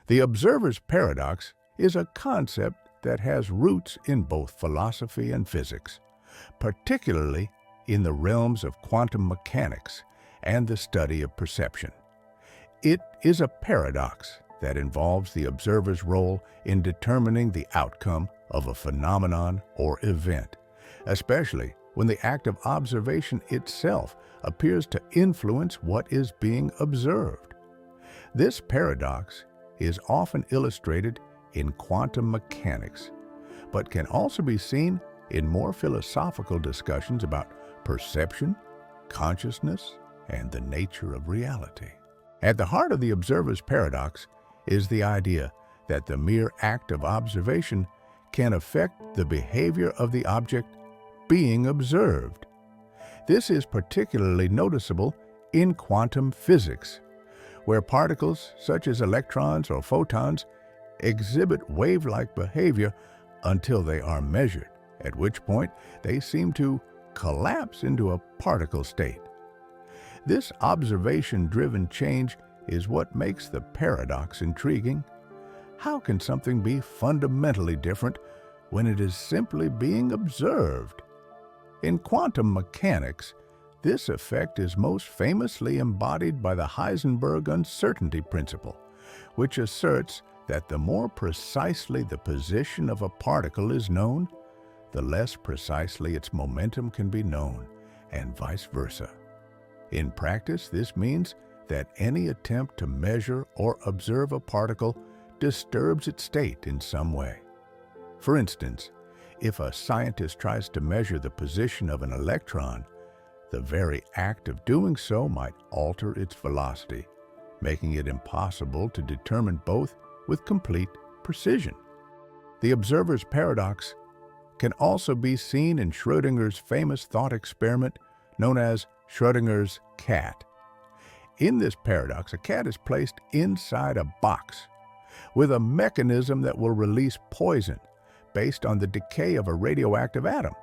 The observer's paradox is a concept that has roots in both philosophy and physics, particularly in the realms of quantum mechanics and the study of perception. It is a paradox that involves the observer's role in determining the outcome of a phenomenon or event, especially when the act of observation itself appears to influence what is being observed. This paradox is often illustrated in quantum mechanics, but can also be seen in more philosophical discussions about perception, consciousness, and the nature of reality. At the heart of the observer's paradox is the idea that the mere act of observation can affect the behavior of the object being observed. This is particularly noticeable in quantum physics, where particles such as electrons or photons exhibit wave-like behavior until they are measured, at which point they seem to collapse into a particle state. This observation-driven change is what makes the paradox intriguing. How can something be fundamentally different when it is simply being observed? In quantum mechanics, this effect is most famously embodied by the Heisenberg uncertainty principle, which asserts that the more precisely the position of a particle is known, the less precisely its momentum can be known, and vice versa. In practice, this means that any attempt to measure or observe a particle disturbs its state in some way. For instance, if a scientist tries to measure the position of an electron, the very act of doing so might alter its velocity, making it impossible to determine both with complete precision. The observer's paradox can also be seen in Schrödinger's famous thought experiment known as Schrödinger's cat. In this paradox, a cat is placed inside a box with a mechanism that will release poison based on the decay of a radioactive atom.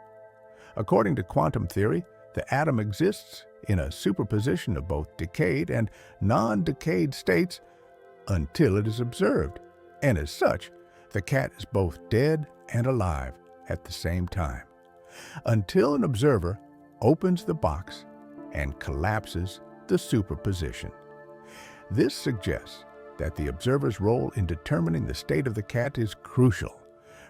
According to quantum theory, the atom exists in a superposition of both decayed and non-decayed states until it is observed, and as such, the cat is both dead and alive at the same time, until an observer opens the box and collapses the superposition. This suggests that the observer's role in determining the state of the cat is crucial,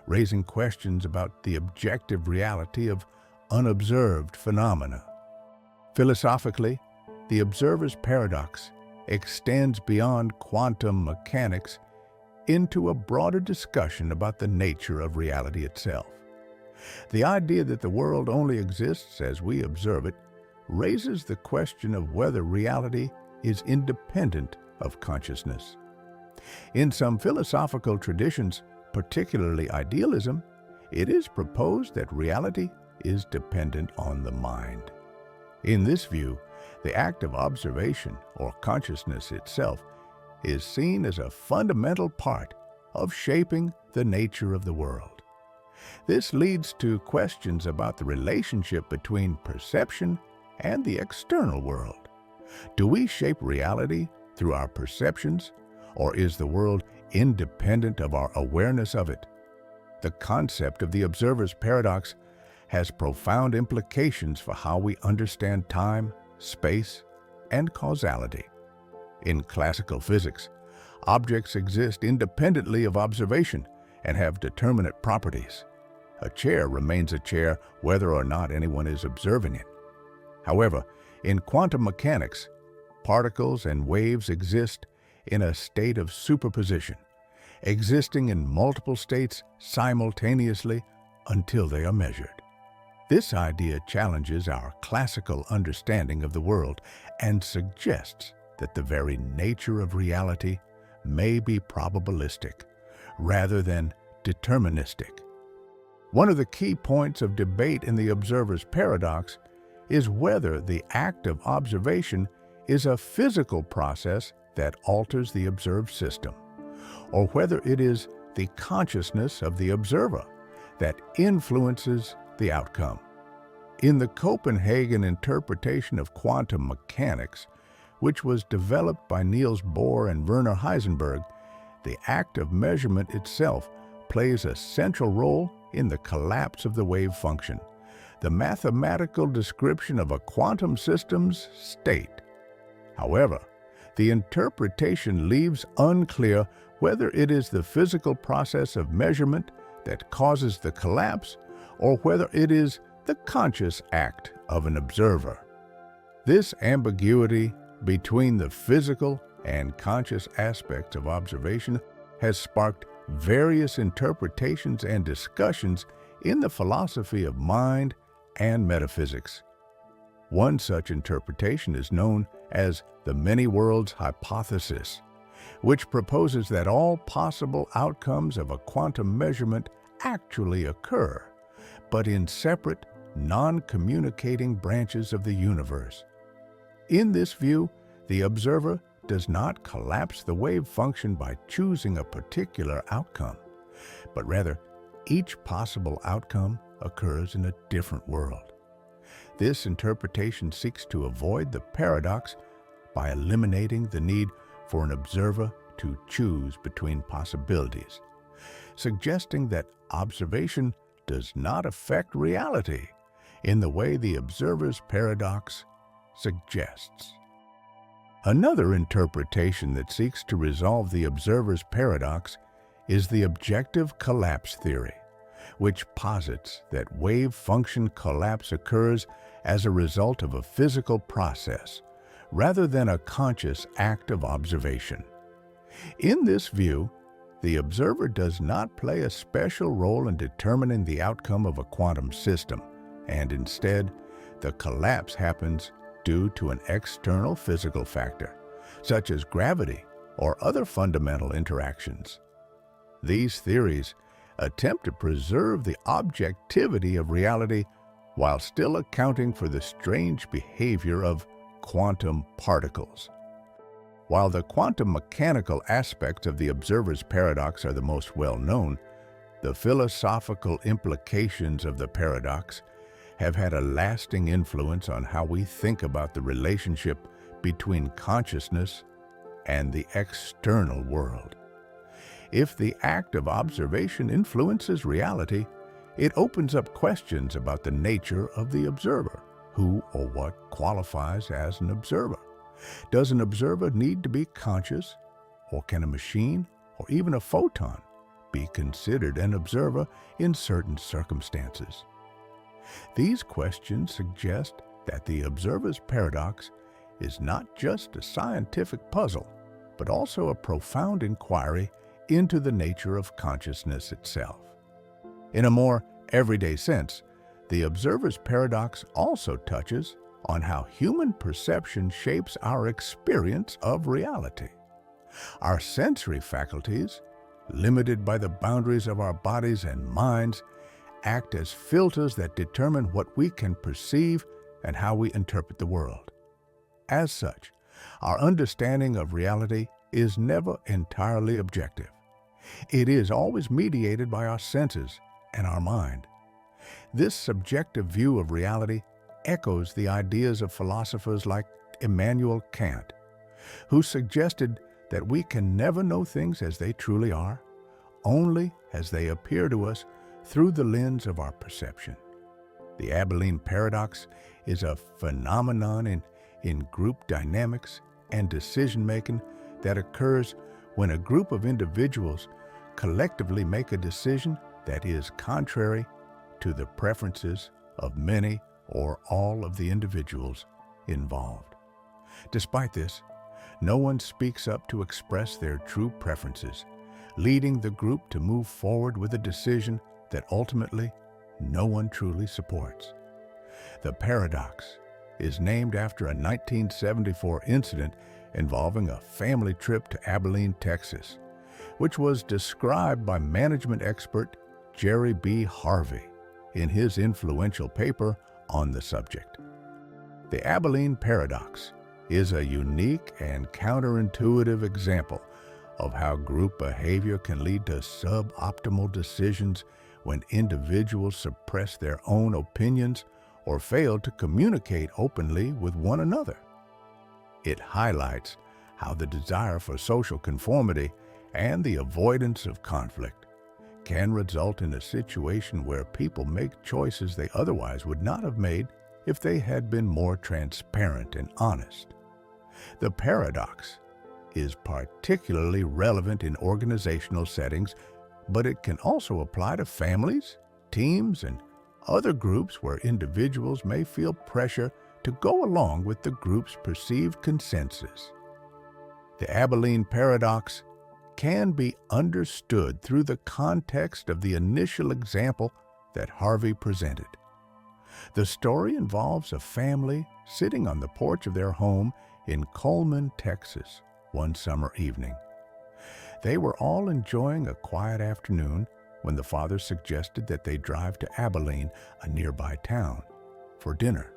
raising questions about the objective reality of unobserved phenomena. Philosophically, the observer's paradox extends beyond quantum mechanics into a broader discussion about the nature of reality itself. The idea that the world only exists as we observe it raises the question of whether reality is independent of consciousness. In some philosophical traditions, particularly idealism, it is proposed that reality is dependent on the mind. In this view, the act of observation, or consciousness itself, is seen as a fundamental part of shaping the nature of the world. This leads to questions about the relationship between perception and the external world. Do we shape reality through our perceptions, or is the world independent of our awareness of it? The concept of the observer's paradox has profound implications for how we understand time, space, and causality. In classical physics, objects exist independently of observation and have determinate properties. A chair remains a chair whether or not anyone is observing it. However, in quantum mechanics, particles and waves exist in a state of superposition, existing in multiple states simultaneously until they are measured. This idea challenges our classical understanding of the world and suggests that the very nature of reality may be probabilistic rather than deterministic. One of the key points of debate in the observer's paradox is whether the act of observation is a physical process that alters the observed system, or whether it is the consciousness of the observer that influences the outcome. In the Copenhagen interpretation of quantum mechanics, which was developed by Niels Bohr and Werner Heisenberg, the act of measurement itself plays a central role in the collapse of the wave function, the mathematical description of a quantum system's state. However, the interpretation leaves unclear whether it is the physical process of measurement that causes the collapse or whether it is the conscious act of an observer. This ambiguity between the physical and conscious aspects of observation has sparked various interpretations and discussions in the philosophy of mind and metaphysics. One such interpretation is known as the many worlds hypothesis, which proposes that all possible outcomes of a quantum measurement actually occur, but in separate, non-communicating branches of the universe. In this view, the observer does not collapse the wave function by choosing a particular outcome, but rather each possible outcome occurs in a different world. This interpretation seeks to avoid the paradox by eliminating the need for an observer to choose between possibilities, suggesting that observation does not affect reality in the way the observer's paradox suggests. Another interpretation that seeks to resolve the observer's paradox is the objective collapse theory, which posits that wave function collapse occurs as a result of a physical process rather than a conscious act of observation. In this view, the observer does not play a special role in determining the outcome of a quantum system, and instead, the collapse happens due to an external physical factor, such as gravity or other fundamental interactions. These theories attempt to preserve the objectivity of reality while still accounting for the strange behavior of quantum particles. While the quantum mechanical aspects of the observer's paradox are the most well-known, the philosophical implications of the paradox have had a lasting influence on how we think about the relationship between consciousness and the external world. If the act of observation influences reality, it opens up questions about the nature of the observer. Who or what qualifies as an observer? Does an observer need to be conscious, or can a machine or even a photon be considered an observer in certain circumstances? These questions suggest that the observer's paradox is not just a scientific puzzle, but also a profound inquiry into the nature of consciousness itself. In a more everyday sense, the observer's paradox also touches on how human perception shapes our experience of reality. Our sensory faculties, limited by the boundaries of our bodies and minds, act as filters that determine what we can perceive and how we interpret the world. As such, our understanding of reality is never entirely objective. It is always mediated by our senses and our mind. This subjective view of reality echoes the ideas of philosophers like Immanuel Kant, who suggested that we can never know things as they truly are, only as they appear to us through the lens of our perception. The Abilene paradox is a phenomenon in group dynamics and decision-making that occurs when a group of individuals collectively make a decision that is contrary to the preferences of many or all of the individuals involved. Despite this, no one speaks up to express their true preferences, leading the group to move forward with a decision that ultimately no one truly supports. The paradox is named after a 1974 incident involving a family trip to Abilene, Texas, which was described by management expert Jerry B. Harvey in his influential paper on the subject. The Abilene paradox is a unique and counterintuitive example of how group behavior can lead to suboptimal decisions when individuals suppress their own opinions or fail to communicate openly with one another. It highlights how the desire for social conformity and the avoidance of conflict can result in a situation where people make choices they otherwise would not have made if they had been more transparent and honest. The paradox is particularly relevant in organizational settings, but it can also apply to families, teams, and other groups where individuals may feel pressure to go along with the group's perceived consensus. The Abilene paradox can be understood through the context of the initial example that Harvey presented. The story involves a family sitting on the porch of their home in Coleman, Texas, one summer evening. They were all enjoying a quiet afternoon when the father suggested that they drive to Abilene, a nearby town, for dinner.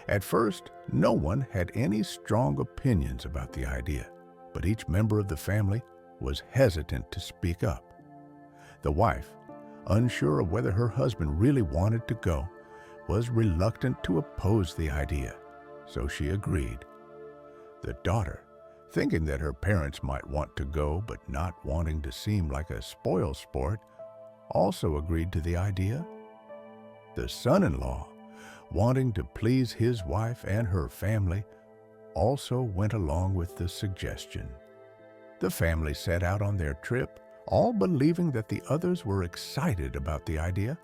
At first, no one had any strong opinions about the idea, but each member of the family was hesitant to speak up. The wife, unsure of whether her husband really wanted to go, was reluctant to oppose the idea, so she agreed. The daughter, thinking that her parents might want to go but not wanting to seem like a spoilsport, also agreed to the idea. The son-in-law, wanting to please his wife and her family, also went along with the suggestion. The family set out on their trip, all believing that the others were excited about the idea,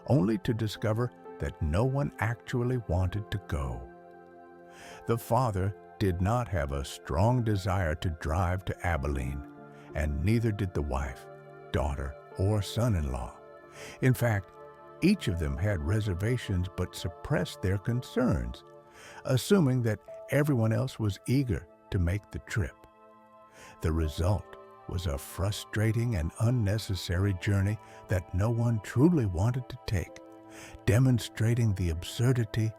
only to discover that no one actually wanted to go. The father did not have a strong desire to drive to Abilene, and neither did the wife, daughter, or son-in-law. In fact, each of them had reservations but suppressed their concerns, assuming that everyone else was eager to make the trip. The result was a frustrating and unnecessary journey that no one truly wanted to take, demonstrating the absurdity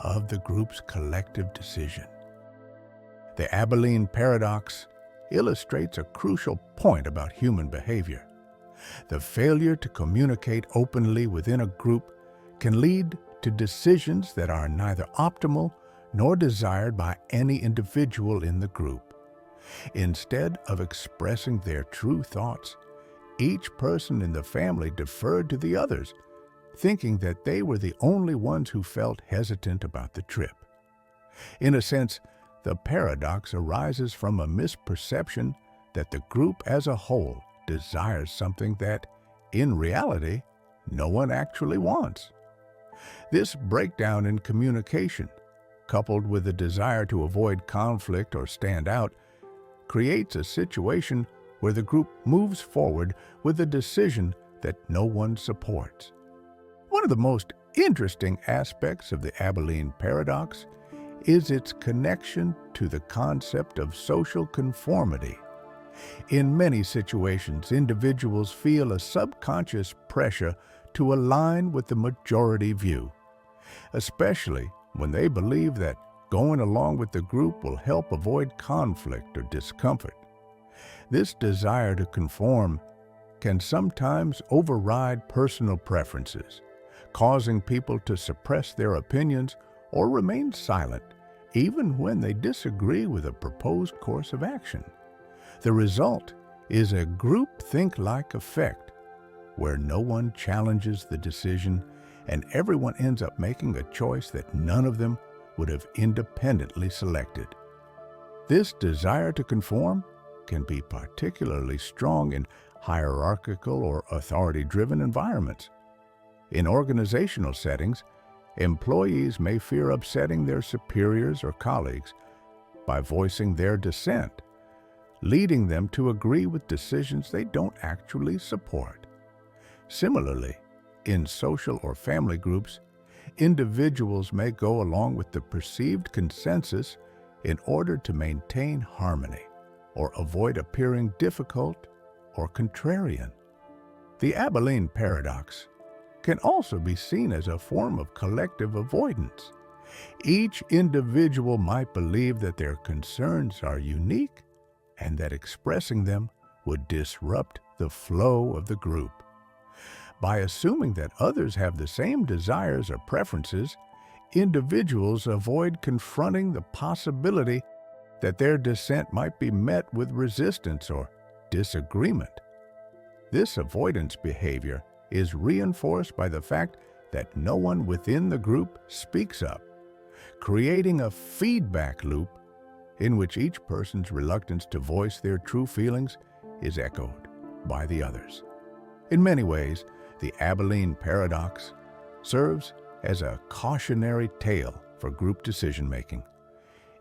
of the group's collective decision. The Abilene paradox illustrates a crucial point about human behavior. The failure to communicate openly within a group can lead to decisions that are neither optimal nor desired by any individual in the group. Instead of expressing their true thoughts, each person in the family deferred to the others, thinking that they were the only ones who felt hesitant about the trip. In a sense, the paradox arises from a misperception that the group as a whole desires something that, in reality, no one actually wants. This breakdown in communication, coupled with a desire to avoid conflict or stand out, creates a situation where the group moves forward with a decision that no one supports. One of the most interesting aspects of the Abilene paradox is its connection to the concept of social conformity. In many situations, individuals feel a subconscious pressure to align with the majority view, especially when they believe that going along with the group will help avoid conflict or discomfort. This desire to conform can sometimes override personal preferences, causing people to suppress their opinions or remain silent, even when they disagree with a proposed course of action. The result is a group-think-like effect, where no one challenges the decision and everyone ends up making a choice that none of them would have independently selected. This desire to conform can be particularly strong in hierarchical or authority-driven environments. In organizational settings, employees may fear upsetting their superiors or colleagues by voicing their dissent, leading them to agree with decisions they don't actually support. Similarly, in social or family groups, individuals may go along with the perceived consensus in order to maintain harmony or avoid appearing difficult or contrarian. The Abilene paradox can also be seen as a form of collective avoidance. Each individual might believe that their concerns are unique and that expressing them would disrupt the flow of the group. By assuming that others have the same desires or preferences, individuals avoid confronting the possibility that their dissent might be met with resistance or disagreement. This avoidance behavior is reinforced by the fact that no one within the group speaks up, creating a feedback loop in which each person's reluctance to voice their true feelings is echoed by the others. In many ways, the Abilene paradox serves as a cautionary tale for group decision-making.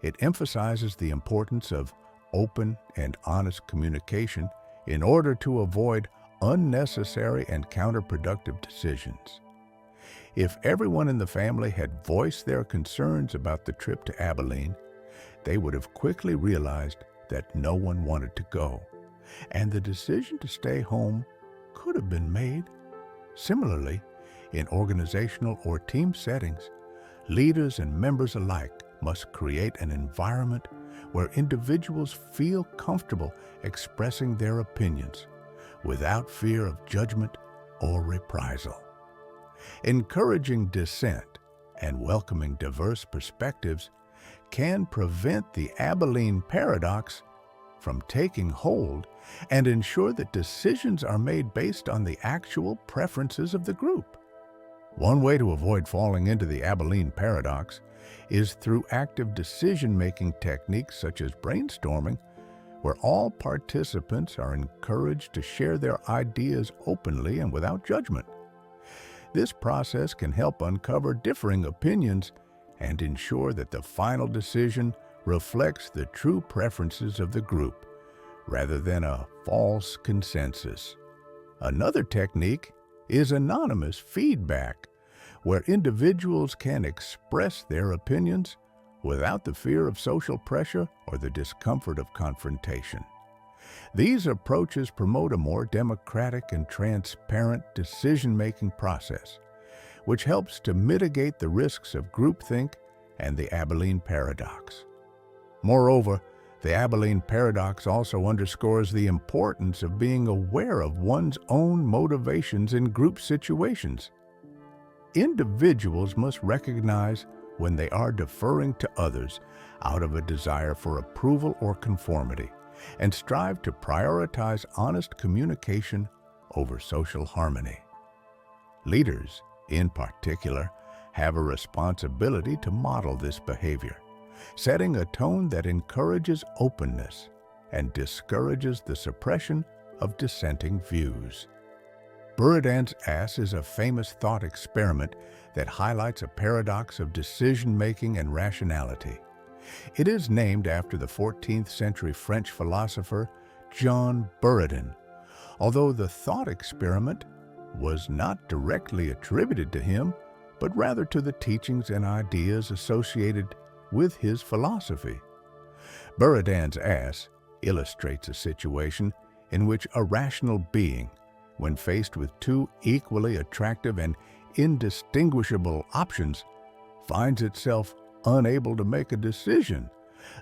It emphasizes the importance of open and honest communication in order to avoid unnecessary and counterproductive decisions. If everyone in the family had voiced their concerns about the trip to Abilene, they would have quickly realized that no one wanted to go, and the decision to stay home could have been made. Similarly, in organizational or team settings, leaders and members alike must create an environment where individuals feel comfortable expressing their opinions without fear of judgment or reprisal. Encouraging dissent and welcoming diverse perspectives can prevent the Abilene paradox from taking hold and ensure that decisions are made based on the actual preferences of the group. One way to avoid falling into the Abilene paradox is through active decision-making techniques such as brainstorming, where all participants are encouraged to share their ideas openly and without judgment. This process can help uncover differing opinions and ensure that the final decision reflects the true preferences of the group, rather than a false consensus. Another technique is anonymous feedback, where individuals can express their opinions without the fear of social pressure or the discomfort of confrontation. These approaches promote a more democratic and transparent decision-making process, which helps to mitigate the risks of groupthink and the Abilene paradox. Moreover, the Abilene paradox also underscores the importance of being aware of one's own motivations in group situations. Individuals must recognize when they are deferring to others out of a desire for approval or conformity, and strive to prioritize honest communication over social harmony. Leaders, in particular, have a responsibility to model this behavior, setting a tone that encourages openness and discourages the suppression of dissenting views. Buridan's ass is a famous thought experiment that highlights a paradox of decision-making and rationality. It is named after the 14th century French philosopher John Buridan, although the thought experiment was not directly attributed to him, but rather to the teachings and ideas associated with his philosophy. Buridan's ass illustrates a situation in which a rational being, when faced with two equally attractive and indistinguishable options, finds itself unable to make a decision,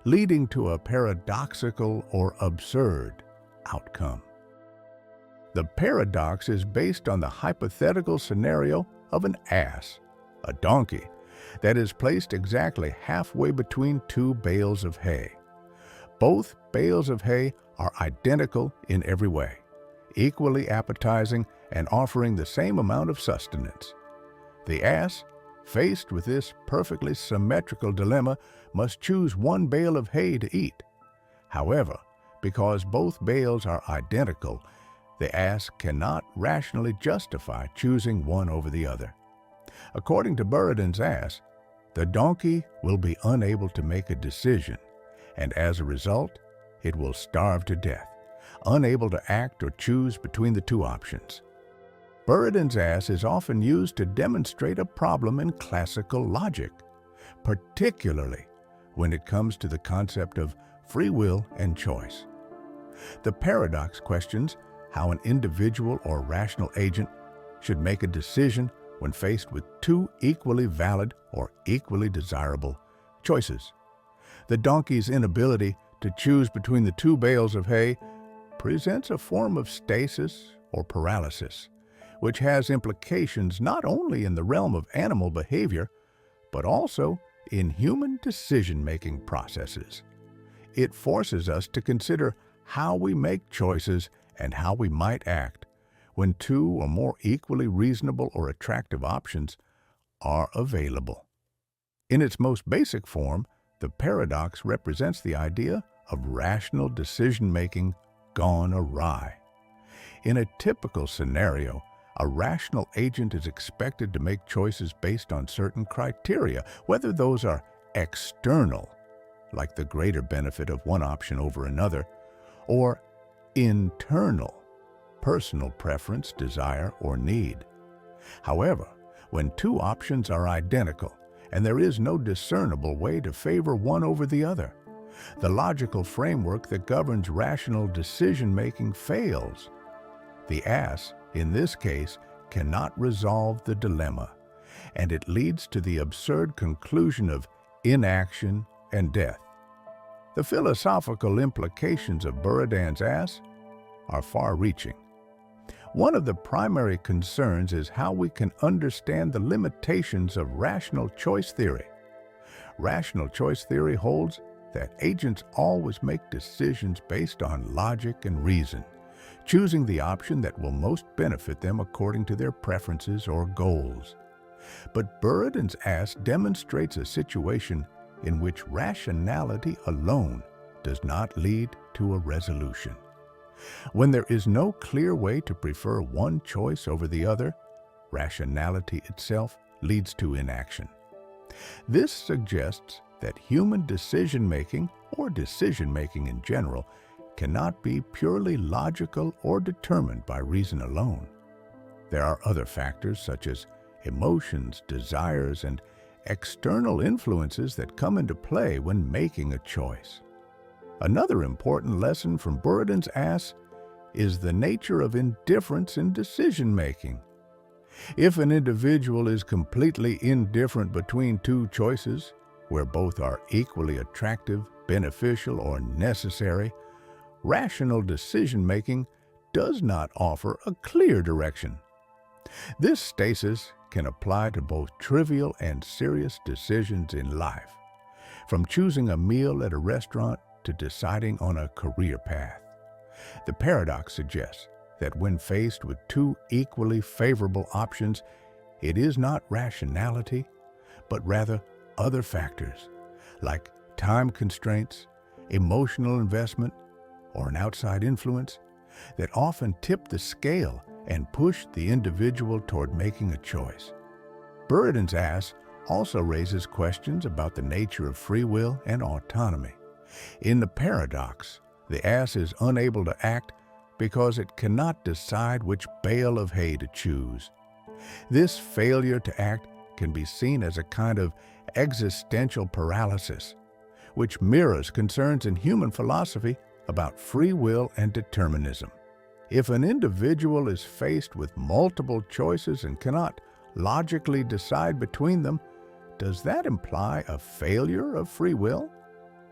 leading to a paradoxical or absurd outcome. The paradox is based on the hypothetical scenario of an ass, a donkey, that is placed exactly halfway between two bales of hay. Both bales of hay are identical in every way, equally appetizing and offering the same amount of sustenance. The ass, faced with this perfectly symmetrical dilemma, must choose one bale of hay to eat. However, because both bales are identical, the ass cannot rationally justify choosing one over the other. According to Buridan's ass, the donkey will be unable to make a decision, and as a result, it will starve to death, unable to act or choose between the two options. Buridan's ass is often used to demonstrate a problem in classical logic, particularly when it comes to the concept of free will and choice. The paradox questions how an individual or rational agent should make a decision when faced with two equally valid or equally desirable choices. The donkey's inability to choose between the two bales of hay presents a form of stasis or paralysis, which has implications not only in the realm of animal behavior, but also in human decision-making processes. It forces us to consider how we make choices and how we might act when two or more equally reasonable or attractive options are available. In its most basic form, the paradox represents the idea of rational decision-making gone awry. In a typical scenario, a rational agent is expected to make choices based on certain criteria, whether those are external, like the greater benefit of one option over another, or internal, personal preference, desire, or need. However, when two options are identical and there is no discernible way to favor one over the other, the logical framework that governs rational decision-making fails. The ass, in this case, cannot resolve the dilemma, and it leads to the absurd conclusion of inaction and death. The philosophical implications of Buridan's ass are far-reaching. One of the primary concerns is how we can understand the limitations of rational choice theory. Rational choice theory holds that agents always make decisions based on logic and reason, choosing the option that will most benefit them according to their preferences or goals. But Buridan's ass demonstrates a situation in which rationality alone does not lead to a resolution. When there is no clear way to prefer one choice over the other, rationality itself leads to inaction. This suggests that human decision-making, or decision-making in general, cannot be purely logical or determined by reason alone. There are other factors such as emotions, desires, and external influences that come into play when making a choice. Another important lesson from Buridan's ass is the nature of indifference in decision-making. If an individual is completely indifferent between two choices, where both are equally attractive, beneficial, or necessary, rational decision-making does not offer a clear direction. This stasis can apply to both trivial and serious decisions in life, from choosing a meal at a restaurant to deciding on a career path. The paradox suggests that when faced with two equally favorable options, it is not rationality, but rather other factors, like time constraints, emotional investment, or an outside influence, that often tip the scale and push the individual toward making a choice. Buridan's ass also raises questions about the nature of free will and autonomy. In the paradox, the ass is unable to act because it cannot decide which bale of hay to choose. This failure to act can be seen as a kind of existential paralysis, which mirrors concerns in human philosophy about free will and determinism. If an individual is faced with multiple choices and cannot logically decide between them, does that imply a failure of free will?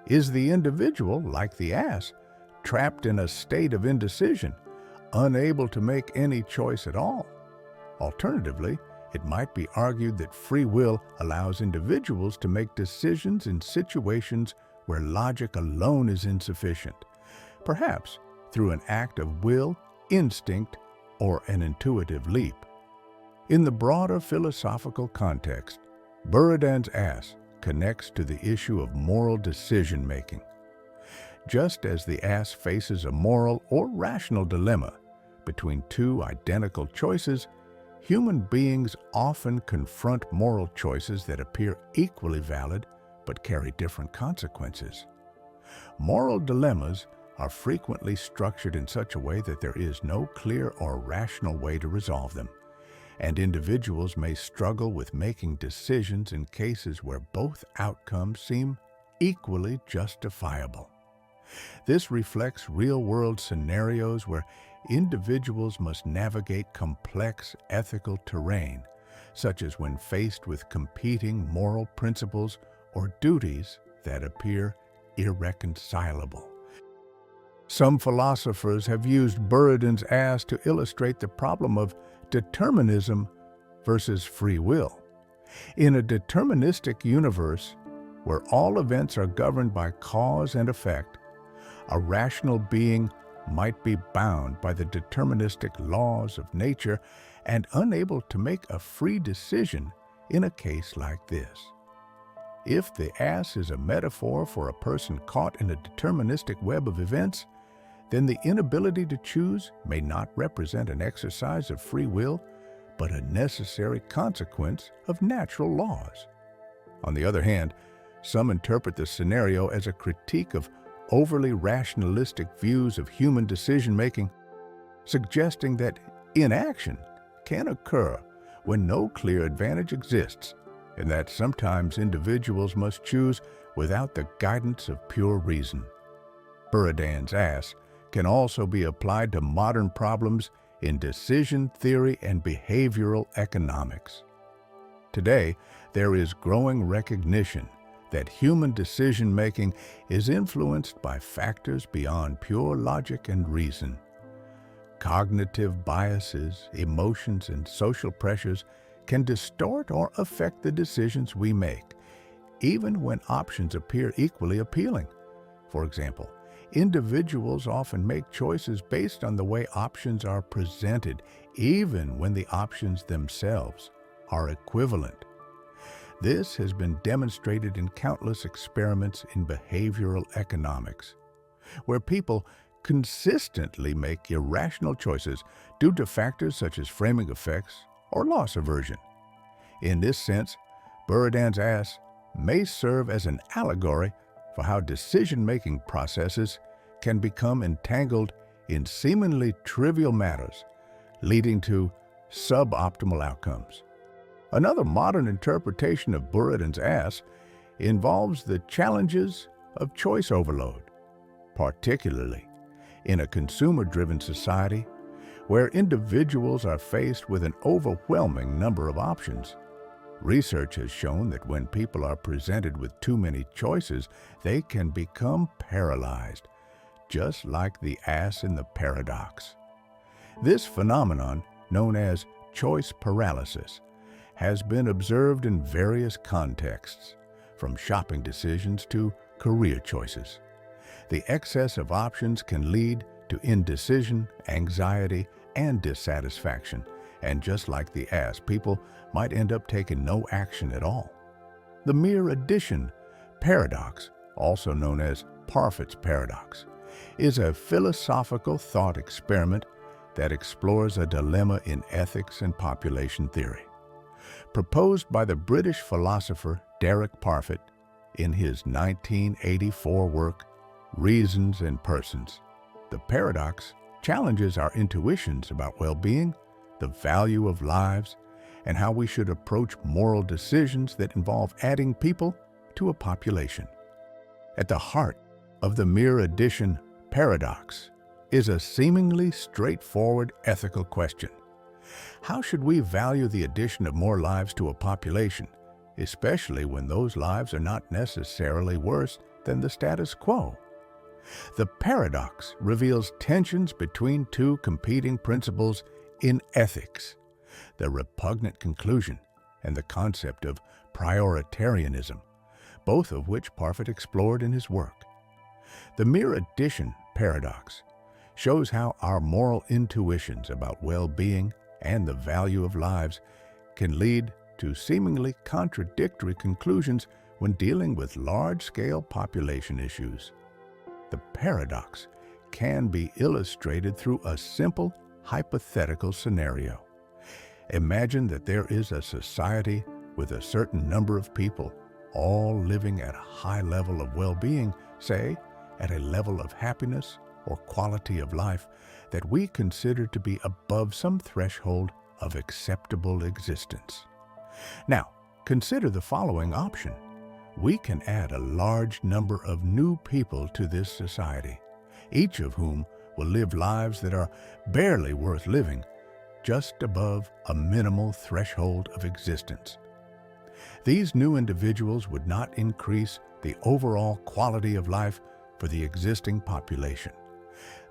Is the individual, like the ass, trapped in a state of indecision, unable to make any choice at all? Alternatively, it might be argued that free will allows individuals to make decisions in situations where logic alone is insufficient, perhaps through an act of will, instinct, or an intuitive leap. In the broader philosophical context, Buridan's ass connects to the issue of moral decision-making. Just as the ass faces a moral or rational dilemma between two identical choices, human beings often confront moral choices that appear equally valid but carry different consequences. Moral dilemmas are frequently structured in such a way that there is no clear or rational way to resolve them, and individuals may struggle with making decisions in cases where both outcomes seem equally justifiable. This reflects real-world scenarios where individuals must navigate complex ethical terrain, such as when faced with competing moral principles or duties that appear irreconcilable. Some philosophers have used Buridan's ass to illustrate the problem of determinism versus free will. In a deterministic universe, where all events are governed by cause and effect, A rational being might be bound by the deterministic laws of nature and unable to make a free decision in a case like this. If the ass is a metaphor for a person caught in a deterministic web of events, then the inability to choose may not represent an exercise of free will, but a necessary consequence of natural laws. On the other hand, some interpret the scenario as a critique of overly rationalistic views of human decision-making, suggesting that inaction can occur when no clear advantage exists, and that sometimes individuals must choose without the guidance of pure reason. Buridan's ass can also be applied to modern problems in decision theory and behavioral economics. Today, there is growing recognition that human decision-making is influenced by factors beyond pure logic and reason. Cognitive biases, emotions, and social pressures can distort or affect the decisions we make, even when options appear equally appealing. For example, individuals often make choices based on the way options are presented, even when the options themselves are equivalent. This has been demonstrated in countless experiments in behavioral economics, where people consistently make irrational choices due to factors such as framing effects or loss aversion. In this sense, Buridan's ass may serve as an allegory for how decision-making processes can become entangled in seemingly trivial matters, leading to suboptimal outcomes. Another modern interpretation of Buridan's ass involves the challenges of choice overload, particularly in a consumer-driven society where individuals are faced with an overwhelming number of options. Research has shown that when people are presented with too many choices, they can become paralyzed, just like the ass in the paradox. This phenomenon, known as choice paralysis, has been observed in various contexts, from shopping decisions to career choices. The excess of options can lead to indecision, anxiety, and dissatisfaction, and just like the ass, people might end up taking no action at all. The mere addition paradox, also known as Parfit's paradox, is a philosophical thought experiment that explores a dilemma in ethics and population theory. Proposed by the British philosopher Derek Parfit in his 1984 work, Reasons and Persons, the paradox challenges our intuitions about well-being, the value of lives, and how we should approach moral decisions that involve adding people to a population. At the heart of the mere addition paradox is a seemingly straightforward ethical question. How should we value the addition of more lives to a population, especially when those lives are not necessarily worse than the status quo? The paradox reveals tensions between two competing principles in ethics: the repugnant conclusion and the concept of prioritarianism, both of which Parfit explored in his work. The mere addition paradox shows how our moral intuitions about well-being and the value of lives can lead to seemingly contradictory conclusions when dealing with large-scale population issues. The paradox can be illustrated through a simple hypothetical scenario. Imagine that there is a society with a certain number of people, all living at a high level of well-being, say, at a level of happiness or quality of life that we consider to be above some threshold of acceptable existence. Now, consider the following option. We can add a large number of new people to this society, each of whom will live lives that are barely worth living, just above a minimal threshold of existence. These new individuals would not increase the overall quality of life for the existing population.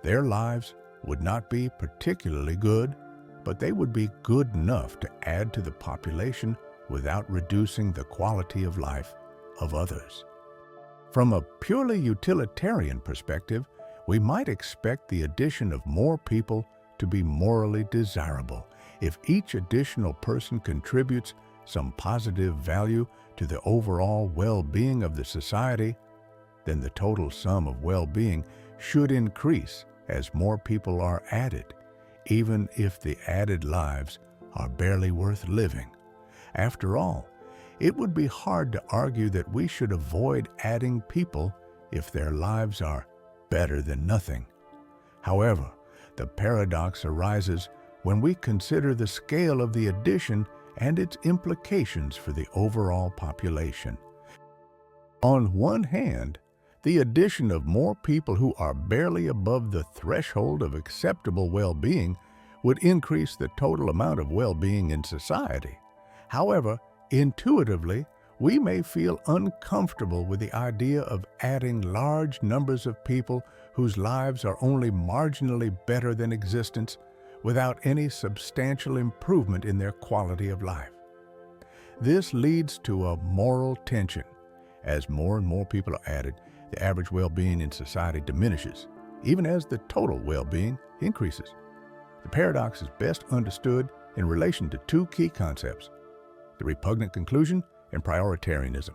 Their lives would not be particularly good, but they would be good enough to add to the population without reducing the quality of life of others. From a purely utilitarian perspective, we might expect the addition of more people to be morally desirable. If each additional person contributes some positive value to the overall well-being of the society, then the total sum of well-being should increase as more people are added, even if the added lives are barely worth living. After all, it would be hard to argue that we should avoid adding people if their lives are better than nothing. However, the paradox arises when we consider the scale of the addition and its implications for the overall population. On one hand, the addition of more people who are barely above the threshold of acceptable well-being would increase the total amount of well-being in society. However, intuitively, we may feel uncomfortable with the idea of adding large numbers of people whose lives are only marginally better than existence without any substantial improvement in their quality of life. This leads to a moral tension. As more and more people are added, the average well-being in society diminishes, even as the total well-being increases. The paradox is best understood in relation to two key concepts: the repugnant conclusion and prioritarianism.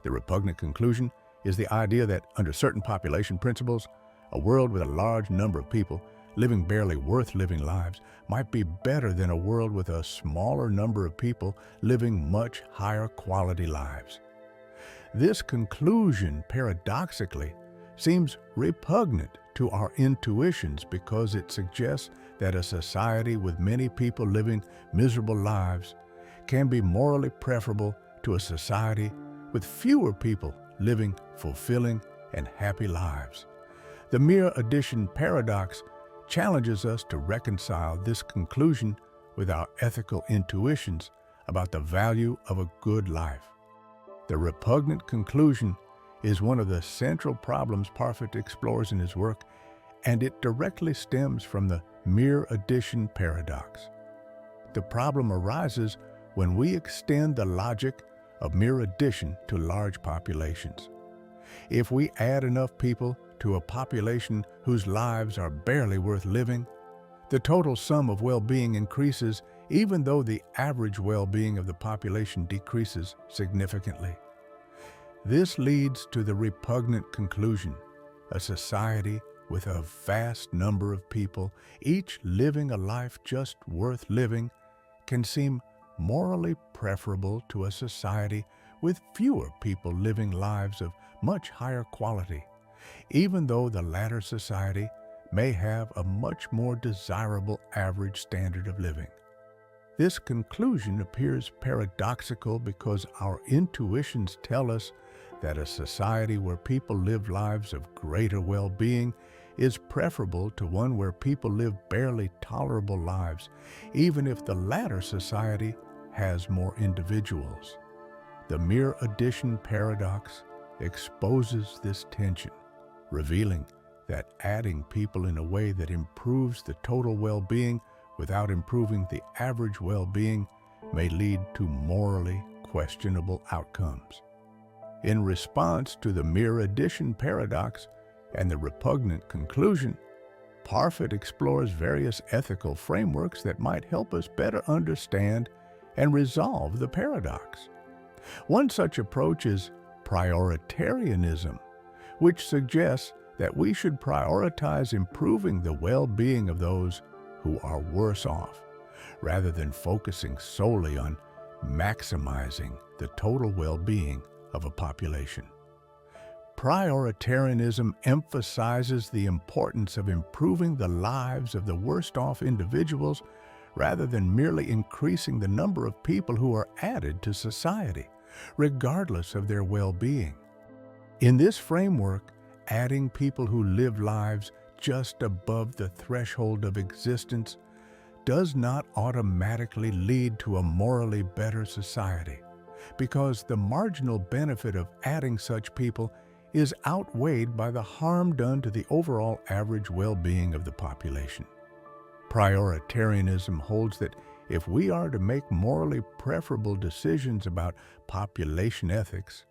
The repugnant conclusion is the idea that under certain population principles, a world with a large number of people living barely worth living lives might be better than a world with a smaller number of people living much higher quality lives. This conclusion, paradoxically, seems repugnant to our intuitions because it suggests that a society with many people living miserable lives can be morally preferable to a society with fewer people living fulfilling and happy lives. The mere addition paradox challenges us to reconcile this conclusion with our ethical intuitions about the value of a good life. The repugnant conclusion is one of the central problems Parfit explores in his work, and it directly stems from the mere addition paradox. The problem arises when we extend the logic of mere addition to large populations. If we add enough people to a population whose lives are barely worth living, the total sum of well-being increases even though the average well-being of the population decreases significantly. This leads to the repugnant conclusion: a society with a vast number of people, each living a life just worth living, can seem morally preferable to a society with fewer people living lives of much higher quality, even though the latter society may have a much more desirable average standard of living. This conclusion appears paradoxical because our intuitions tell us that a society where people live lives of greater well-being is preferable to one where people live barely tolerable lives, even if the latter society has more individuals. The mere addition paradox exposes this tension, revealing that adding people in a way that improves the total well-being without improving the average well-being may lead to morally questionable outcomes. In response to the mere addition paradox and the repugnant conclusion, Parfit explores various ethical frameworks that might help us better understand and resolve the paradox. One such approach is prioritarianism, which suggests that we should prioritize improving the well-being of those who are worse off, rather than focusing solely on maximizing the total well-being of a population. Prioritarianism emphasizes the importance of improving the lives of the worst-off individuals rather than merely increasing the number of people who are added to society, regardless of their well-being. In this framework, adding people who live lives just above the threshold of existence does not automatically lead to a morally better society, because the marginal benefit of adding such people is outweighed by the harm done to the overall average well-being of the population. Prioritarianism holds that if we are to make morally preferable decisions about population ethics,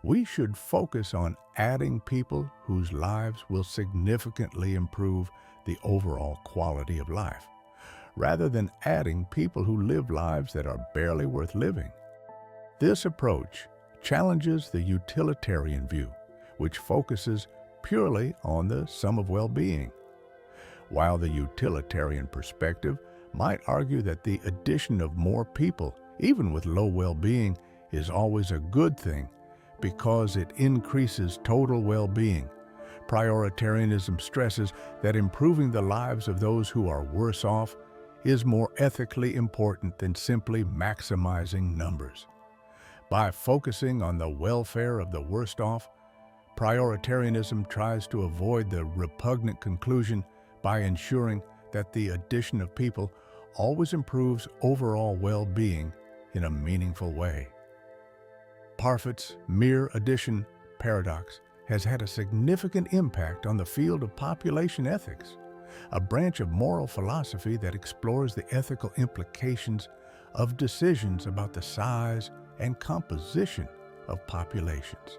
we should focus on adding people whose lives will significantly improve the overall quality of life, rather than adding people who live lives that are barely worth living. This approach challenges the utilitarian view, which focuses purely on the sum of well-being, while the utilitarian perspective might argue that the addition of more people, even with low well-being, is always a good thing because it increases total well-being. Prioritarianism stresses that improving the lives of those who are worse off is more ethically important than simply maximizing numbers. By focusing on the welfare of the worst off, prioritarianism tries to avoid the repugnant conclusion by ensuring that the addition of people always improves overall well-being in a meaningful way. Parfit's mere addition paradox has had a significant impact on the field of population ethics, a branch of moral philosophy that explores the ethical implications of decisions about the size and composition of populations.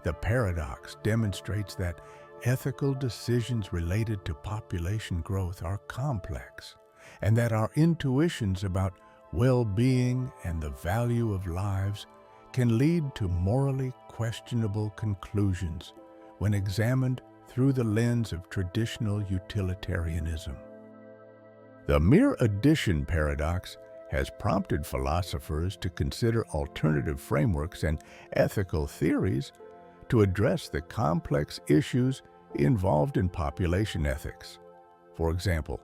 The paradox demonstrates that ethical decisions related to population growth are complex, and that our intuitions about well-being and the value of lives can lead to morally questionable conclusions when examined through the lens of traditional utilitarianism. The mere addition paradox has prompted philosophers to consider alternative frameworks and ethical theories to address the complex issues involved in population ethics. For example,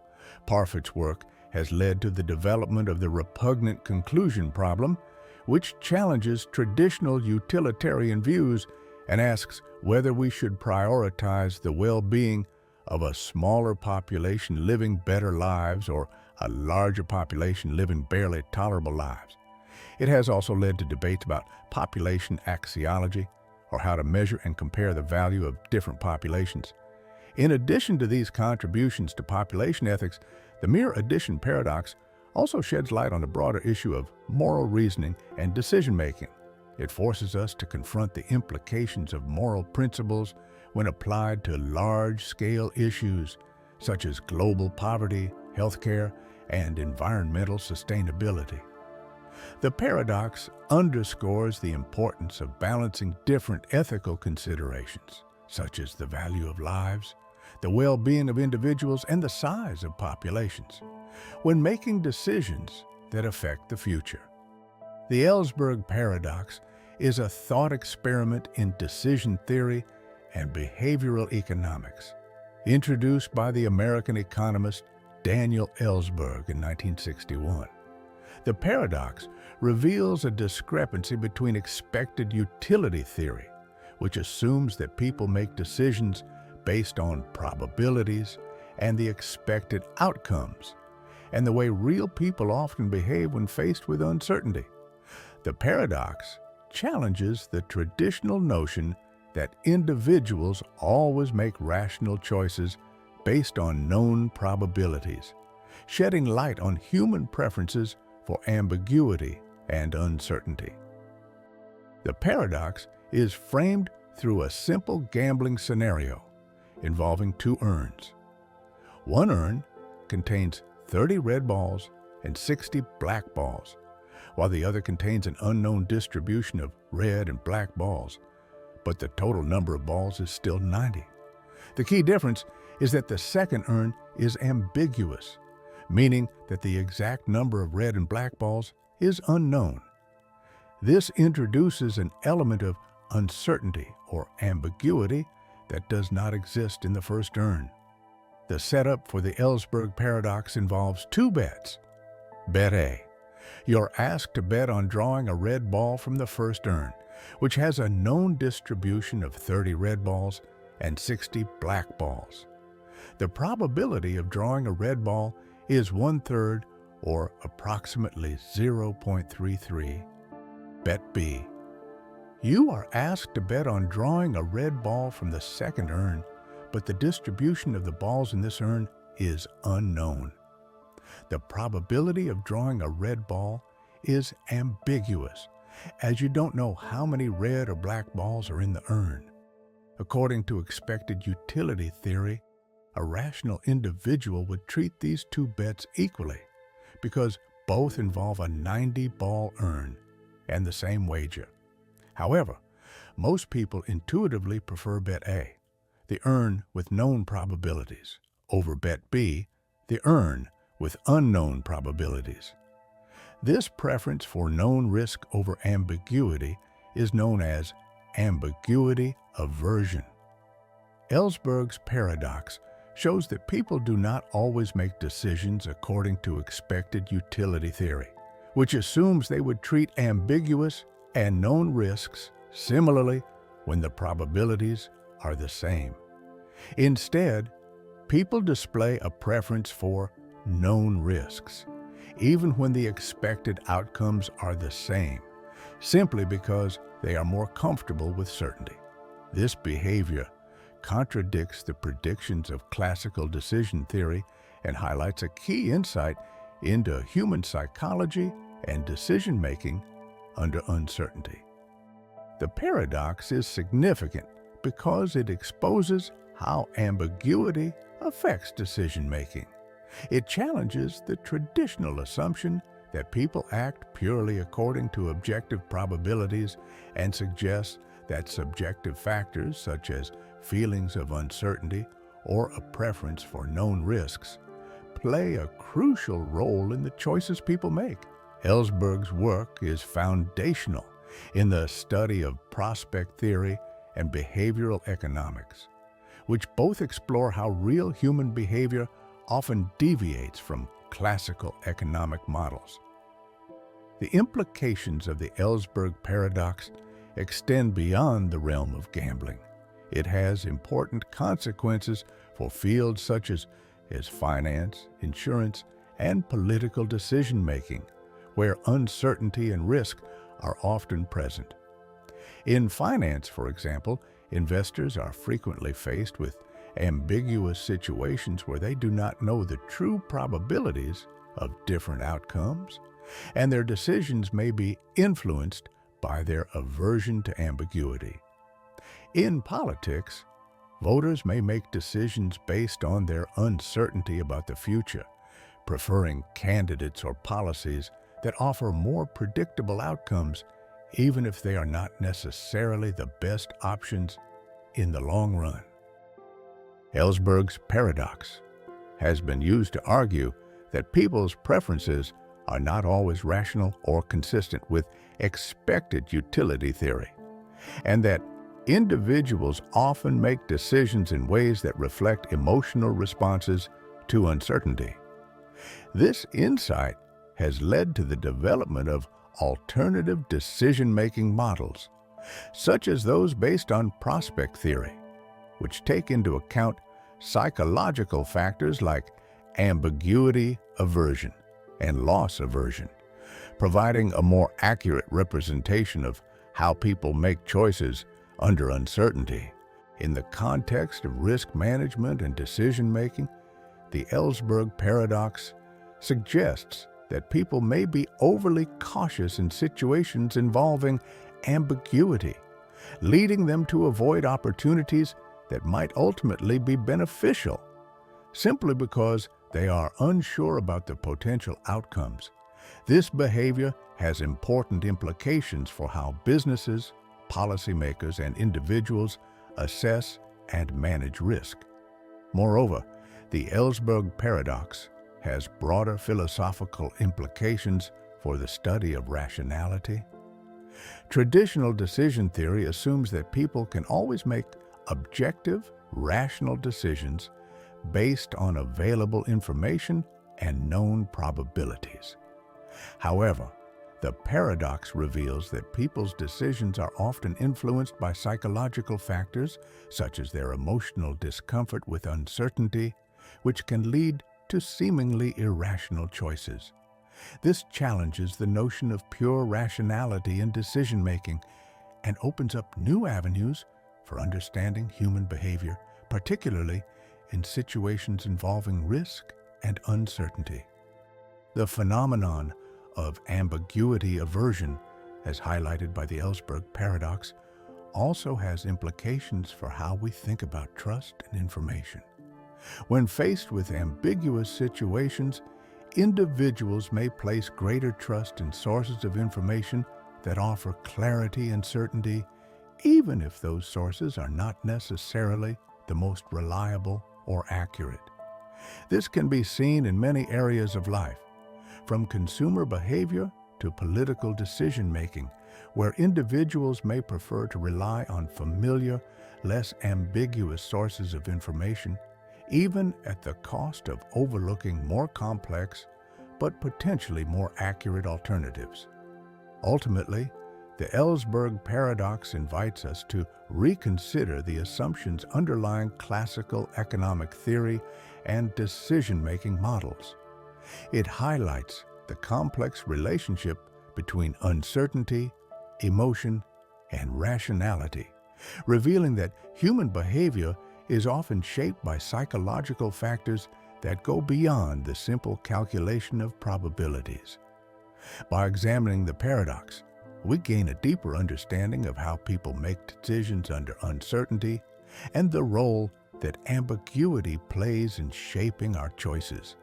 Parfit's work has led to the development of the repugnant conclusion problem, which challenges traditional utilitarian views and asks whether we should prioritize the well-being of a smaller population living better lives or a larger population living barely tolerable lives. It has also led to debates about population axiology, or how to measure and compare the value of different populations. In addition to these contributions to population ethics, the mere addition paradox also sheds light on the broader issue of moral reasoning and decision-making. It forces us to confront the implications of moral principles when applied to large-scale issues such as global poverty, healthcare, and environmental sustainability. The paradox underscores the importance of balancing different ethical considerations, such as the value of lives, the well-being of individuals, and the size of populations, when making decisions that affect the future. The Ellsberg paradox is a thought experiment in decision theory and behavioral economics, introduced by the American economist Daniel Ellsberg in 1961. The paradox reveals a discrepancy between expected utility theory, which assumes that people make decisions based on probabilities and the expected outcomes, and the way real people often behave when faced with uncertainty. The paradox challenges the traditional notion that individuals always make rational choices based on known probabilities, shedding light on human preferences for ambiguity and uncertainty. The paradox is framed through a simple gambling scenario involving two urns. One urn contains 30 red balls and 60 black balls, while the other contains an unknown distribution of red and black balls, but the total number of balls is still 90. The key difference is that the second urn is ambiguous, meaning that the exact number of red and black balls is unknown. This introduces an element of uncertainty or ambiguity that does not exist in the first urn. The setup for the Ellsberg paradox involves two bets. Bet A. You're asked to bet on drawing a red ball from the first urn, which has a known distribution of 30 red balls and 60 black balls. The probability of drawing a red ball is 1/3, or approximately 0.33. Bet B. You are asked to bet on drawing a red ball from the second urn, but the distribution of the balls in this urn is unknown. The probability of drawing a red ball is ambiguous, as you don't know how many red or black balls are in the urn. According to expected utility theory, a rational individual would treat these two bets equally because both involve a 90-ball urn and the same wager. However, most people intuitively prefer bet A, the urn with known probabilities, over bet B, the urn with unknown probabilities. This preference for known risk over ambiguity is known as ambiguity aversion. Ellsberg's paradox shows that people do not always make decisions according to expected utility theory, which assumes they would treat ambiguous and known risks similarly when the probabilities are the same. Instead, people display a preference for known risks, even when the expected outcomes are the same, simply because they are more comfortable with certainty. This behavior contradicts the predictions of classical decision theory and highlights a key insight into human psychology and decision-making under uncertainty. The paradox is significant because it exposes how ambiguity affects decision-making. It challenges the traditional assumption that people act purely according to objective probabilities and suggests that subjective factors such as feelings of uncertainty or a preference for known risks play a crucial role in the choices people make. Ellsberg's work is foundational in the study of prospect theory and behavioral economics, which both explore how real human behavior often deviates from classical economic models. The implications of the Ellsberg paradox extend beyond the realm of gambling. It has important consequences for fields such as finance, insurance, and political decision-making, where uncertainty and risk are often present. In finance, for example, investors are frequently faced with ambiguous situations where they do not know the true probabilities of different outcomes, and their decisions may be influenced by their aversion to ambiguity. In politics, voters may make decisions based on their uncertainty about the future, preferring candidates or policies that offer more predictable outcomes, even if they are not necessarily the best options in the long run. Ellsberg's paradox has been used to argue that people's preferences are not always rational or consistent with expected utility theory, and that individuals often make decisions in ways that reflect emotional responses to uncertainty. This insight has led to the development of alternative decision-making models, such as those based on prospect theory, which take into account psychological factors like ambiguity aversion and loss aversion, providing a more accurate representation of how people make choices under uncertainty. In the context of risk management and decision-making, the Ellsberg paradox suggests that people may be overly cautious in situations involving ambiguity, leading them to avoid opportunities that might ultimately be beneficial, simply because they are unsure about the potential outcomes. This behavior has important implications for how businesses, policymakers, and individuals assess and manage risk. Moreover, the Ellsberg paradox has broader philosophical implications for the study of rationality. Traditional decision theory assumes that people can always make objective, rational decisions based on available information and known probabilities. However, the paradox reveals that people's decisions are often influenced by psychological factors such as their emotional discomfort with uncertainty, which can lead to seemingly irrational choices. This challenges the notion of pure rationality in decision-making and opens up new avenues for understanding human behavior, particularly in situations involving risk and uncertainty. The phenomenon of ambiguity aversion as highlighted by the Ellsberg paradox, also has implications for how we think about trust and information. When faced with ambiguous situations, individuals may place greater trust in sources of information that offer clarity and certainty, even if those sources are not necessarily the most reliable or accurate. This can be seen in many areas of life, from consumer behavior to political decision-making, where individuals may prefer to rely on familiar, less ambiguous sources of information, even at the cost of overlooking more complex but potentially more accurate alternatives. Ultimately, the Ellsberg paradox invites us to reconsider the assumptions underlying classical economic theory and decision-making models. It highlights the complex relationship between uncertainty, emotion, and rationality, revealing that human behavior is often shaped by psychological factors that go beyond the simple calculation of probabilities. By examining the paradox, we gain a deeper understanding of how people make decisions under uncertainty and the role that ambiguity plays in shaping our choices.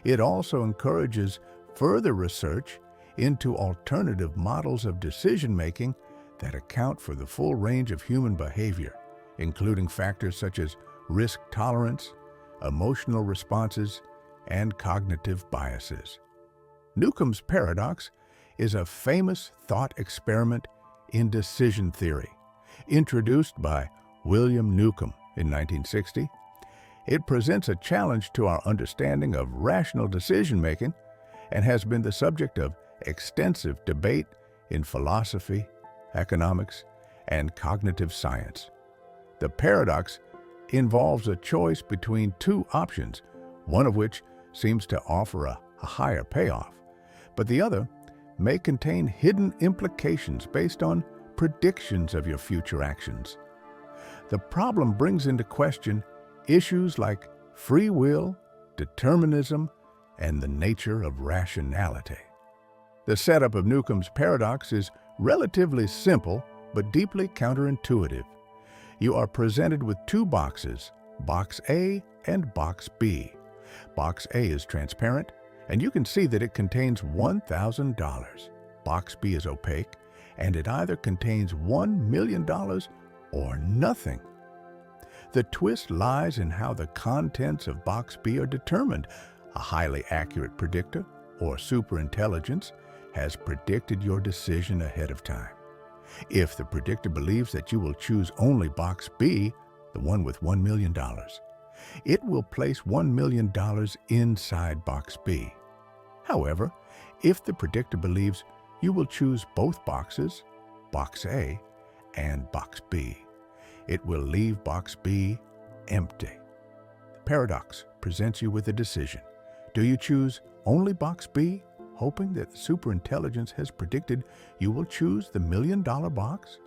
It also encourages further research into alternative models of decision-making that account for the full range of human behavior, including factors such as risk tolerance, emotional responses, and cognitive biases. Newcomb's paradox is a famous thought experiment in decision theory, introduced by William Newcomb in 1960. It presents a challenge to our understanding of rational decision-making and has been the subject of extensive debate in philosophy, economics, and cognitive science. The paradox involves a choice between two options, one of which seems to offer a higher payoff, but the other may contain hidden implications based on predictions of your future actions. The problem brings into question issues like free will, determinism, and the nature of rationality. The setup of Newcomb's paradox is relatively simple but deeply counterintuitive. You are presented with two boxes, Box A and Box B. Box A is transparent, and you can see that it contains $1,000. Box B is opaque, and it either contains $1 million or nothing. The twist lies in how the contents of Box B are determined. A highly accurate predictor, or superintelligence, has predicted your decision ahead of time. If the predictor believes that you will choose only Box B, the one with $1 million, it will place $1 million inside Box B. However, if the predictor believes you will choose both boxes, Box A and Box B, it will leave Box B empty. The paradox presents you with a decision. Do you choose only Box B, hoping that the superintelligence has predicted you will choose the $1 million box?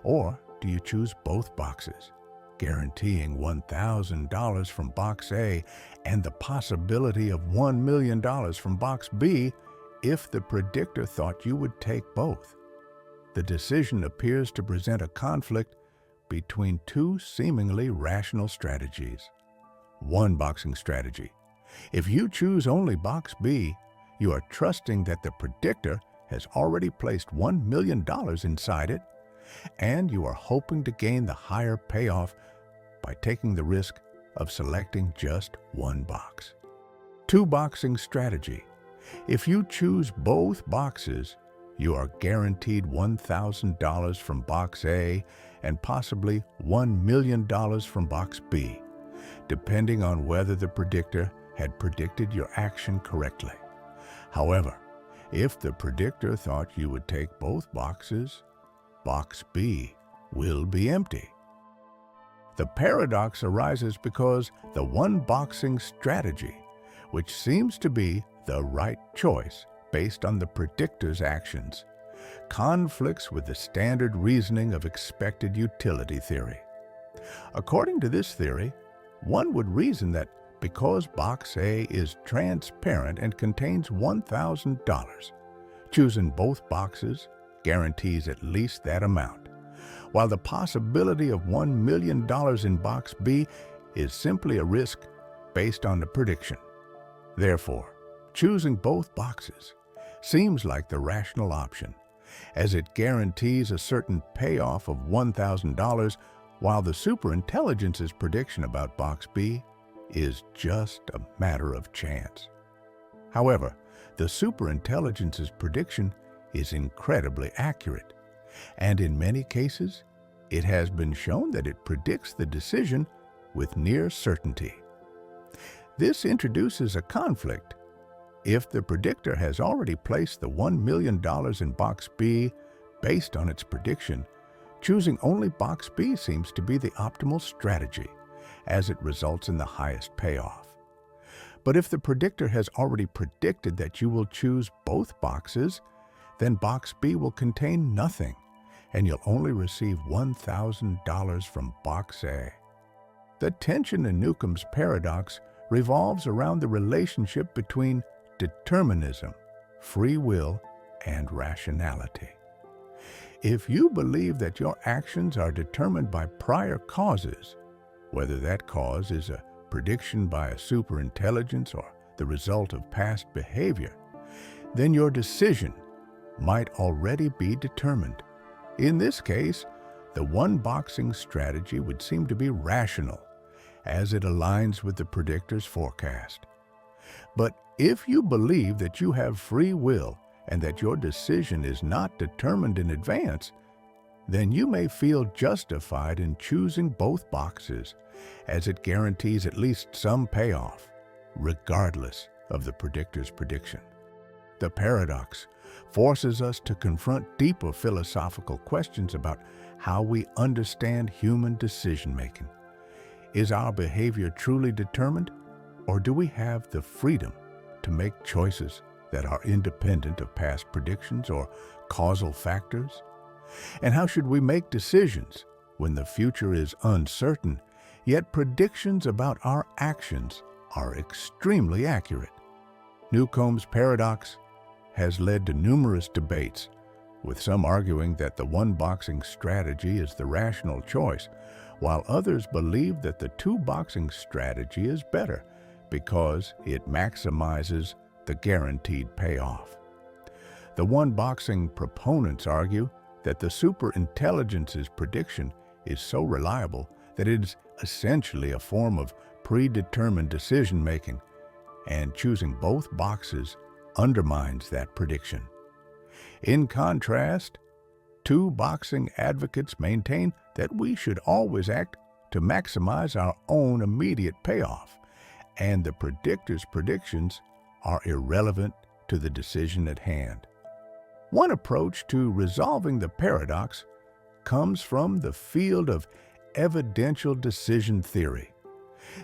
Or do you choose both boxes, guaranteeing $1,000 from Box A and the possibility of $1 million from Box B if the predictor thought you would take both? The decision appears to present a conflict between two seemingly rational strategies. One boxing strategy. If you choose only Box B, you are trusting that the predictor has already placed $1 million inside it, and you are hoping to gain the higher payoff by taking the risk of selecting just one box. Two boxing strategy. If you choose both boxes, you are guaranteed $1,000 from Box A and possibly $1 million from Box B, depending on whether the predictor had predicted your action correctly. However, if the predictor thought you would take both boxes, Box B will be empty. The paradox arises because the one-boxing strategy, which seems to be the right choice based on the predictor's actions, conflicts with the standard reasoning of expected utility theory. According to this theory, one would reason that because Box A is transparent and contains $1,000, choosing both boxes guarantees at least that amount, while the possibility of $1 million in Box B is simply a risk based on the prediction. Therefore, choosing both boxes seems like the rational option, as it guarantees a certain payoff of $1,000, while the superintelligence's prediction about Box B is just a matter of chance. However, the superintelligence's prediction is incredibly accurate, and in many cases, it has been shown that it predicts the decision with near certainty. This introduces a conflict. If the predictor has already placed the $1 million in Box B based on its prediction, choosing only Box B seems to be the optimal strategy, as it results in the highest payoff. But if the predictor has already predicted that you will choose both boxes, then Box B will contain nothing, and you'll only receive $1,000 from Box A. The tension in Newcomb's paradox revolves around the relationship between determinism, free will, and rationality. If you believe that your actions are determined by prior causes, whether that cause is a prediction by a superintelligence or the result of past behavior, then your decision might already be determined. In this case, the one-boxing strategy would seem to be rational, as it aligns with the predictor's forecast. But if you believe that you have free will and that your decision is not determined in advance, then you may feel justified in choosing both boxes, as it guarantees at least some payoff, regardless of the predictor's prediction. The paradox forces us to confront deeper philosophical questions about how we understand human decision-making. Is our behavior truly determined, or do we have the freedom to make choices that are independent of past predictions or causal factors? And how should we make decisions when the future is uncertain, yet predictions about our actions are extremely accurate? Newcomb's paradox has led to numerous debates, with some arguing that the one-boxing strategy is the rational choice, while others believe that the two-boxing strategy is better because it maximizes the guaranteed payoff. The one-boxing proponents argue that the superintelligence's prediction is so reliable that it is essentially a form of predetermined decision-making, and choosing both boxes undermines that prediction. In contrast, two-boxing advocates maintain that we should always act to maximize our own immediate payoff, and the predictor's predictions are irrelevant to the decision at hand. One approach to resolving the paradox comes from the field of evidential decision theory.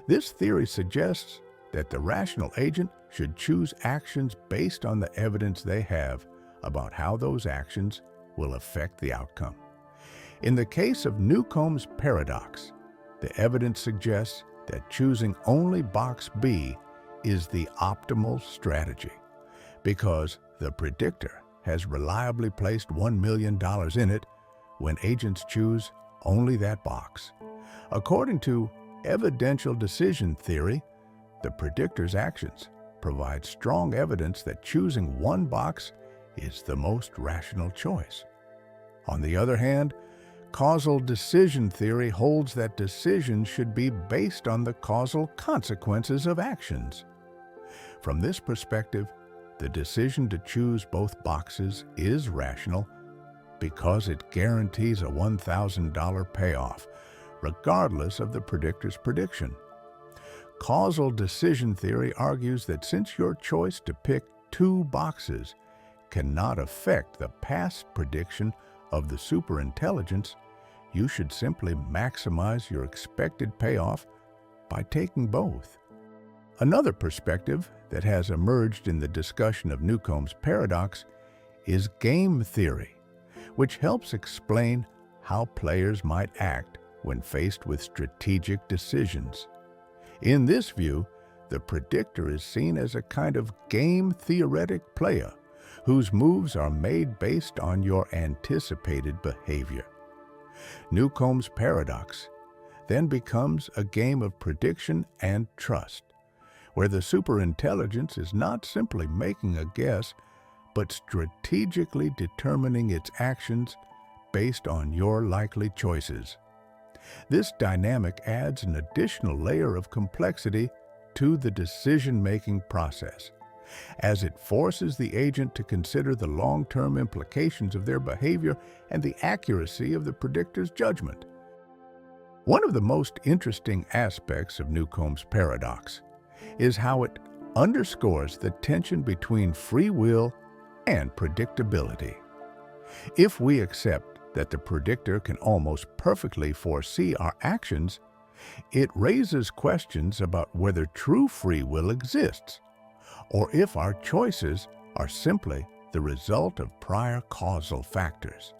This theory suggests that the rational agent should choose actions based on the evidence they have about how those actions will affect the outcome. In the case of Newcomb's paradox, the evidence suggests that choosing only Box B is the optimal strategy, because the predictor has reliably placed $1 million in it when agents choose only that box. According to evidential decision theory, the predictor's actions provide strong evidence that choosing one box is the most rational choice. On the other hand, causal decision theory holds that decisions should be based on the causal consequences of actions. From this perspective, the decision to choose both boxes is rational because it guarantees a $1,000 payoff, regardless of the predictor's prediction. Causal decision theory argues that since your choice to pick two boxes cannot affect the past prediction of the superintelligence, you should simply maximize your expected payoff by taking both. Another perspective that has emerged in the discussion of Newcomb's paradox is game theory, which helps explain how players might act when faced with strategic decisions. In this view, the predictor is seen as a kind of game-theoretic player whose moves are made based on your anticipated behavior. Newcomb's paradox then becomes a game of prediction and trust, where the superintelligence is not simply making a guess, but strategically determining its actions based on your likely choices. This dynamic adds an additional layer of complexity to the decision-making process, as it forces the agent to consider the long-term implications of their behavior and the accuracy of the predictor's judgment. One of the most interesting aspects of Newcomb's paradox is how it underscores the tension between free will and predictability. If we accept that the predictor can almost perfectly foresee our actions, it raises questions about whether true free will exists, or if our choices are simply the result of prior causal factors.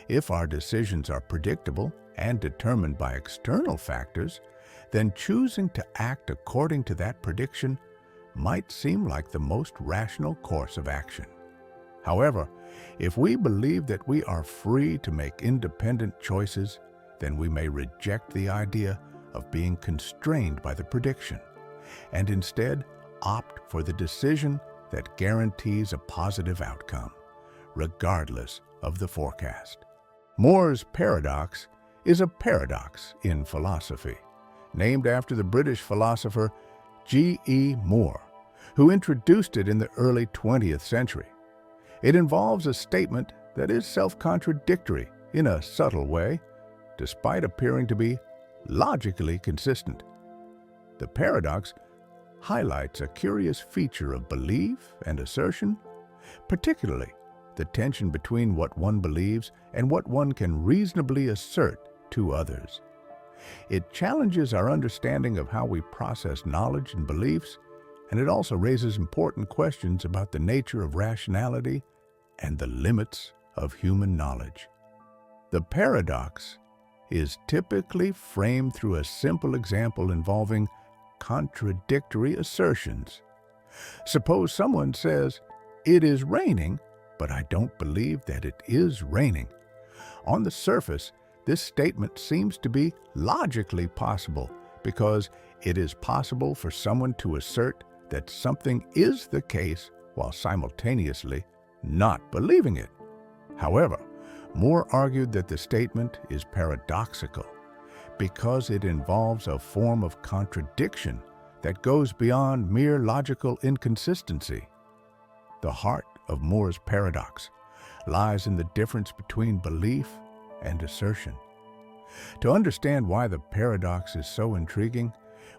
If our decisions are predictable and determined by external factors, then choosing to act according to that prediction might seem like the most rational course of action. However, if we believe that we are free to make independent choices, then we may reject the idea of being constrained by the prediction, and instead opt for the decision that guarantees a positive outcome, regardless of the forecast. Moore's paradox is a paradox in philosophy, named after the British philosopher G.E. Moore, who introduced it in the early 20th century. It involves a statement that is self-contradictory in a subtle way, despite appearing to be logically consistent. The paradox highlights a curious feature of belief and assertion, particularly the tension between what one believes and what one can reasonably assert to others. It challenges our understanding of how we process knowledge and beliefs, and it also raises important questions about the nature of rationality and the limits of human knowledge. The paradox is typically framed through a simple example involving contradictory assertions. Suppose someone says, "It is raining, but I don't believe that it is raining." On the surface, this statement seems to be logically possible because it is possible for someone to assert that something is the case while simultaneously not believing it. However, Moore argued that the statement is paradoxical because it involves a form of contradiction that goes beyond mere logical inconsistency. The heart of Moore's paradox lies in the difference between belief and assertion. To understand why the paradox is so intriguing,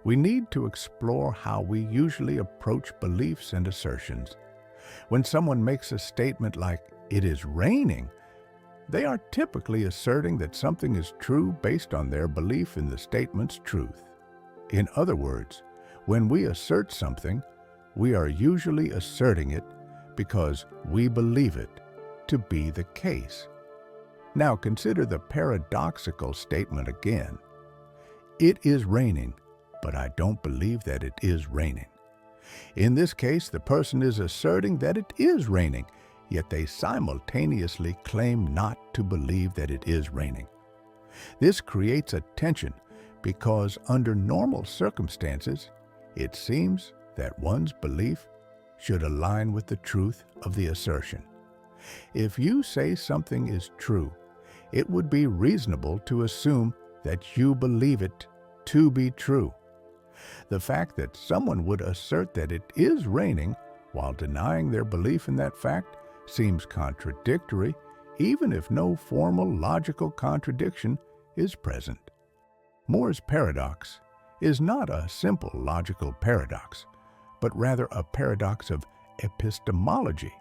we need to explore how we usually approach beliefs and assertions. When someone makes a statement like, "It is raining," they are typically asserting that something is true based on their belief in the statement's truth. In other words, when we assert something, we are usually asserting it because we believe it to be the case. Now consider the paradoxical statement again. "It is raining, but I don't believe that it is raining." In this case, the person is asserting that it is raining, yet they simultaneously claim not to believe that it is raining. This creates a tension because under normal circumstances, it seems that one's belief should align with the truth of the assertion. If you say something is true, it would be reasonable to assume that you believe it to be true. The fact that someone would assert that it is raining while denying their belief in that fact seems contradictory, even if no formal logical contradiction is present. Moore's paradox is not a simple logical paradox, but rather a paradox of epistemology,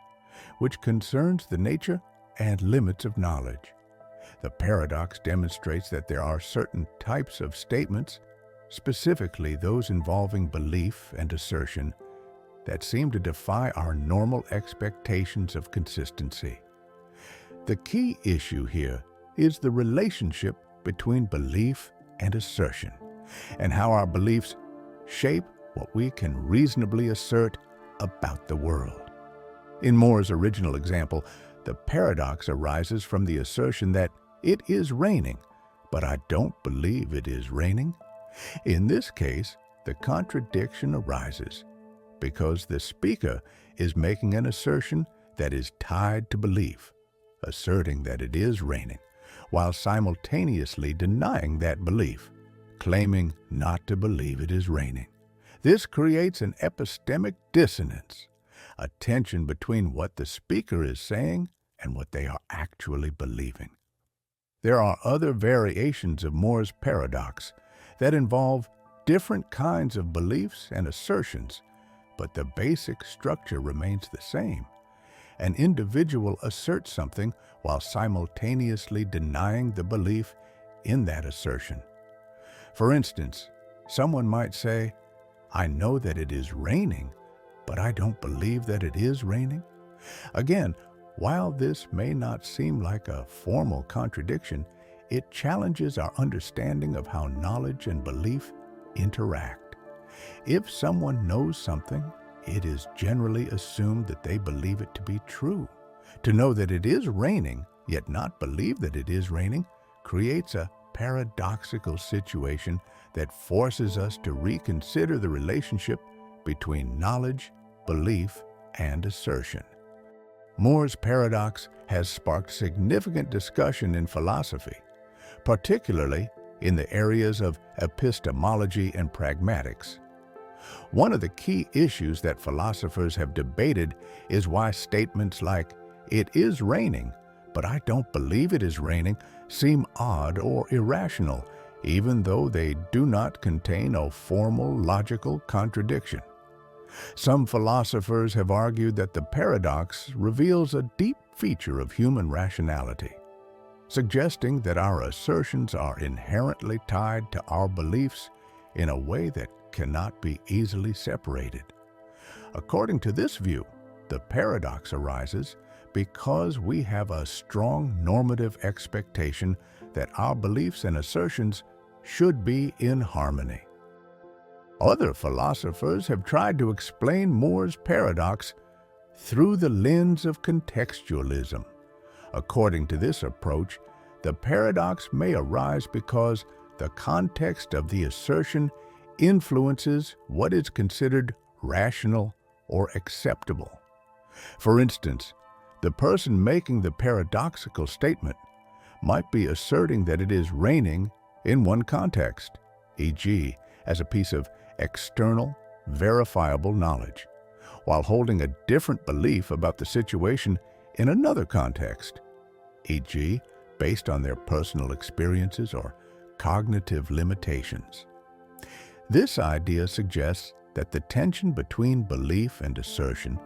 which concerns the nature and limits of knowledge. The paradox demonstrates that there are certain types of statements, specifically those involving belief and assertion, that seem to defy our normal expectations of consistency. The key issue here is the relationship between belief and assertion, and how our beliefs shape what we can reasonably assert about the world. In Moore's original example, the paradox arises from the assertion that it is raining, but I don't believe it is raining. In this case, the contradiction arises because the speaker is making an assertion that is tied to belief, asserting that it is raining, while simultaneously denying that belief, claiming not to believe it is raining. This creates an epistemic dissonance, a tension between what the speaker is saying and what they are actually believing. There are other variations of Moore's paradox that involve different kinds of beliefs and assertions, but the basic structure remains the same. An individual asserts something while simultaneously denying the belief in that assertion. For instance, someone might say, "I know that it is raining, but I don't believe that it is raining." Again, while this may not seem like a formal contradiction, it challenges our understanding of how knowledge and belief interact. If someone knows something, it is generally assumed that they believe it to be true. To know that it is raining, yet not believe that it is raining, creates a paradoxical situation that forces us to reconsider the relationship between knowledge, belief, and assertion. Moore's paradox has sparked significant discussion in philosophy, particularly in the areas of epistemology and pragmatics. One of the key issues that philosophers have debated is why statements like, "It is raining, but I don't believe it is raining," seem odd or irrational, even though they do not contain a formal logical contradiction. Some philosophers have argued that the paradox reveals a deep feature of human rationality, suggesting that our assertions are inherently tied to our beliefs in a way that cannot be easily separated. According to this view, the paradox arises because we have a strong normative expectation that our beliefs and assertions should be in harmony. Other philosophers have tried to explain Moore's paradox through the lens of contextualism. According to this approach, the paradox may arise because the context of the assertion influences what is considered rational or acceptable. For instance, the person making the paradoxical statement might be asserting that it is raining in one context, e.g., as a piece of external, verifiable knowledge, while holding a different belief about the situation in another context, e.g., based on their personal experiences or cognitive limitations. This idea suggests that the tension between belief and assertion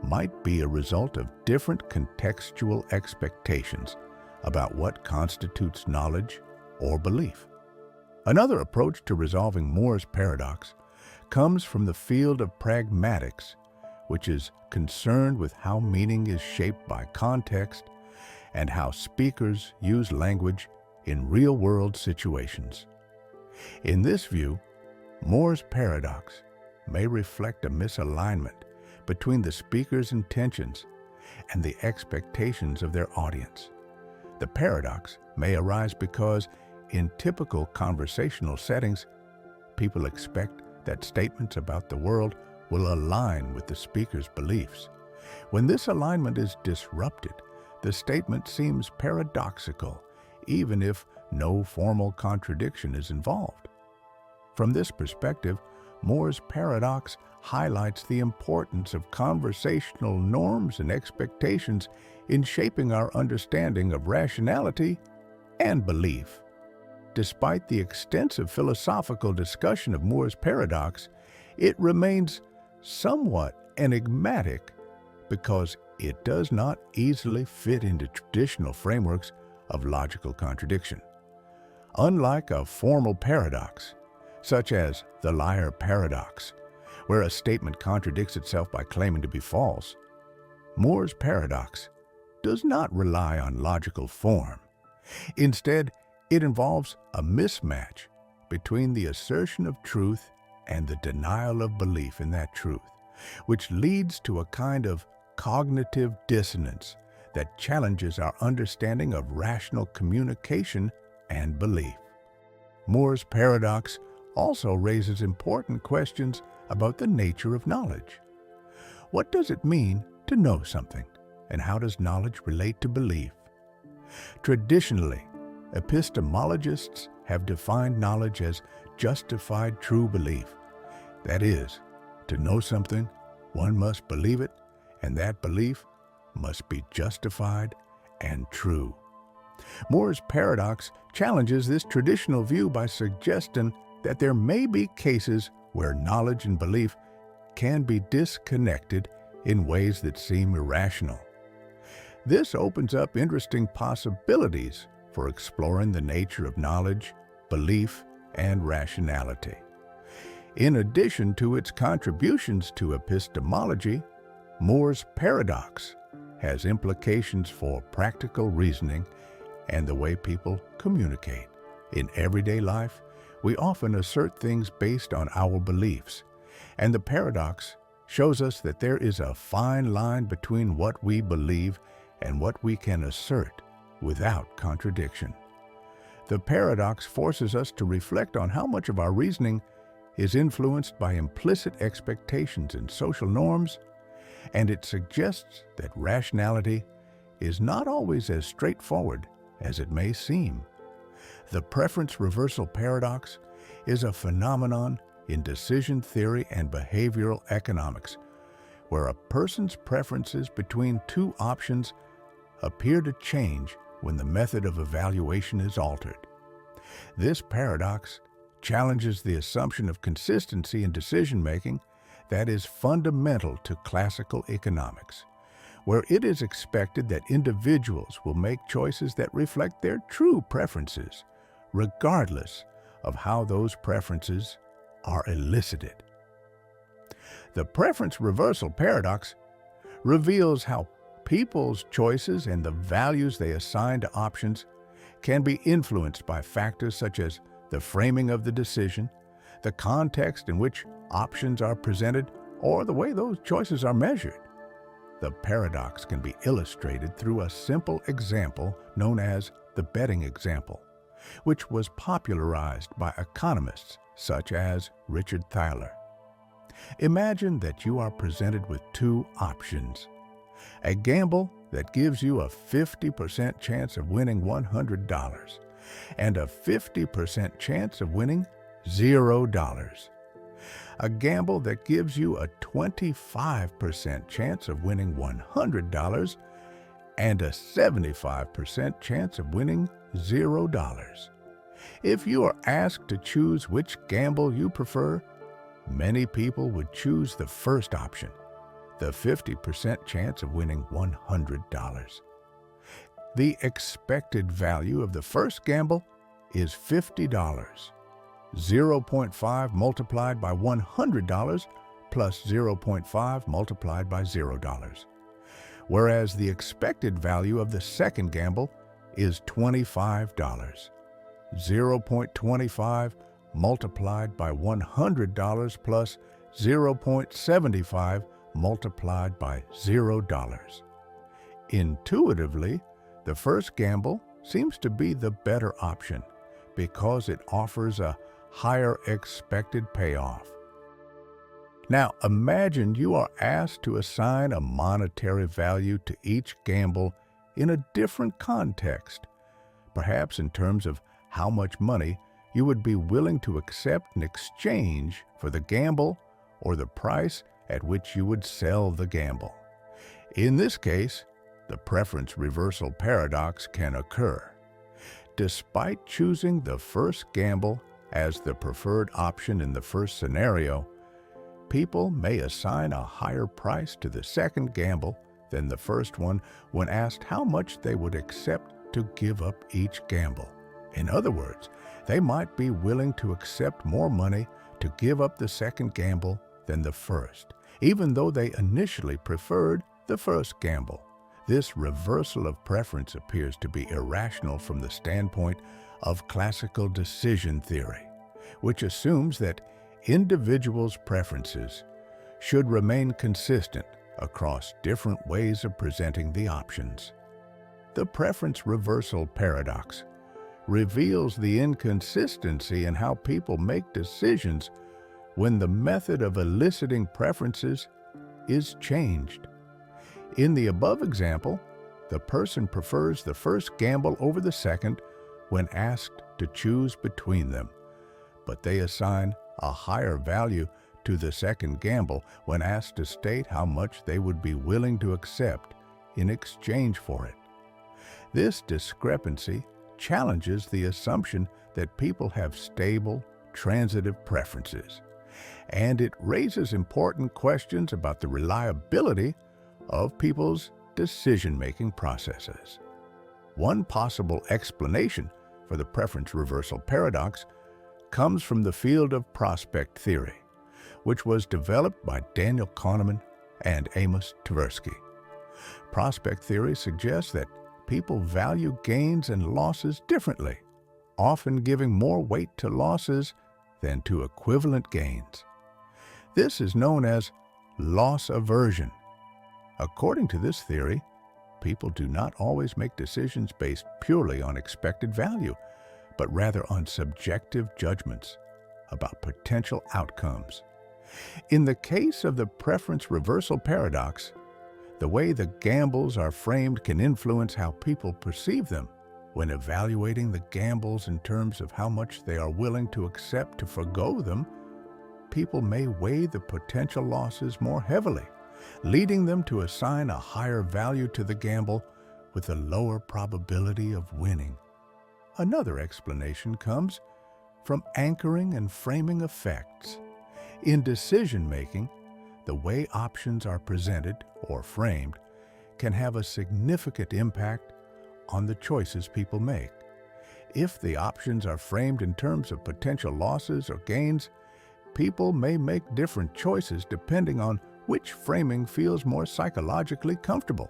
might be a result of different contextual expectations about what constitutes knowledge or belief. Another approach to resolving Moore's paradox comes from the field of pragmatics, which is concerned with how meaning is shaped by context and how speakers use language in real-world situations. In this view, Moore's paradox may reflect a misalignment between the speaker's intentions and the expectations of their audience. The paradox may arise because, in typical conversational settings, people expect that statements about the world will align with the speaker's beliefs. When this alignment is disrupted, the statement seems paradoxical, even if no formal contradiction is involved. From this perspective, Moore's paradox highlights the importance of conversational norms and expectations in shaping our understanding of rationality and belief. Despite the extensive philosophical discussion of Moore's paradox, it remains somewhat enigmatic because it does not easily fit into traditional frameworks of logical contradiction. Unlike a formal paradox, such as the liar paradox, where a statement contradicts itself by claiming to be false, Moore's paradox does not rely on logical form. Instead, it involves a mismatch between the assertion of truth and the denial of belief in that truth, which leads to a kind of cognitive dissonance that challenges our understanding of rational communication and belief. Moore's paradox also raises important questions about the nature of knowledge. What does it mean to know something, and how does knowledge relate to belief? Traditionally, epistemologists have defined knowledge as justified true belief. That is, to know something, one must believe it, and that belief must be justified and true. Moore's paradox challenges this traditional view by suggesting that there may be cases where knowledge and belief can be disconnected in ways that seem irrational. This opens up interesting possibilities for exploring the nature of knowledge, belief, and rationality. In addition to its contributions to epistemology, Moore's paradox has implications for practical reasoning and the way people communicate. In everyday life, we often assert things based on our beliefs, and the paradox shows us that there is a fine line between what we believe and what we can assert without contradiction. The paradox forces us to reflect on how much of our reasoning is influenced by implicit expectations and social norms, and it suggests that rationality is not always as straightforward as it may seem. The preference reversal paradox is a phenomenon in decision theory and behavioral economics, where a person's preferences between two options appear to change when the method of evaluation is altered. This paradox challenges the assumption of consistency in decision-making that is fundamental to classical economics, where it is expected that individuals will make choices that reflect their true preferences, regardless of how those preferences are elicited. The preference reversal paradox reveals how people's choices and the values they assign to options can be influenced by factors such as the framing of the decision, the context in which options are presented, or the way those choices are measured. The paradox can be illustrated through a simple example known as the betting example, which was popularized by economists such as Richard Thaler. Imagine that you are presented with two options: a gamble that gives you a 50% chance of winning $100 and a 50% chance of winning $0. A gamble that gives you a 25% chance of winning $100 and a 75% chance of winning $0. If you are asked to choose which gamble you prefer, many people would choose the first option, the 50% chance of winning $100. The expected value of the first gamble is $50. 0.5 multiplied by $100 plus 0.5 multiplied by $0. Whereas the expected value of the second gamble is $25. 0.25 multiplied by $100 plus 0.75 multiplied by $0. Intuitively, the first gamble seems to be the better option because it offers a higher expected payoff. Now, imagine you are asked to assign a monetary value to each gamble in a different context, perhaps in terms of how much money you would be willing to accept in exchange for the gamble or the price at which you would sell the gamble. In this case, the preference reversal paradox can occur. Despite choosing the first gamble as the preferred option in the first scenario, people may assign a higher price to the second gamble than the first one when asked how much they would accept to give up each gamble. In other words, they might be willing to accept more money to give up the second gamble than the first, even though they initially preferred the first gamble. This reversal of preference appears to be irrational from the standpoint of classical decision theory, which assumes that individuals' preferences should remain consistent across different ways of presenting the options. The preference reversal paradox reveals the inconsistency in how people make decisions when the method of eliciting preferences is changed. In the above example, the person prefers the first gamble over the second when asked to choose between them, but they assign a higher value to the second gamble when asked to state how much they would be willing to accept in exchange for it. This discrepancy challenges the assumption that people have stable, transitive preferences, and it raises important questions about the reliability of people's decision-making processes. One possible explanation for the preference reversal paradox comes from the field of prospect theory, which was developed by Daniel Kahneman and Amos Tversky. Prospect theory suggests that people value gains and losses differently, often giving more weight to losses than to equivalent gains. This is known as loss aversion. According to this theory, people do not always make decisions based purely on expected value, but rather on subjective judgments about potential outcomes. In the case of the preference reversal paradox, the way the gambles are framed can influence how people perceive them. When evaluating the gambles in terms of how much they are willing to accept to forgo them, people may weigh the potential losses more heavily, leading them to assign a higher value to the gamble with a lower probability of winning. Another explanation comes from anchoring and framing effects. In decision-making, the way options are presented or framed can have a significant impact on the choices people make. If the options are framed in terms of potential losses or gains, people may make different choices depending on which framing feels more psychologically comfortable.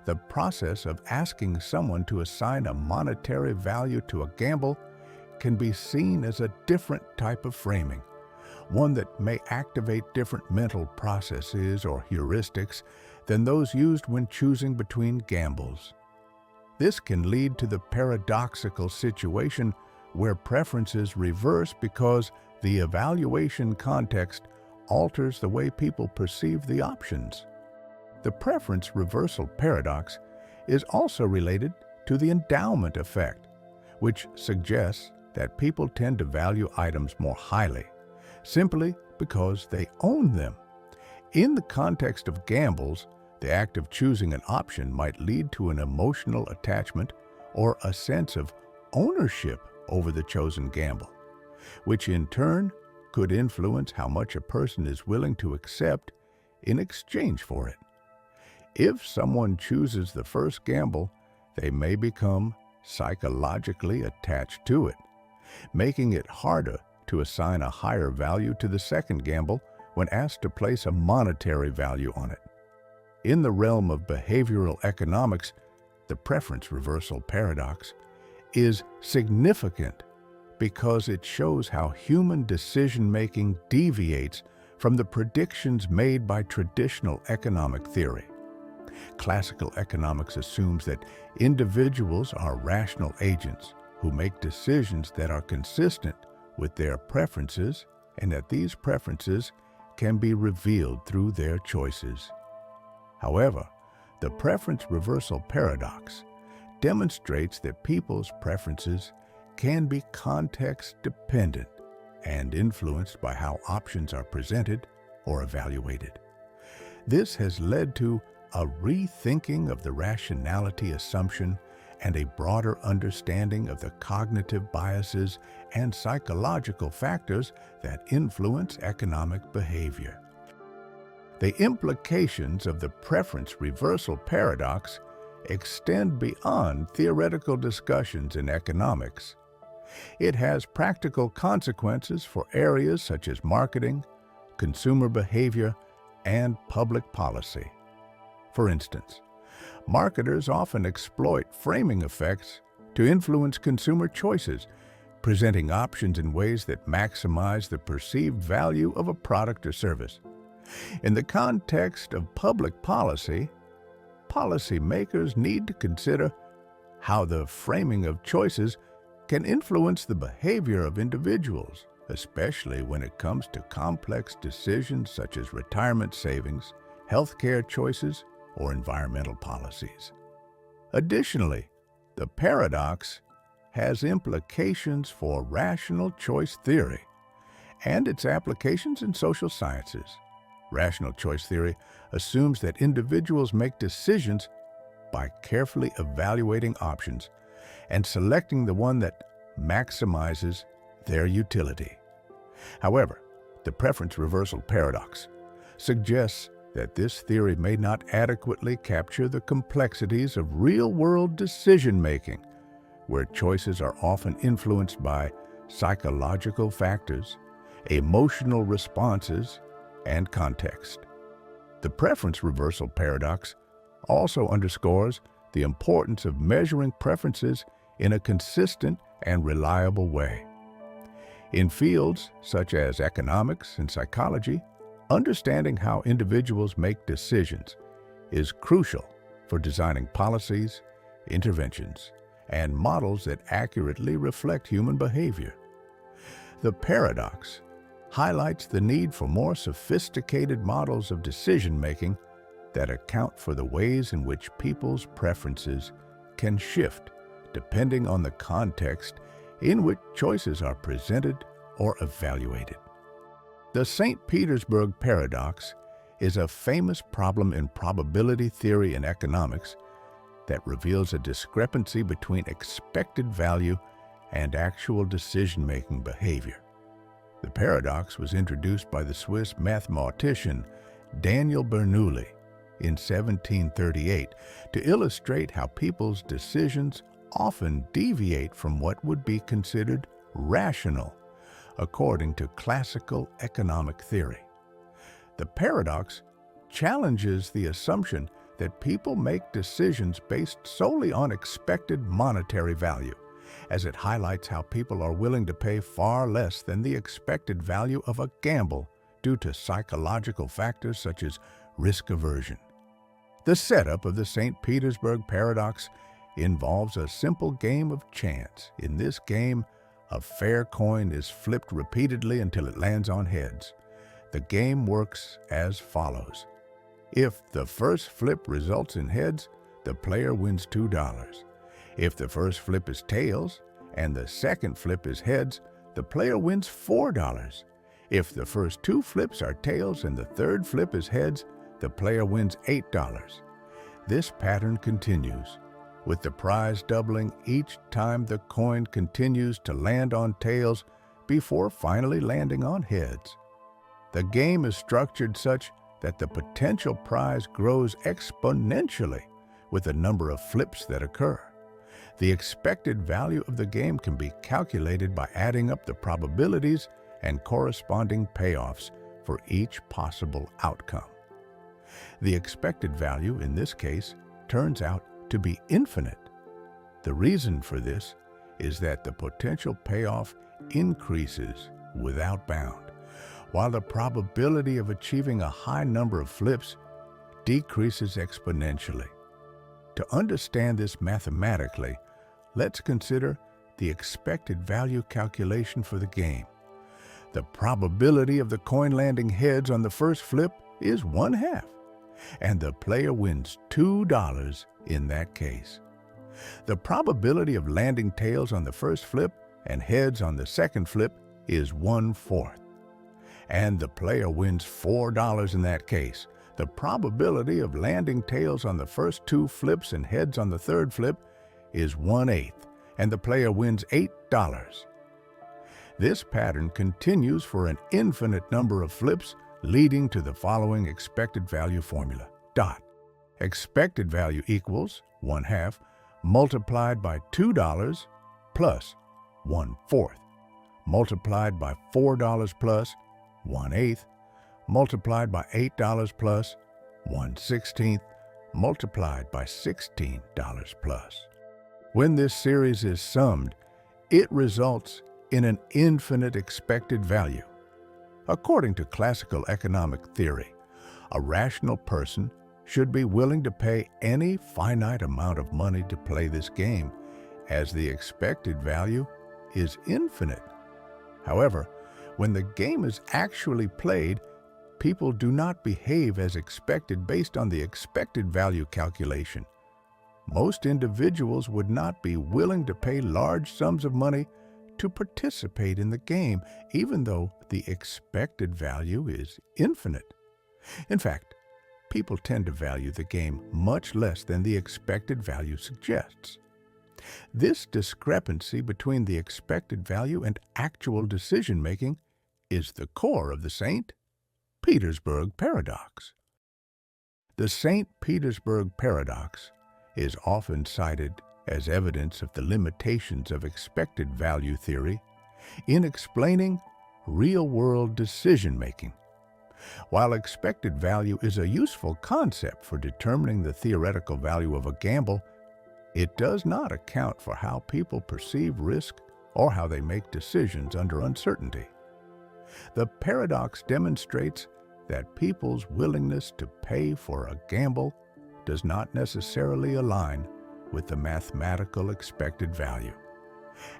The process of asking someone to assign a monetary value to a gamble can be seen as a different type of framing, one that may activate different mental processes or heuristics than those used when choosing between gambles. This can lead to the paradoxical situation where preferences reverse because the evaluation context alters the way people perceive the options. The preference reversal paradox is also related to the endowment effect, which suggests that people tend to value items more highly, simply because they own them. In the context of gambles, the act of choosing an option might lead to an emotional attachment or a sense of ownership over the chosen gamble, which in turn could influence how much a person is willing to accept in exchange for it. If someone chooses the first gamble, they may become psychologically attached to it, making it harder to assign a higher value to the second gamble when asked to place a monetary value on it. In the realm of behavioral economics, the preference reversal paradox is significant because it shows how human decision-making deviates from the predictions made by traditional economic theory. Classical economics assumes that individuals are rational agents who make decisions that are consistent with their preferences and that these preferences can be revealed through their choices. However, the preference reversal paradox demonstrates that people's preferences can be context-dependent and influenced by how options are presented or evaluated. This has led to a rethinking of the rationality assumption and a broader understanding of the cognitive biases and psychological factors that influence economic behavior. The implications of the preference reversal paradox extend beyond theoretical discussions in economics. It has practical consequences for areas such as marketing, consumer behavior, and public policy. For instance, marketers often exploit framing effects to influence consumer choices, presenting options in ways that maximize the perceived value of a product or service. In the context of public policy, policymakers need to consider how the framing of choices can influence the behavior of individuals, especially when it comes to complex decisions such as retirement savings, healthcare choices, or environmental policies. Additionally, the paradox has implications for rational choice theory and its applications in social sciences. Rational choice theory assumes that individuals make decisions by carefully evaluating options and selecting the one that maximizes their utility. However, the preference reversal paradox suggests that this theory may not adequately capture the complexities of real-world decision-making, where choices are often influenced by psychological factors, emotional responses, and context. The preference reversal paradox also underscores the importance of measuring preferences in a consistent and reliable way. In fields such as economics and psychology, understanding how individuals make decisions is crucial for designing policies, interventions, and models that accurately reflect human behavior. The paradox highlights the need for more sophisticated models of decision-making that account for the ways in which people's preferences can shift depending on the context in which choices are presented or evaluated. The St. Petersburg paradox is a famous problem in probability theory and economics that reveals a discrepancy between expected value and actual decision-making behavior. The paradox was introduced by the Swiss mathematician Daniel Bernoulli in 1738 to illustrate how people's decisions often deviate from what would be considered rational, according to classical economic theory. The paradox challenges the assumption that people make decisions based solely on expected monetary value, as it highlights how people are willing to pay far less than the expected value of a gamble due to psychological factors such as risk aversion. The setup of the St. Petersburg paradox involves a simple game of chance. In this game, a fair coin is flipped repeatedly until it lands on heads. The game works as follows. If the first flip results in heads, the player wins $2. If the first flip is tails and the second flip is heads, the player wins $4. If the first two flips are tails and the third flip is heads, the player wins $8. This pattern continues, with the prize doubling each time the coin continues to land on tails before finally landing on heads. The game is structured such that the potential prize grows exponentially with the number of flips that occur. The expected value of the game can be calculated by adding up the probabilities and corresponding payoffs for each possible outcome. The expected value in this case turns out to be infinite. The reason for this is that the potential payoff increases without bound, while the probability of achieving a high number of flips decreases exponentially. To understand this mathematically, let's consider the expected value calculation for the game. The probability of the coin landing heads on the first flip is 1/2, and the player wins $2 in that case. The probability of landing tails on the first flip and heads on the second flip is 1/4, and the player wins $4 in that case. The probability of landing tails on the first two flips and heads on the third flip is 1/8, and the player wins $8. This pattern continues for an infinite number of flips, leading to the following expected value formula. Expected value equals 1/2 multiplied by $2 plus 1/4 multiplied by $4 plus 1/8 multiplied by $8 plus 1/16 multiplied by $16 plus. When this series is summed, it results in an infinite expected value. According to classical economic theory, A rational person should be willing to pay any finite amount of money to play this game, as the expected value is infinite. However, when the game is actually played, people do not behave as expected based on the expected value calculation. Most individuals would not be willing to pay large sums of money to participate in the game, even though the expected value is infinite. In fact, people tend to value the game much less than the expected value suggests. This discrepancy between the expected value and actual decision-making is the core of the St. Petersburg paradox. The St. Petersburg paradox is often cited as evidence of the limitations of expected value theory in explaining real-world decision-making. While expected value is a useful concept for determining the theoretical value of a gamble, it does not account for how people perceive risk or how they make decisions under uncertainty. The paradox demonstrates that people's willingness to pay for a gamble does not necessarily align with the mathematical expected value,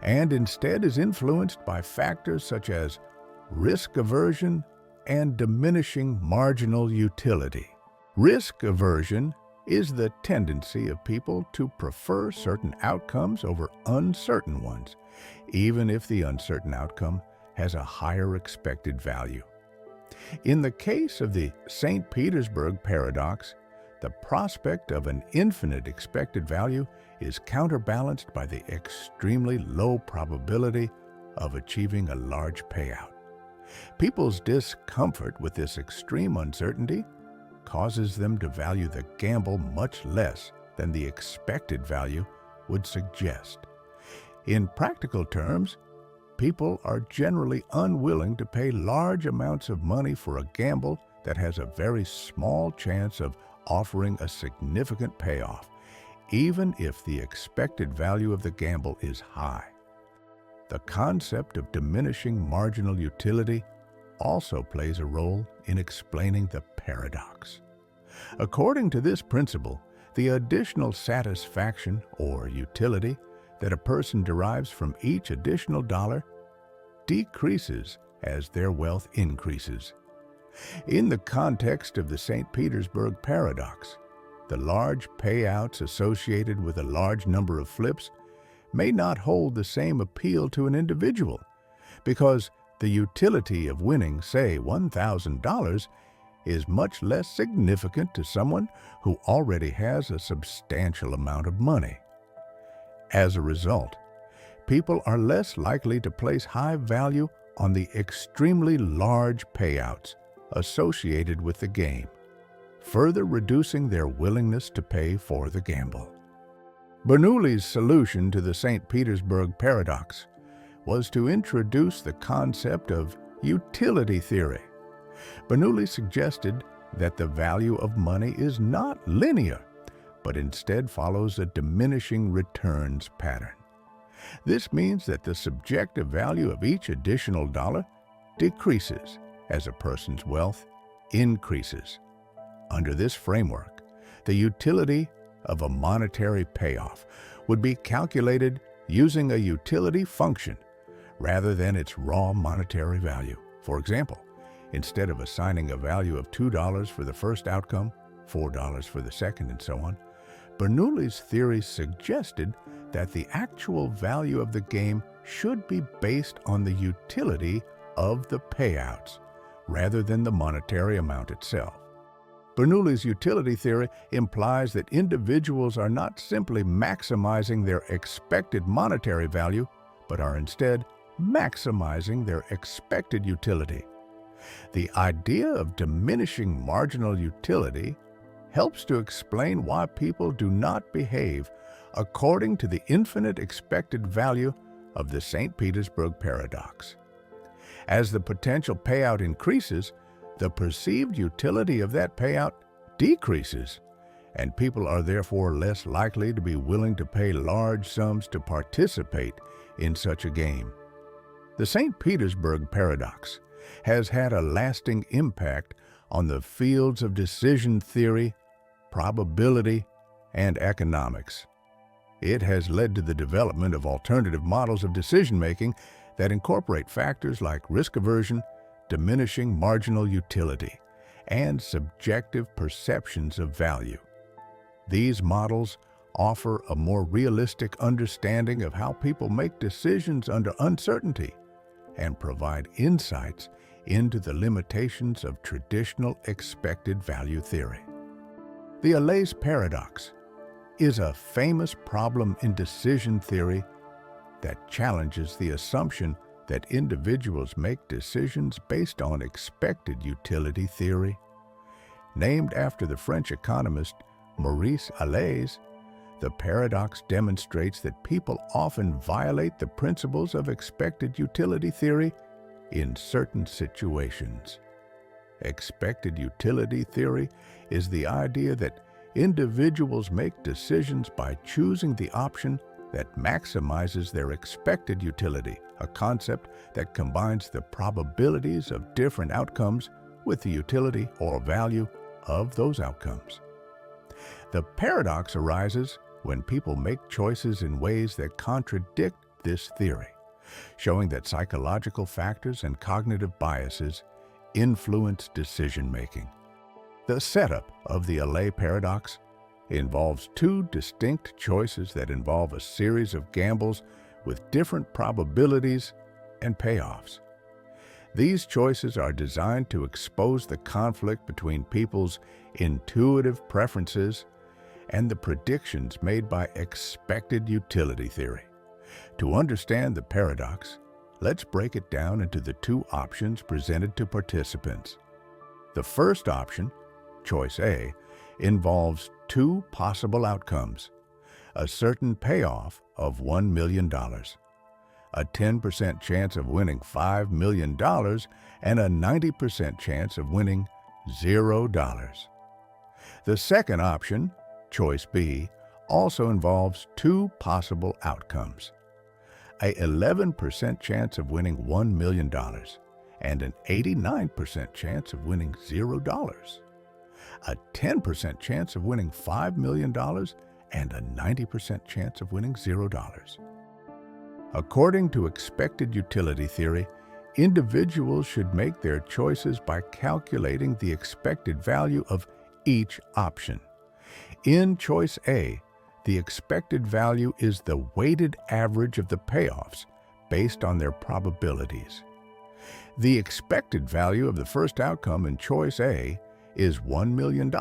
and instead is influenced by factors such as risk aversion and diminishing marginal utility. Risk aversion is the tendency of people to prefer certain outcomes over uncertain ones, even if the uncertain outcome has a higher expected value. In the case of the St. Petersburg paradox, the prospect of an infinite expected value is counterbalanced by the extremely low probability of achieving a large payout. People's discomfort with this extreme uncertainty causes them to value the gamble much less than the expected value would suggest. In practical terms, people are generally unwilling to pay large amounts of money for a gamble that has a very small chance of offering a significant payoff, even if the expected value of the gamble is high. The concept of diminishing marginal utility also plays a role in explaining the paradox. According to this principle, the additional satisfaction or utility that a person derives from each additional dollar decreases as their wealth increases. In the context of the St. Petersburg paradox, the large payouts associated with a large number of flips may not hold the same appeal to an individual, because the utility of winning, say, $1,000 is much less significant to someone who already has a substantial amount of money. As a result, people are less likely to place high value on the extremely large payouts associated with the game, further reducing their willingness to pay for the gamble. Bernoulli's solution to the St. Petersburg paradox was to introduce the concept of utility theory. Bernoulli suggested that the value of money is not linear, but instead follows a diminishing returns pattern. This means that the subjective value of each additional dollar decreases as a person's wealth increases. Under this framework, the utility of a monetary payoff would be calculated using a utility function rather than its raw monetary value. For example, instead of assigning a value of $2 for the first outcome, $4 for the second, and so on, Bernoulli's theory suggested that the actual value of the game should be based on the utility of the payouts rather than the monetary amount itself. Bernoulli's utility theory implies that individuals are not simply maximizing their expected monetary value, but are instead maximizing their expected utility. The idea of diminishing marginal utility helps to explain why people do not behave according to the infinite expected value of the St. Petersburg paradox. As the potential payout increases, the perceived utility of that payout decreases, and people are therefore less likely to be willing to pay large sums to participate in such a game. The St. Petersburg paradox has had a lasting impact on the fields of decision theory, probability, and economics. It has led to the development of alternative models of decision-making that incorporate factors like risk aversion, diminishing marginal utility, and subjective perceptions of value. These models offer a more realistic understanding of how people make decisions under uncertainty and provide insights into the limitations of traditional expected value theory. The Allais paradox is a famous problem in decision theory that challenges the assumption that individuals make decisions based on expected utility theory. Named after the French economist Maurice Allais, the paradox demonstrates that people often violate the principles of expected utility theory in certain situations. Expected utility theory is the idea that individuals make decisions by choosing the option that maximizes their expected utility, a concept that combines the probabilities of different outcomes with the utility or value of those outcomes. The paradox arises when people make choices in ways that contradict this theory, showing that psychological factors and cognitive biases influence decision-making. The setup of the Allais paradox involves two distinct choices that involve a series of gambles with different probabilities and payoffs. These choices are designed to expose the conflict between people's intuitive preferences and the predictions made by expected utility theory. To understand the paradox, let's break it down into the two options presented to participants. The first option, choice A, involves two possible outcomes: a certain payoff of $1 million, a 10% chance of winning $5 million, and a 90% chance of winning $0. The second option, choice B, also involves two possible outcomes: a 11% chance of winning $1 million and an 89% chance of winning $0, a 10% chance of winning $5 million and a 90% chance of winning $0. According to expected utility theory, individuals should make their choices by calculating the expected value of each option. In choice A, the expected value is the weighted average of the payoffs based on their probabilities. The expected value of the first outcome in choice A is $1 million,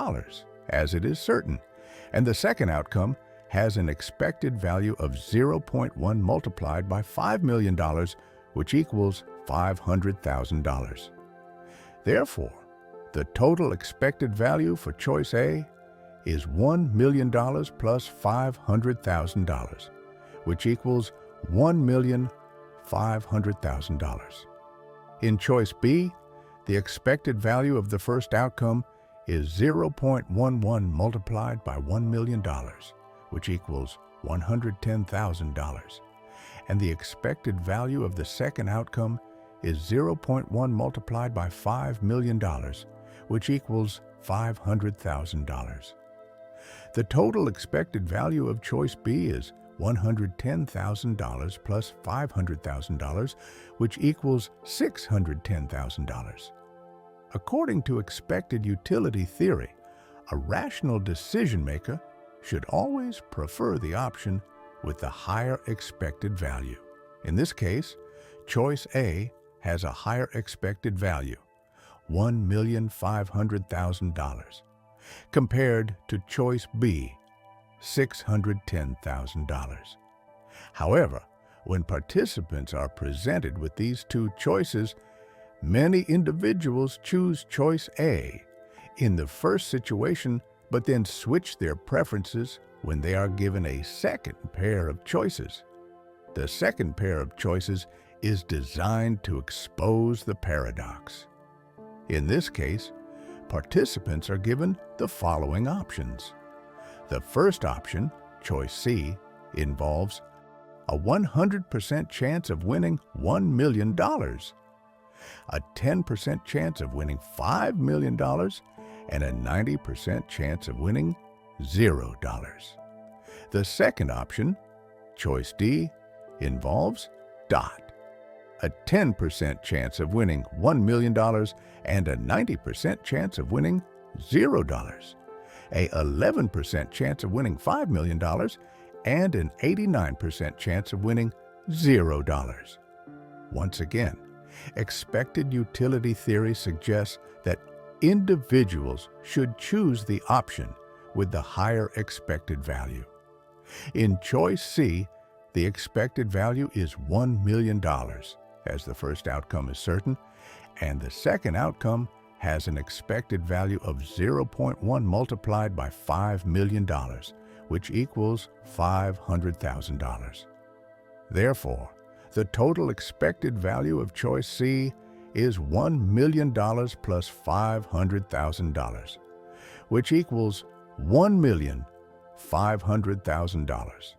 as it is certain, and the second outcome has an expected value of 0.1 multiplied by $5 million, which equals $500,000. Therefore, the total expected value for choice A is $1 million plus $500,000, which equals $1,500,000. In choice B, the expected value of the first outcome is 0.11 multiplied by $1 million, which equals $110,000. And the expected value of the second outcome is 0.1 multiplied by $5 million, which equals $500,000. The total expected value of choice B is $110,000 plus $500,000, which equals $610,000. According to expected utility theory, a rational decision maker should always prefer the option with the higher expected value. In this case, choice A has a higher expected value, $1,500,000, compared to choice B, $610,000. However, when participants are presented with these two choices, many individuals choose choice A in the first situation, but then switch their preferences when they are given a second pair of choices. The second pair of choices is designed to expose the paradox. In this case, participants are given the following options. The first option, choice C, involves a 100% chance of winning $1 million, a 10% chance of winning $5 million, and a 90% chance of winning $0. The second option, choice D, involves DOT, a 10% chance of winning $1 million and a 90% chance of winning $0, a 11% chance of winning $5 million, and an 89% chance of winning $0. Once again, expected utility theory suggests that individuals should choose the option with the higher expected value. In choice C, the expected value is $1 million, as the first outcome is certain, and the second outcome has an expected value of 0.1 multiplied by $5 million, which equals $500,000. Therefore, the total expected value of choice C is $1 million plus $500,000, which equals $1,500,000.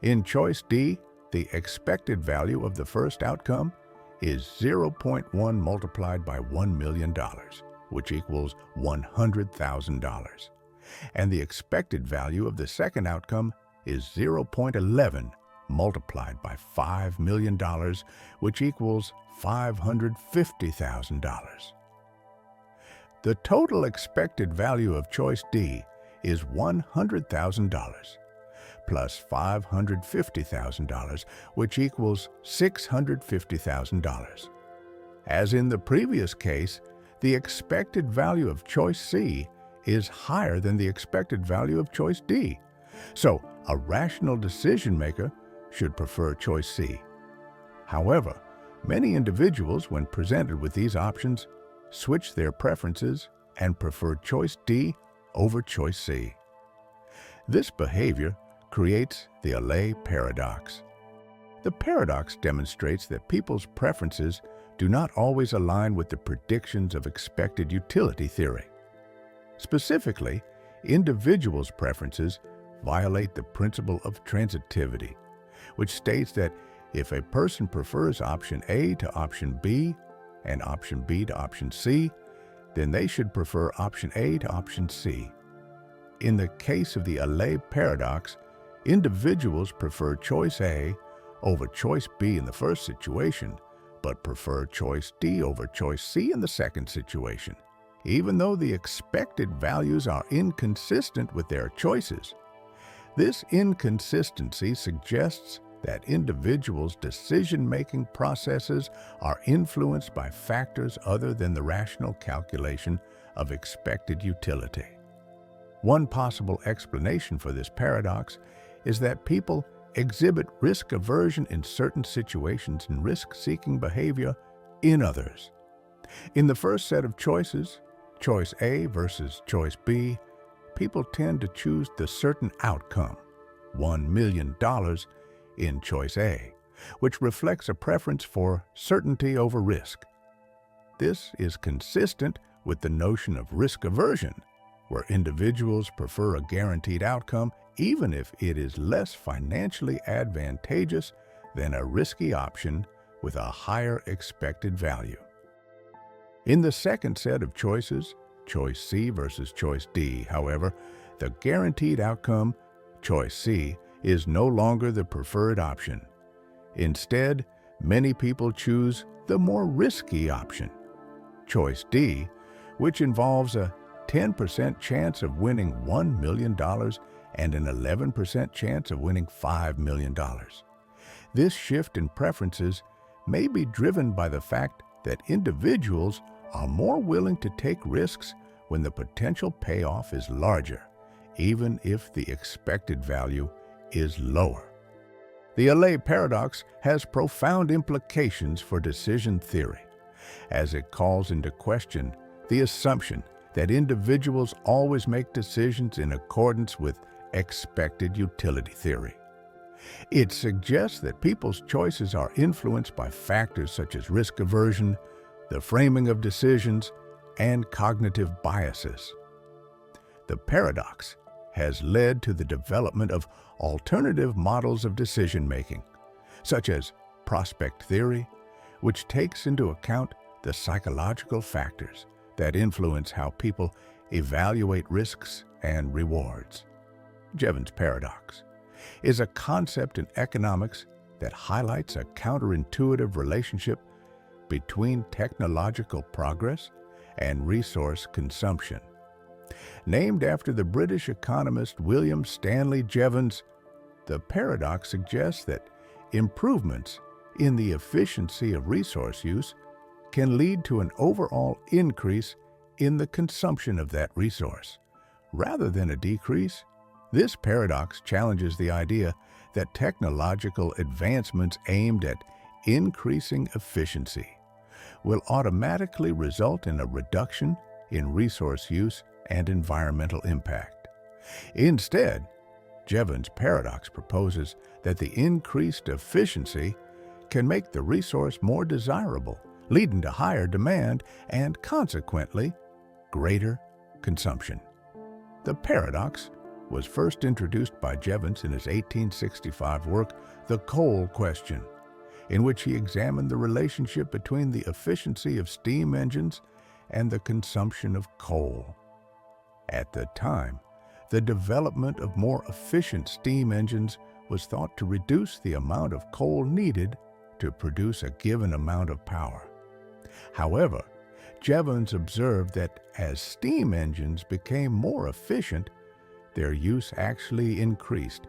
In choice D, the expected value of the first outcome is 0.1 multiplied by $1 million, which equals $100,000. And the expected value of the second outcome is 0.11 multiplied by $5 million, which equals $550,000. The total expected value of choice D is $100,000 plus $550,000, which equals $650,000. As in the previous case, the expected value of choice C is higher than the expected value of choice D. So, a rational decision maker should prefer choice C. However, many individuals, when presented with these options, switch their preferences and prefer choice D over choice C. This behavior creates the Allais paradox. The paradox demonstrates that people's preferences do not always align with the predictions of expected utility theory. Specifically, individuals' preferences violate the principle of transitivity, which states that if a person prefers option A to option B and option B to option C, then they should prefer option A to option C. In the case of the Allais paradox, individuals prefer choice A over choice B in the first situation, but prefer choice D over choice C in the second situation, even though the expected values are inconsistent with their choices. This inconsistency suggests that individuals' decision-making processes are influenced by factors other than the rational calculation of expected utility. One possible explanation for this paradox is that people exhibit risk aversion in certain situations and risk-seeking behavior in others. In the first set of choices, choice A versus choice B, people tend to choose the certain outcome, $1 million, in choice A, which reflects a preference for certainty over risk. This is consistent with the notion of risk aversion, where individuals prefer a guaranteed outcome even if it is less financially advantageous than a risky option with a higher expected value. In the second set of choices, choice C versus choice D, however, the guaranteed outcome, choice C, is no longer the preferred option. Instead, many people choose the more risky option, choice D, which involves a 10% chance of winning $1 million and an 11% chance of winning $5 million. This shift in preferences may be driven by the fact that individuals are more willing to take risks when the potential payoff is larger, even if the expected value is lower. The Allais paradox has profound implications for decision theory, as it calls into question the assumption that individuals always make decisions in accordance with expected utility theory. It suggests that people's choices are influenced by factors such as risk aversion, the framing of decisions, and cognitive biases. The paradox has led to the development of alternative models of decision-making, such as prospect theory, which takes into account the psychological factors that influence how people evaluate risks and rewards. Jevons paradox is a concept in economics that highlights a counterintuitive relationship between technological progress and resource consumption. Named after the British economist William Stanley Jevons, the paradox suggests that improvements in the efficiency of resource use can lead to an overall increase in the consumption of that resource, rather than a decrease. This paradox challenges the idea that technological advancements aimed at increasing efficiency will automatically result in a reduction in resource use and environmental impact. Instead, Jevons' paradox proposes that the increased efficiency can make the resource more desirable, leading to higher demand and, consequently, greater consumption. The paradox was first introduced by Jevons in his 1865 work, The Coal Question, in which he examined the relationship between the efficiency of steam engines and the consumption of coal. At the time, the development of more efficient steam engines was thought to reduce the amount of coal needed to produce a given amount of power. However, Jevons observed that as steam engines became more efficient, their use actually increased,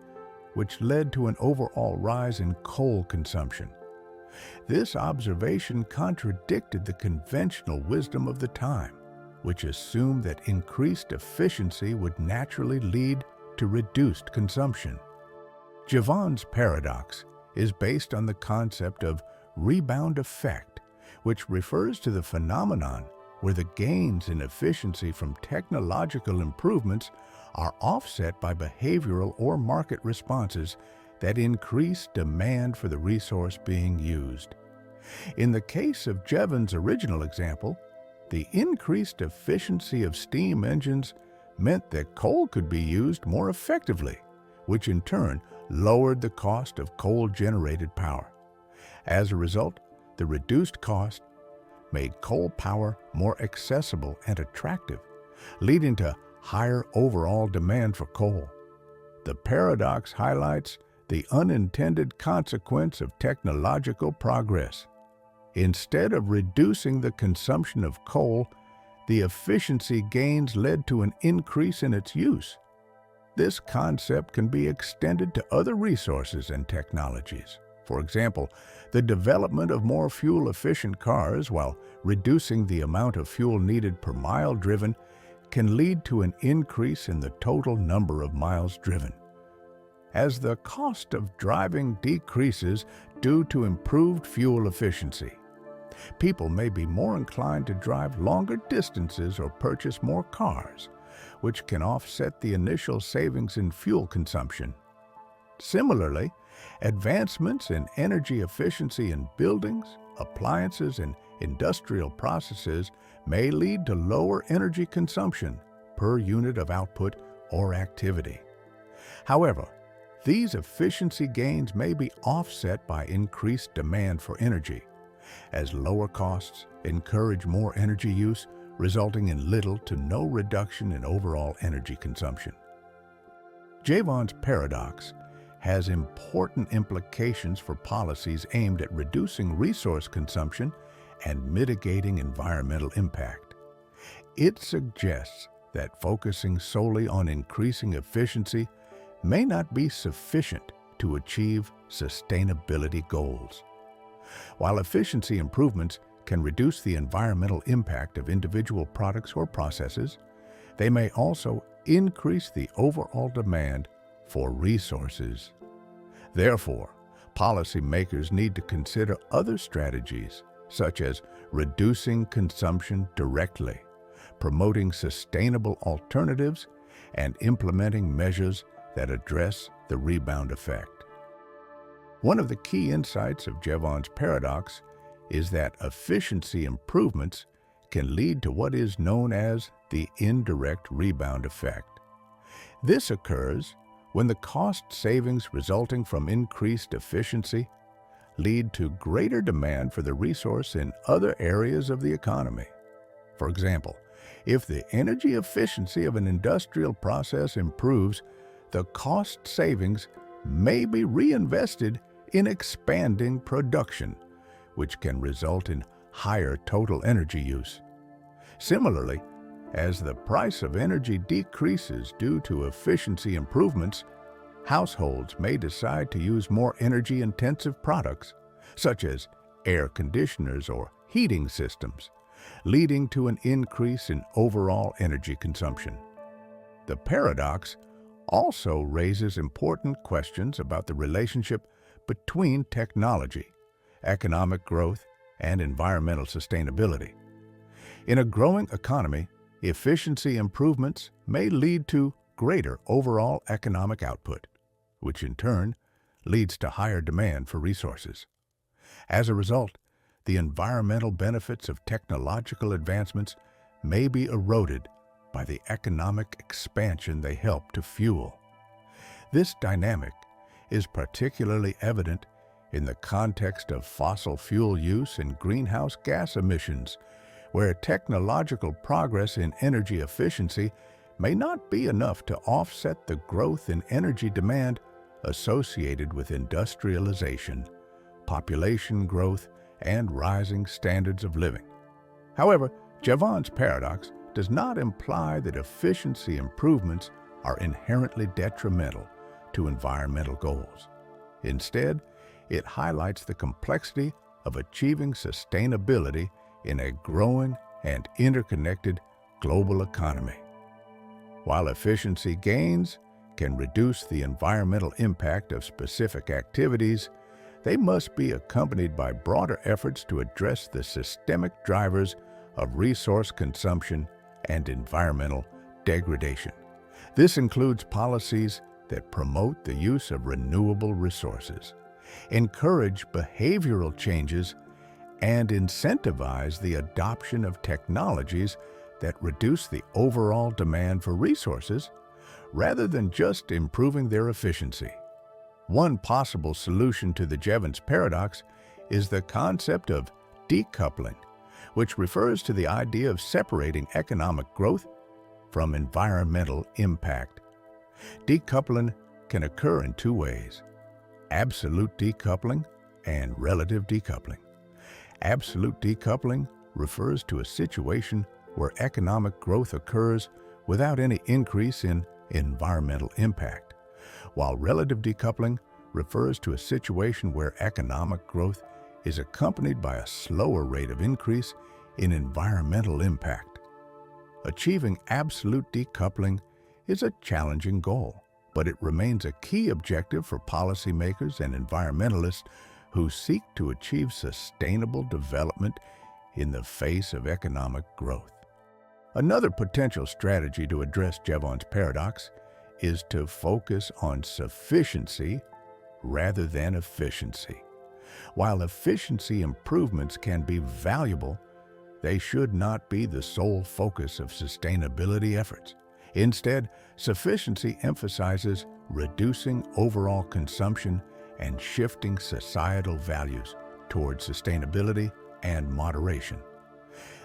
which led to an overall rise in coal consumption. This observation contradicted the conventional wisdom of the time, which assumed that increased efficiency would naturally lead to reduced consumption. Jevons' paradox is based on the concept of rebound effect, which refers to the phenomenon where the gains in efficiency from technological improvements are offset by behavioral or market responses that increase demand for the resource being used. In the case of Jevons' original example, the increased efficiency of steam engines meant that coal could be used more effectively, which in turn lowered the cost of coal-generated power. As a result, the reduced cost made coal power more accessible and attractive, leading to higher overall demand for coal. The paradox highlights the unintended consequence of technological progress. Instead of reducing the consumption of coal, the efficiency gains led to an increase in its use. This concept can be extended to other resources and technologies. For example, the development of more fuel-efficient cars while reducing the amount of fuel needed per mile driven can lead to an increase in the total number of miles driven. As the cost of driving decreases due to improved fuel efficiency, people may be more inclined to drive longer distances or purchase more cars, which can offset the initial savings in fuel consumption. Similarly, advancements in energy efficiency in buildings, appliances, and industrial processes may lead to lower energy consumption per unit of output or activity. However, these efficiency gains may be offset by increased demand for energy, as lower costs encourage more energy use, resulting in little to no reduction in overall energy consumption. Jevons' paradox has important implications for policies aimed at reducing resource consumption and mitigating environmental impact. It suggests that focusing solely on increasing efficiency may not be sufficient to achieve sustainability goals. While efficiency improvements can reduce the environmental impact of individual products or processes, they may also increase the overall demand for resources. Therefore, policymakers need to consider other strategies, such as reducing consumption directly, promoting sustainable alternatives, and implementing measures that address the rebound effect. One of the key insights of Jevons' paradox is that efficiency improvements can lead to what is known as the indirect rebound effect. This occurs when the cost savings resulting from increased efficiency lead to greater demand for the resource in other areas of the economy. For example, if the energy efficiency of an industrial process improves, the cost savings may be reinvested in expanding production, which can result in higher total energy use. Similarly, as the price of energy decreases due to efficiency improvements, households may decide to use more energy-intensive products, such as air conditioners or heating systems, leading to an increase in overall energy consumption. The paradox also raises important questions about the relationship between technology, economic growth, and environmental sustainability. In a growing economy, efficiency improvements may lead to greater overall economic output, which in turn leads to higher demand for resources. As a result, the environmental benefits of technological advancements may be eroded by the economic expansion they help to fuel. This dynamic is particularly evident in the context of fossil fuel use and greenhouse gas emissions, where technological progress in energy efficiency may not be enough to offset the growth in energy demand associated with industrialization, population growth, and rising standards of living. However, Jevons paradox does not imply that efficiency improvements are inherently detrimental to environmental goals. Instead, it highlights the complexity of achieving sustainability in a growing and interconnected global economy. While efficiency gains can reduce the environmental impact of specific activities, they must be accompanied by broader efforts to address the systemic drivers of resource consumption and environmental degradation. This includes policies that promote the use of renewable resources, encourage behavioral changes, and incentivize the adoption of technologies that reduce the overall demand for resources rather than just improving their efficiency. One possible solution to the Jevons paradox is the concept of decoupling, which refers to the idea of separating economic growth from environmental impact. Decoupling can occur in two ways: absolute decoupling and relative decoupling. Absolute decoupling refers to a situation where economic growth occurs without any increase in environmental impact, while relative decoupling refers to a situation where economic growth is accompanied by a slower rate of increase in environmental impact. Achieving absolute decoupling is a challenging goal, but it remains a key objective for policymakers and environmentalists who seek to achieve sustainable development in the face of economic growth. Another potential strategy to address Jevons paradox is to focus on sufficiency rather than efficiency. While efficiency improvements can be valuable, they should not be the sole focus of sustainability efforts. Instead, sufficiency emphasizes reducing overall consumption and shifting societal values towards sustainability and moderation.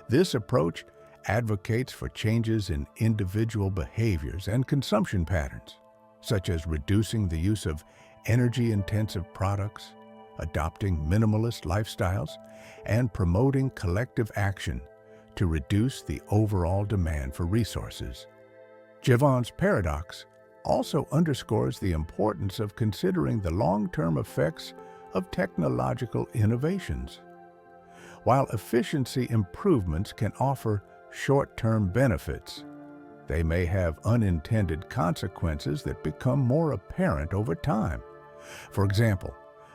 This approach advocates for changes in individual behaviors and consumption patterns, such as reducing the use of energy-intensive products, adopting minimalist lifestyles, and promoting collective action to reduce the overall demand for resources. Jevons paradox also underscores the importance of considering the long-term effects of technological innovations. While efficiency improvements can offer short-term benefits, they may have unintended consequences that become more apparent over time. For example,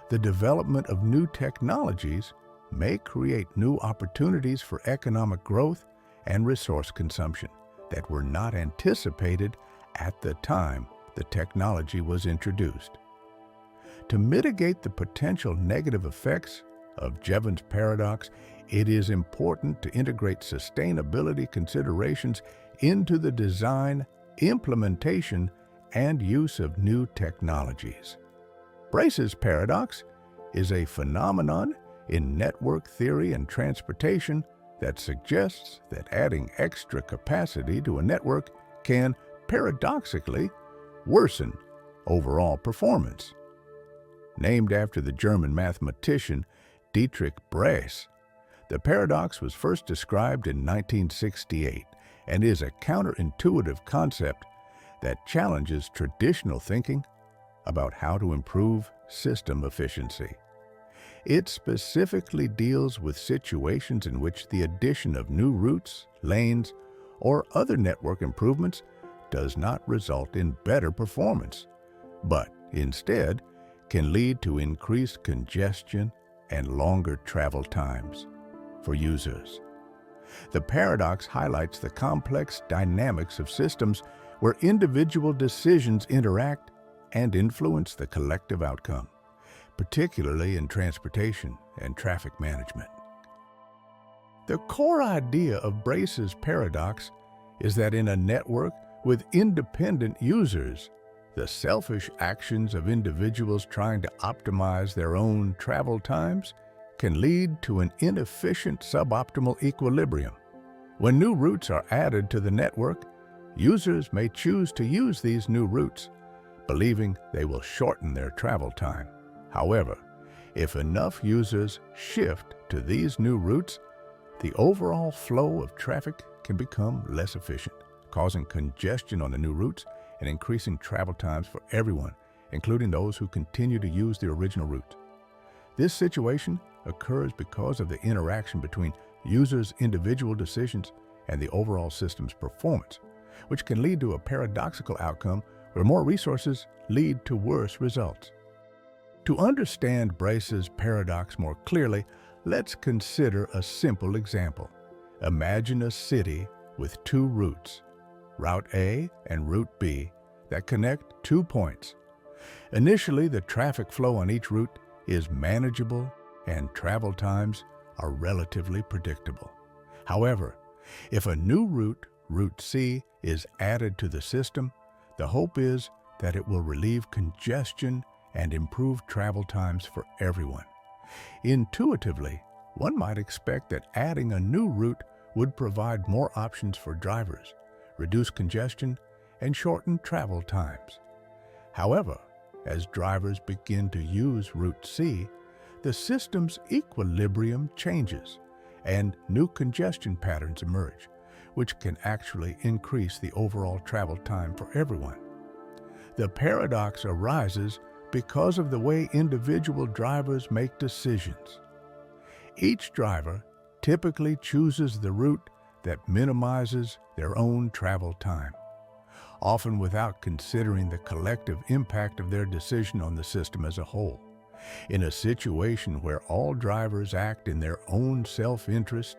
the development of new technologies may create new opportunities for economic growth and resource consumption that were not anticipated at the time the technology was introduced. To mitigate the potential negative effects of Jevons paradox, it is important to integrate sustainability considerations into the design, implementation, and use of new technologies. Brace's paradox is a phenomenon in network theory and transportation that suggests that adding extra capacity to a network can, paradoxically, worsen overall performance. Named after the German mathematician Dietrich Brace, the paradox was first described in 1968 and is a counterintuitive concept that challenges traditional thinking about how to improve system efficiency. It specifically deals with situations in which the addition of new routes, lanes, or other network improvements does not result in better performance, but instead can lead to increased congestion and longer travel times for users. The paradox highlights the complex dynamics of systems where individual decisions interact and influence the collective outcome, particularly in transportation and traffic management. The core idea of Brace's paradox is that in a network with independent users, the selfish actions of individuals trying to optimize their own travel times can lead to an inefficient suboptimal equilibrium. When new routes are added to the network, users may choose to use these new routes, believing they will shorten their travel time. However, if enough users shift to these new routes, the overall flow of traffic can become less efficient, causing congestion on the new routes and increasing travel times for everyone, including those who continue to use the original route. This situation occurs because of the interaction between users' individual decisions and the overall system's performance, which can lead to a paradoxical outcome where more resources lead to worse results. To understand Brace's paradox more clearly, let's consider a simple example. Imagine a city with two routes, Route A and Route B, that connect 2 points. Initially, the traffic flow on each route is manageable and travel times are relatively predictable. However, if a new route, Route C, is added to the system, the hope is that it will relieve congestion and improve travel times for everyone. Intuitively, one might expect that adding a new route would provide more options for drivers, reduce congestion, and shorten travel times. However, as drivers begin to use Route C, the system's equilibrium changes and new congestion patterns emerge, which can actually increase the overall travel time for everyone. The paradox arises because of the way individual drivers make decisions. Each driver typically chooses the route that minimizes their own travel time, often without considering the collective impact of their decision on the system as a whole. In a situation where all drivers act in their own self-interest,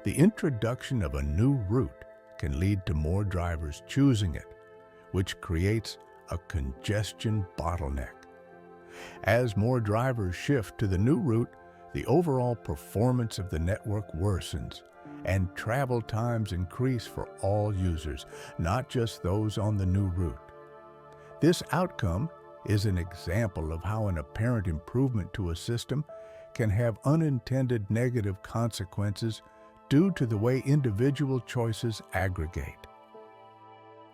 the introduction of a new route can lead to more drivers choosing it, which creates a congestion bottleneck. As more drivers shift to the new route, the overall performance of the network worsens, and travel times increase for all users, not just those on the new route. This outcome is an example of how an apparent improvement to a system can have unintended negative consequences due to the way individual choices aggregate.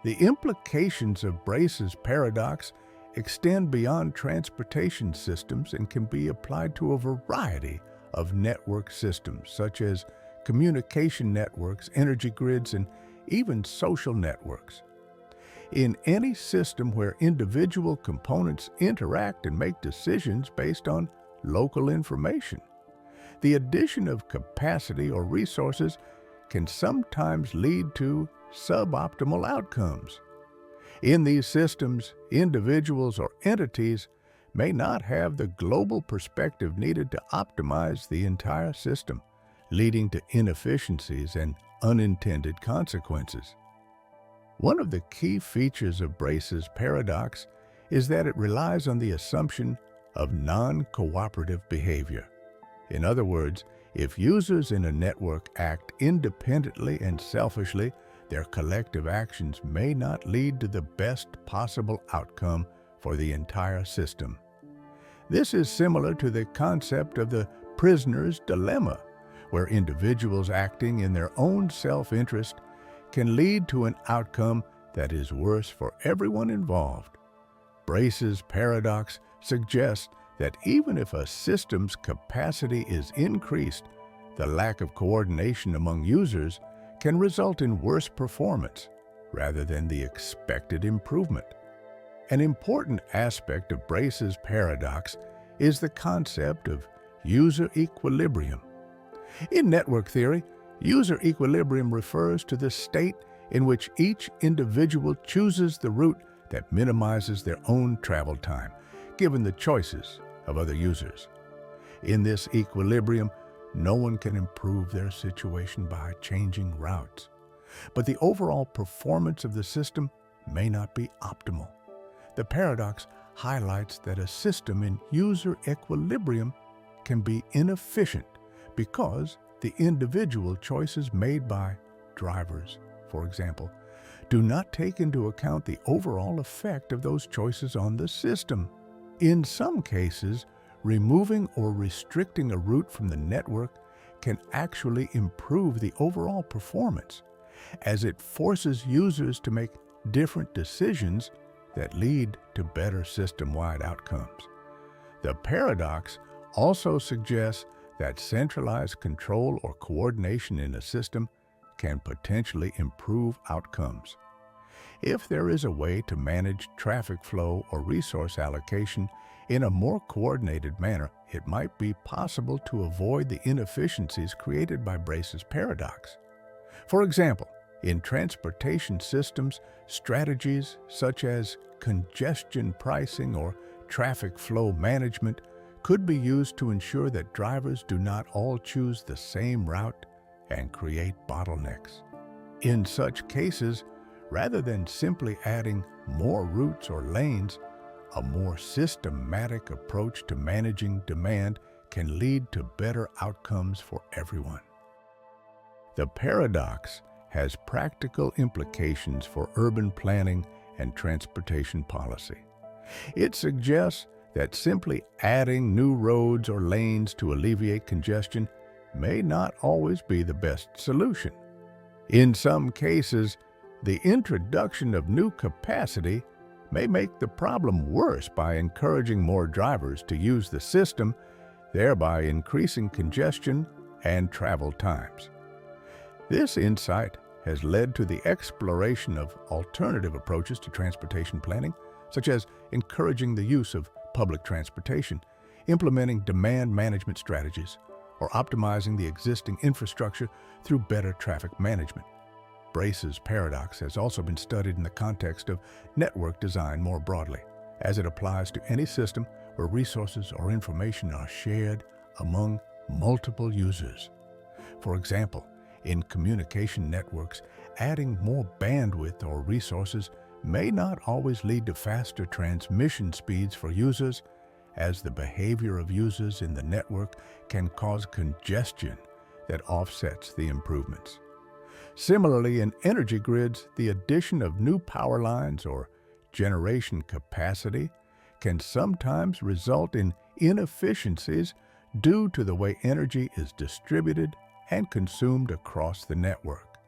The implications of Brace's paradox extend beyond transportation systems and can be applied to a variety of network systems, such as communication networks, energy grids, and even social networks. In any system where individual components interact and make decisions based on local information, the addition of capacity or resources can sometimes lead to suboptimal outcomes. In these systems, individuals or entities may not have the global perspective needed to optimize the entire system, leading to inefficiencies and unintended consequences. One of the key features of Brace's paradox is that it relies on the assumption of non-cooperative behavior. In other words, if users in a network act independently and selfishly, their collective actions may not lead to the best possible outcome for the entire system. This is similar to the concept of the prisoner's dilemma, where individuals acting in their own self-interest can lead to an outcome that is worse for everyone involved. Brace's paradox suggests that even if a system's capacity is increased, the lack of coordination among users can result in worse performance rather than the expected improvement. An important aspect of Brace's paradox is the concept of user equilibrium. In network theory, user equilibrium refers to the state in which each individual chooses the route that minimizes their own travel time, given the choices of other users. In this equilibrium, no one can improve their situation by changing routes, but the overall performance of the system may not be optimal. The paradox highlights that a system in user equilibrium can be inefficient because the individual choices made by drivers, for example, do not take into account the overall effect of those choices on the system. In some cases, removing or restricting a route from the network can actually improve the overall performance, as it forces users to make different decisions that lead to better system-wide outcomes. The paradox also suggests that centralized control or coordination in a system can potentially improve outcomes. If there is a way to manage traffic flow or resource allocation in a more coordinated manner, it might be possible to avoid the inefficiencies created by Brace's paradox. For example, in transportation systems, strategies such as congestion pricing or traffic flow management could be used to ensure that drivers do not all choose the same route and create bottlenecks. In such cases, rather than simply adding more routes or lanes, a more systematic approach to managing demand can lead to better outcomes for everyone. The paradox has practical implications for urban planning and transportation policy. It suggests that simply adding new roads or lanes to alleviate congestion may not always be the best solution. In some cases, the introduction of new capacity may make the problem worse by encouraging more drivers to use the system, thereby increasing congestion and travel times. This insight has led to the exploration of alternative approaches to transportation planning, such as encouraging the use of public transportation, implementing demand management strategies, or optimizing the existing infrastructure through better traffic management. Brace's paradox has also been studied in the context of network design more broadly, as it applies to any system where resources or information are shared among multiple users. For example, in communication networks, adding more bandwidth or resources may not always lead to faster transmission speeds for users, as the behavior of users in the network can cause congestion that offsets the improvements. Similarly, in energy grids, the addition of new power lines or generation capacity can sometimes result in inefficiencies due to the way energy is distributed and consumed across the network.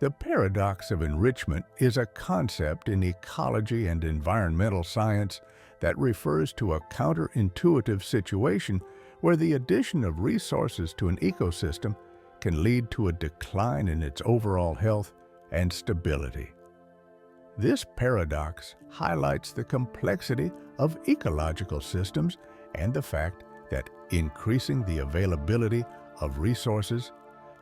The paradox of enrichment is a concept in ecology and environmental science that refers to a counterintuitive situation where the addition of resources to an ecosystem can lead to a decline in its overall health and stability. This paradox highlights the complexity of ecological systems and the fact that increasing the availability of resources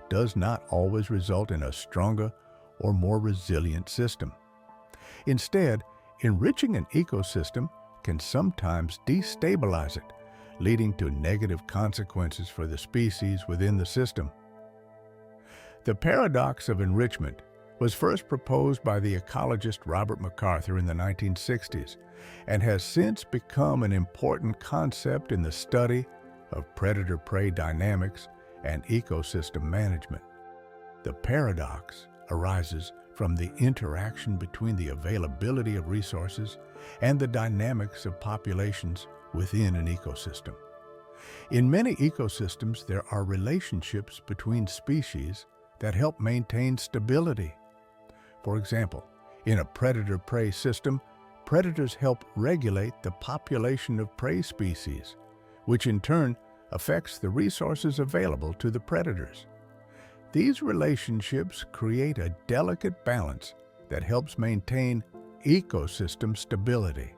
does not always result in a stronger or more resilient system. Instead, enriching an ecosystem can sometimes destabilize it, leading to negative consequences for the species within the system. The paradox of enrichment was first proposed by the ecologist Robert MacArthur in the 1960s and has since become an important concept in the study of predator-prey dynamics and ecosystem management. The paradox arises from the interaction between the availability of resources and the dynamics of populations within an ecosystem. In many ecosystems, there are relationships between species that help maintain stability. For example, in a predator-prey system, predators help regulate the population of prey species, which in turn affects the resources available to the predators. These relationships create a delicate balance that helps maintain ecosystem stability.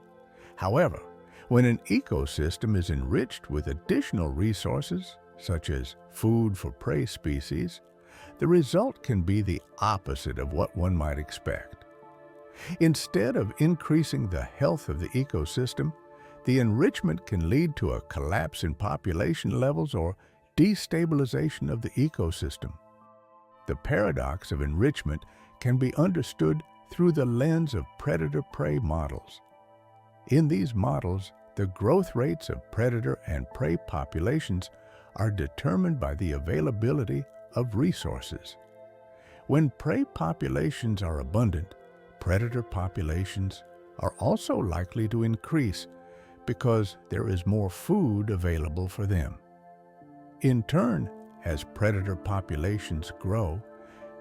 However, when an ecosystem is enriched with additional resources, such as food for prey species, the result can be the opposite of what one might expect. Instead of increasing the health of the ecosystem, the enrichment can lead to a collapse in population levels or destabilization of the ecosystem. The paradox of enrichment can be understood through the lens of predator-prey models. In these models, the growth rates of predator and prey populations are determined by the availability of resources. When prey populations are abundant, predator populations are also likely to increase because there is more food available for them. In turn, as predator populations grow,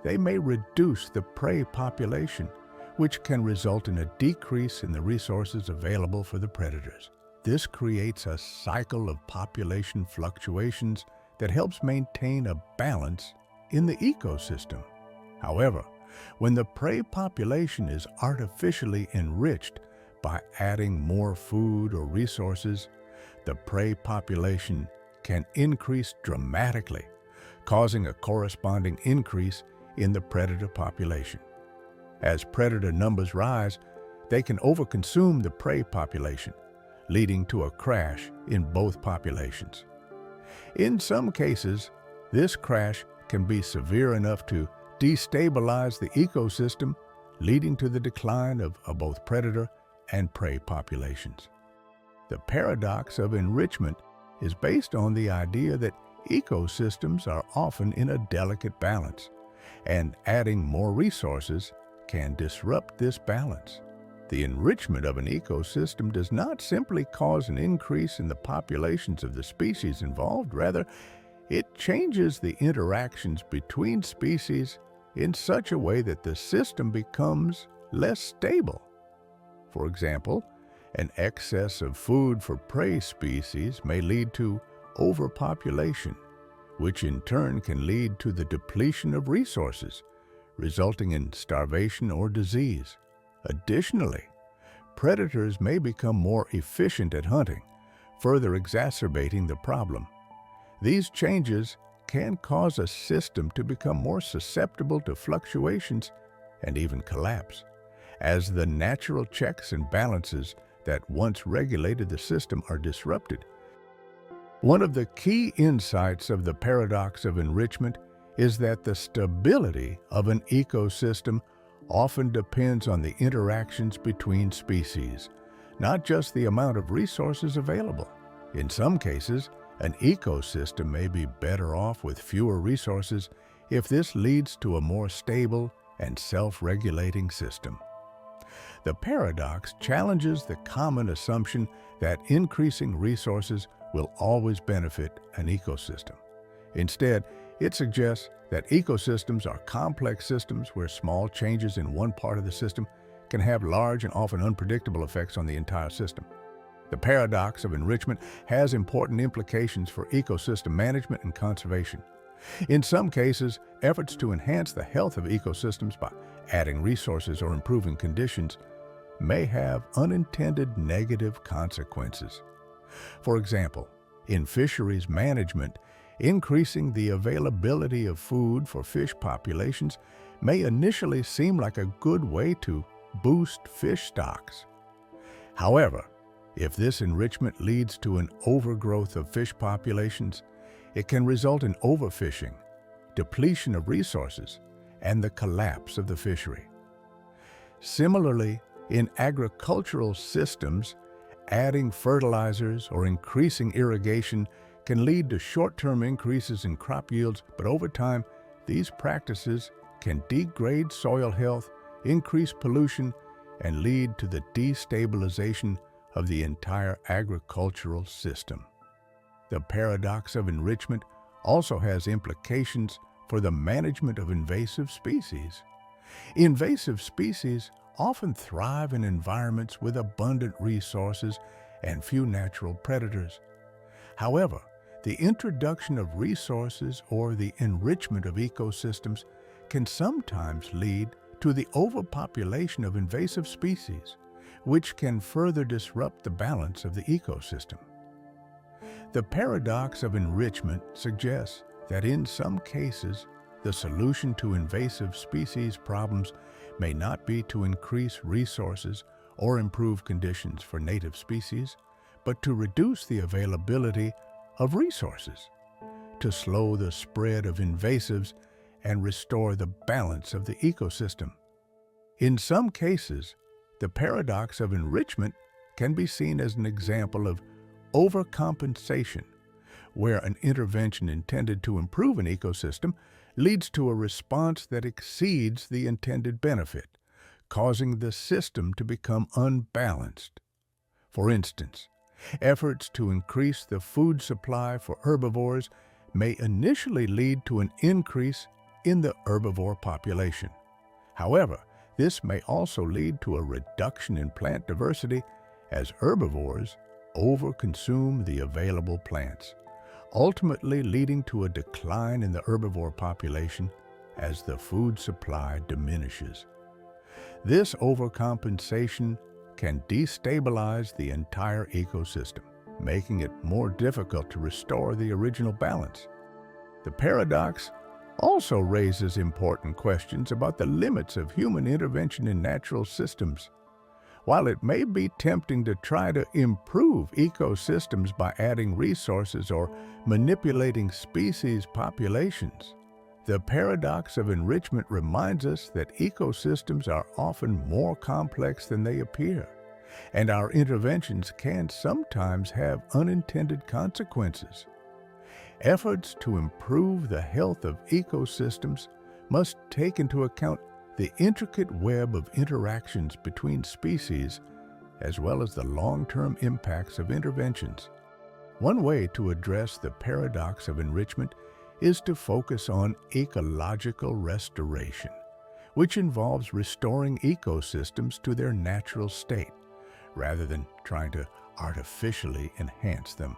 they may reduce the prey population, which can result in a decrease in the resources available for the predators. This creates a cycle of population fluctuations that helps maintain a balance in the ecosystem. However, when the prey population is artificially enriched by adding more food or resources, the prey population can increase dramatically, causing a corresponding increase in the predator population. As predator numbers rise, they can overconsume the prey population, leading to a crash in both populations. In some cases, this crash can be severe enough to destabilize the ecosystem, leading to the decline of both predator and prey populations. The paradox of enrichment is based on the idea that ecosystems are often in a delicate balance, and adding more resources can disrupt this balance. The enrichment of an ecosystem does not simply cause an increase in the populations of the species involved. Rather, it changes the interactions between species in such a way that the system becomes less stable. For example, an excess of food for prey species may lead to overpopulation, which in turn can lead to the depletion of resources, resulting in starvation or disease. Additionally, predators may become more efficient at hunting, further exacerbating the problem. These changes can cause a system to become more susceptible to fluctuations and even collapse, as the natural checks and balances that once regulated the system are disrupted. One of the key insights of the paradox of enrichment is that the stability of an ecosystem often depends on the interactions between species, not just the amount of resources available. In some cases, an ecosystem may be better off with fewer resources if this leads to a more stable and self-regulating system. The paradox challenges the common assumption that increasing resources will always benefit an ecosystem. Instead, it suggests that ecosystems are complex systems where small changes in one part of the system can have large and often unpredictable effects on the entire system. The paradox of enrichment has important implications for ecosystem management and conservation. In some cases, efforts to enhance the health of ecosystems by adding resources or improving conditions may have unintended negative consequences. For example, in fisheries management, increasing the availability of food for fish populations may initially seem like a good way to boost fish stocks. However, if this enrichment leads to an overgrowth of fish populations, it can result in overfishing, depletion of resources, and the collapse of the fishery. Similarly, in agricultural systems, adding fertilizers or increasing irrigation can lead to short-term increases in crop yields, but over time, these practices can degrade soil health, increase pollution, and lead to the destabilization of the entire agricultural system. The paradox of enrichment also has implications for the management of invasive species. Invasive species often thrive in environments with abundant resources and few natural predators. However, the introduction of resources or the enrichment of ecosystems can sometimes lead to the overpopulation of invasive species, which can further disrupt the balance of the ecosystem. The paradox of enrichment suggests that in some cases, the solution to invasive species problems may not be to increase resources or improve conditions for native species, but to reduce the availability of resources, to slow the spread of invasives and restore the balance of the ecosystem. In some cases, the paradox of enrichment can be seen as an example of overcompensation, where an intervention intended to improve an ecosystem leads to a response that exceeds the intended benefit, causing the system to become unbalanced. For instance, efforts to increase the food supply for herbivores may initially lead to an increase in the herbivore population. However, this may also lead to a reduction in plant diversity as herbivores overconsume the available plants, ultimately leading to a decline in the herbivore population as the food supply diminishes. This overcompensation can destabilize the entire ecosystem, making it more difficult to restore the original balance. The paradox also raises important questions about the limits of human intervention in natural systems. While it may be tempting to try to improve ecosystems by adding resources or manipulating species populations, the paradox of enrichment reminds us that ecosystems are often more complex than they appear, and our interventions can sometimes have unintended consequences. Efforts to improve the health of ecosystems must take into account the intricate web of interactions between species, as well as the long-term impacts of interventions. One way to address the paradox of enrichment is to focus on ecological restoration, which involves restoring ecosystems to their natural state, rather than trying to artificially enhance them.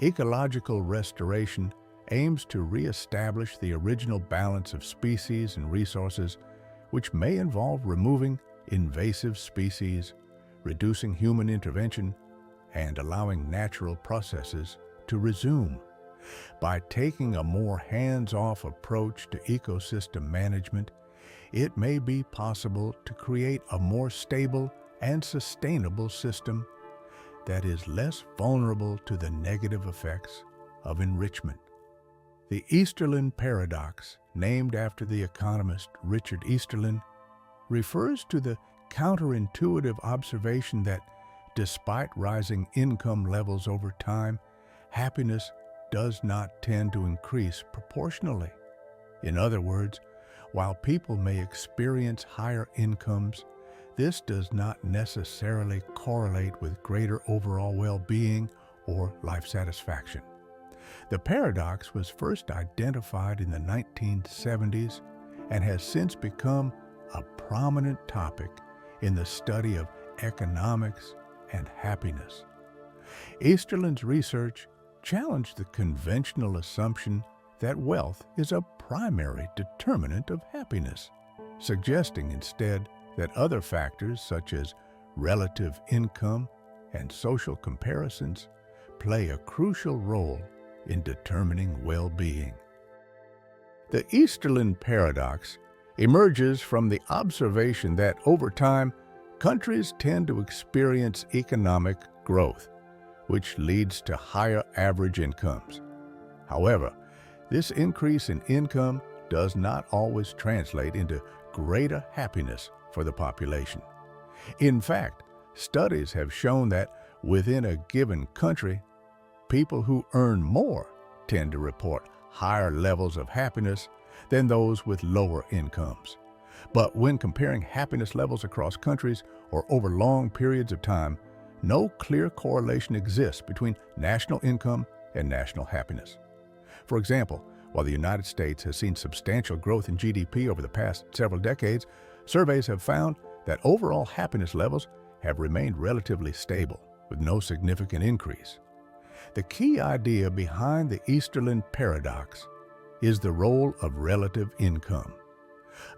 Ecological restoration aims to reestablish the original balance of species and resources, which may involve removing invasive species, reducing human intervention, and allowing natural processes to resume. By taking a more hands-off approach to ecosystem management, it may be possible to create a more stable and sustainable system that is less vulnerable to the negative effects of enrichment. The Easterlin paradox, named after the economist Richard Easterlin, refers to the counterintuitive observation that despite rising income levels over time, happiness does not tend to increase proportionally. In other words, while people may experience higher incomes, this does not necessarily correlate with greater overall well-being or life satisfaction. The paradox was first identified in the 1970s and has since become a prominent topic in the study of economics and happiness. Easterlin's research challenged the conventional assumption that wealth is a primary determinant of happiness, suggesting instead that other factors such as relative income and social comparisons play a crucial role in determining well-being. The Easterlin paradox emerges from the observation that over time, countries tend to experience economic growth, which leads to higher average incomes. However, this increase in income does not always translate into greater happiness for the population. In fact, studies have shown that within a given country, people who earn more tend to report higher levels of happiness than those with lower incomes. But when comparing happiness levels across countries or over long periods of time, no clear correlation exists between national income and national happiness. For example, while the United States has seen substantial growth in GDP over the past several decades, surveys have found that overall happiness levels have remained relatively stable, with no significant increase. The key idea behind the Easterlin paradox is the role of relative income.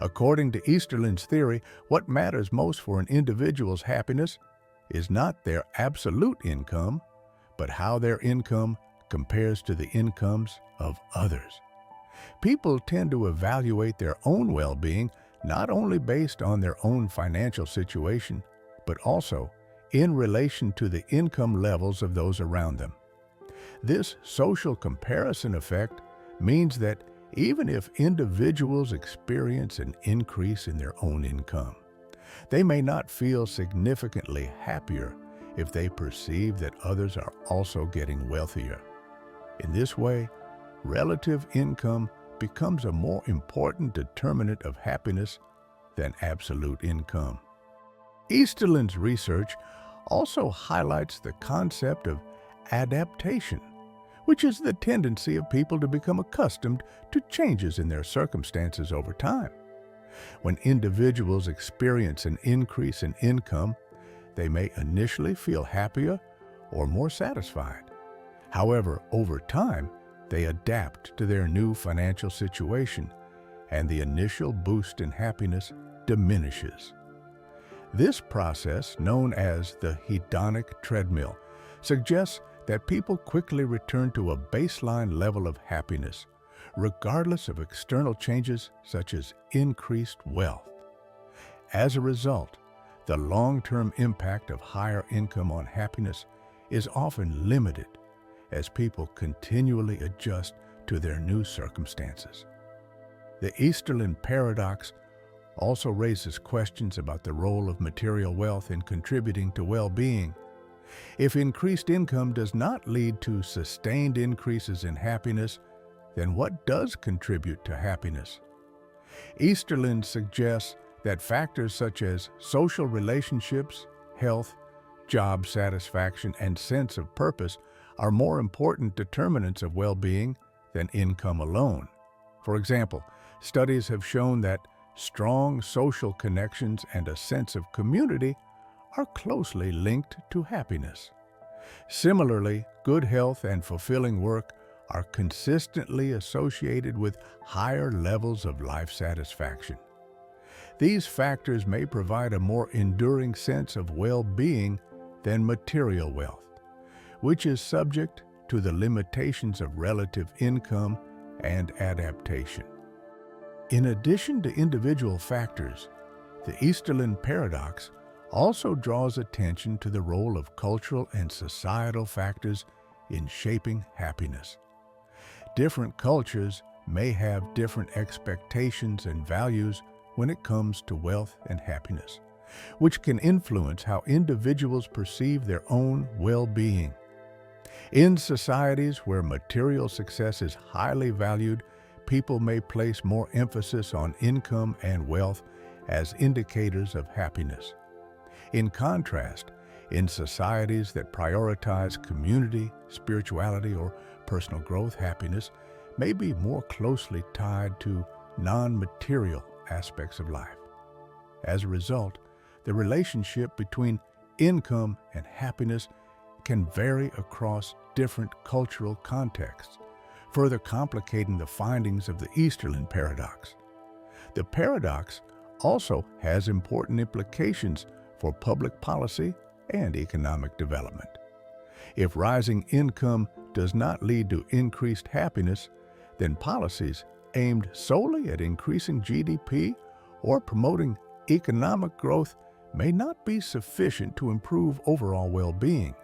According to Easterlin's theory, what matters most for an individual's happiness is not their absolute income, but how their income compares to the incomes of others. People tend to evaluate their own well-being not only based on their own financial situation, but also in relation to the income levels of those around them. This social comparison effect means that even if individuals experience an increase in their own income, they may not feel significantly happier if they perceive that others are also getting wealthier. In this way, relative income becomes a more important determinant of happiness than absolute income. Easterlin's research also highlights the concept of adaptation, which is the tendency of people to become accustomed to changes in their circumstances over time. When individuals experience an increase in income, they may initially feel happier or more satisfied. However, over time, they adapt to their new financial situation, and the initial boost in happiness diminishes. This process, known as the hedonic treadmill, suggests that people quickly return to a baseline level of happiness, regardless of external changes such as increased wealth. As a result, the long-term impact of higher income on happiness is often limited as people continually adjust to their new circumstances. The Easterlin paradox also raises questions about the role of material wealth in contributing to well-being. If increased income does not lead to sustained increases in happiness, then what does contribute to happiness? Easterlin suggests that factors such as social relationships, health, job satisfaction, and sense of purpose are more important determinants of well-being than income alone. For example, studies have shown that strong social connections and a sense of community are closely linked to happiness. Similarly, good health and fulfilling work are consistently associated with higher levels of life satisfaction. These factors may provide a more enduring sense of well-being than material wealth, which is subject to the limitations of relative income and adaptation. In addition to individual factors, the Easterlin paradox also draws attention to the role of cultural and societal factors in shaping happiness. Different cultures may have different expectations and values when it comes to wealth and happiness, which can influence how individuals perceive their own well-being. In societies where material success is highly valued, people may place more emphasis on income and wealth as indicators of happiness. In contrast, in societies that prioritize community, spirituality, or personal growth, happiness may be more closely tied to non-material aspects of life. As a result, the relationship between income and happiness can vary across different cultural contexts, further complicating the findings of the Easterlin paradox. The paradox also has important implications for public policy and economic development. If rising income does not lead to increased happiness, then policies aimed solely at increasing GDP or promoting economic growth may not be sufficient to improve overall well-being.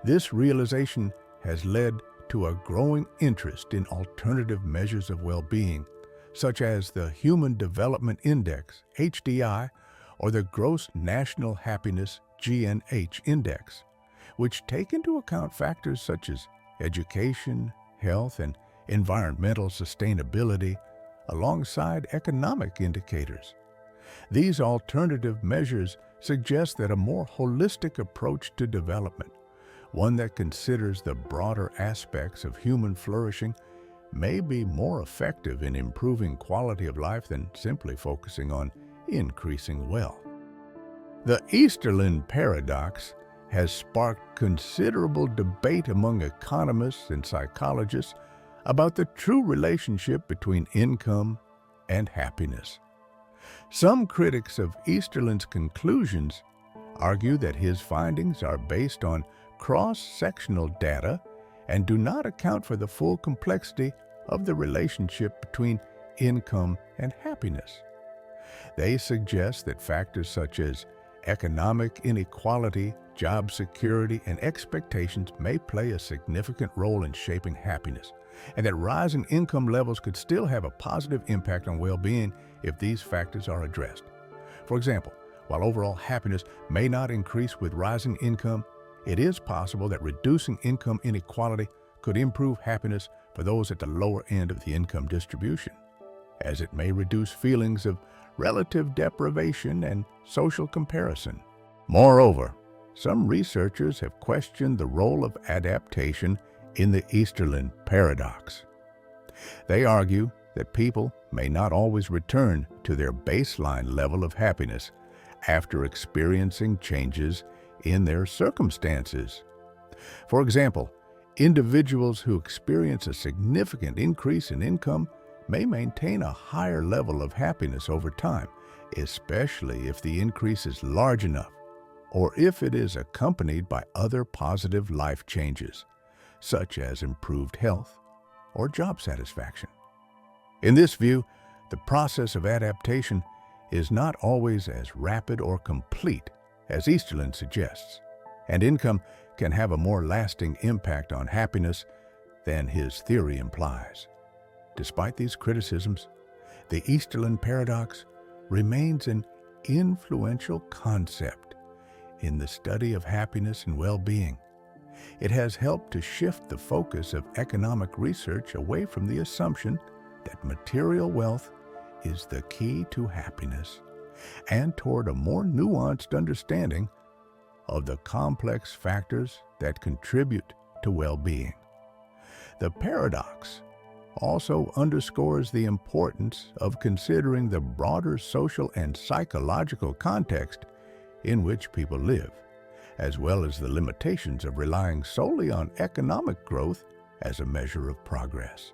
This realization has led to a growing interest in alternative measures of well-being, such as the Human Development Index, HDI, or the Gross National Happiness, GNH Index, which take into account factors such as education, health, and environmental sustainability, alongside economic indicators. These alternative measures suggests that a more holistic approach to development, one that considers the broader aspects of human flourishing, may be more effective in improving quality of life than simply focusing on increasing wealth. The Easterlin paradox has sparked considerable debate among economists and psychologists about the true relationship between income and happiness. Some critics of Easterlin's conclusions argue that his findings are based on cross-sectional data and do not account for the full complexity of the relationship between income and happiness. They suggest that factors such as economic inequality, job security, and expectations may play a significant role in shaping happiness, and that rising income levels could still have a positive impact on well-being if these factors are addressed. For example, while overall happiness may not increase with rising income, it is possible that reducing income inequality could improve happiness for those at the lower end of the income distribution, as it may reduce feelings of relative deprivation and social comparison. Moreover, some researchers have questioned the role of adaptation in the Easterlin paradox. They argue that people may not always return to their baseline level of happiness after experiencing changes in their circumstances. For example, individuals who experience a significant increase in income may maintain a higher level of happiness over time, especially if the increase is large enough or if it is accompanied by other positive life changes, such as improved health or job satisfaction. In this view, the process of adaptation is not always as rapid or complete as Easterlin suggests, and income can have a more lasting impact on happiness than his theory implies. Despite these criticisms, the Easterlin paradox remains an influential concept in the study of happiness and well-being. It has helped to shift the focus of economic research away from the assumption that material wealth is the key to happiness and toward a more nuanced understanding of the complex factors that contribute to well-being. The paradox also underscores the importance of considering the broader social and psychological context in which people live, as well as the limitations of relying solely on economic growth as a measure of progress.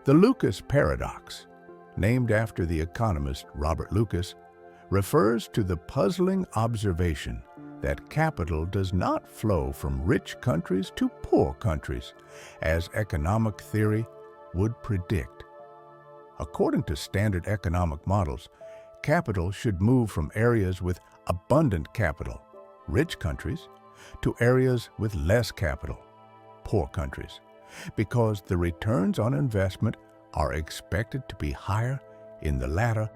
The Lucas paradox, named after the economist Robert Lucas, refers to the puzzling observation that capital does not flow from rich countries to poor countries, as economic theory would predict. According to standard economic models, capital should move from areas with abundant capital, rich countries, to areas with less capital, poor countries, because the returns on investment are expected to be higher in the latter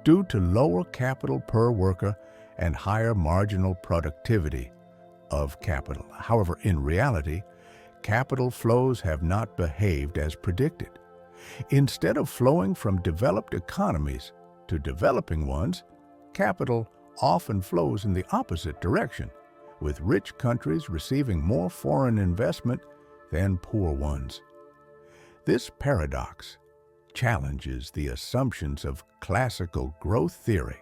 due to lower capital per worker and higher marginal productivity of capital. However, in reality, capital flows have not behaved as predicted. Instead of flowing from developed economies to developing ones, capital often flows in the opposite direction, with rich countries receiving more foreign investment than poor ones. This paradox challenges the assumptions of classical growth theory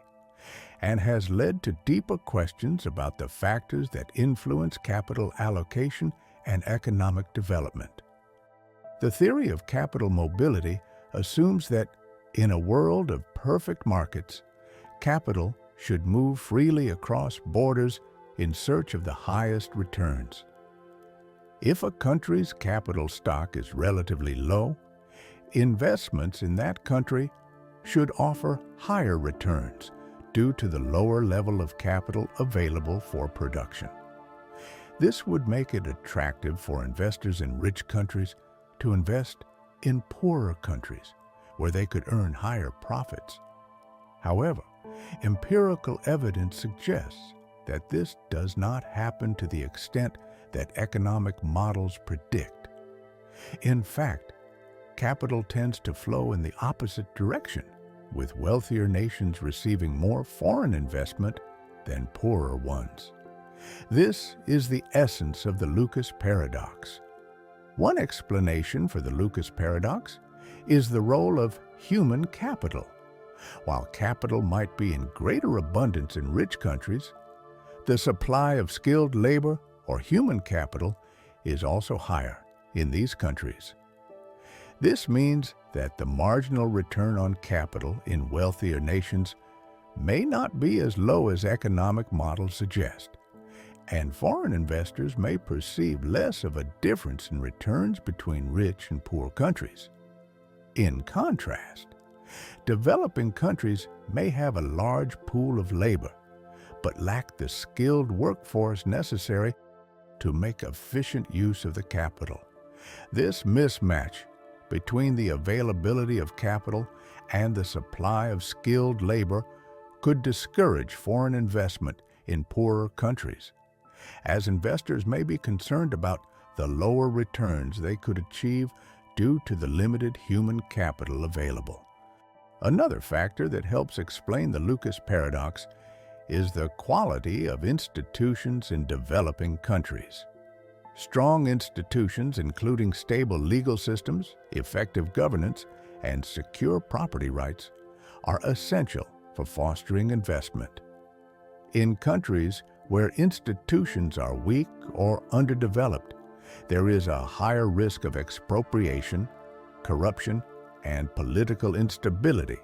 and has led to deeper questions about the factors that influence capital allocation and economic development. The theory of capital mobility assumes that in a world of perfect markets, capital should move freely across borders in search of the highest returns. If a country's capital stock is relatively low, investments in that country should offer higher returns due to the lower level of capital available for production. This would make it attractive for investors in rich countries to invest in poorer countries where they could earn higher profits. However, empirical evidence suggests that this does not happen to the extent that economic models predict. In fact, capital tends to flow in the opposite direction, with wealthier nations receiving more foreign investment than poorer ones. This is the essence of the Lucas paradox. One explanation for the Lucas paradox is the role of human capital. While capital might be in greater abundance in rich countries, the supply of skilled labor or human capital is also higher in these countries. This means that the marginal return on capital in wealthier nations may not be as low as economic models suggest, and foreign investors may perceive less of a difference in returns between rich and poor countries. In contrast, developing countries may have a large pool of labor, but lack the skilled workforce necessary to make efficient use of the capital. This mismatch between the availability of capital and the supply of skilled labor could discourage foreign investment in poorer countries, as investors may be concerned about the lower returns they could achieve due to the limited human capital available. Another factor that helps explain the Lucas paradox is the quality of institutions in developing countries. Strong institutions, including stable legal systems, effective governance, and secure property rights, are essential for fostering investment. In countries where institutions are weak or underdeveloped, there is a higher risk of expropriation, corruption, and political instability,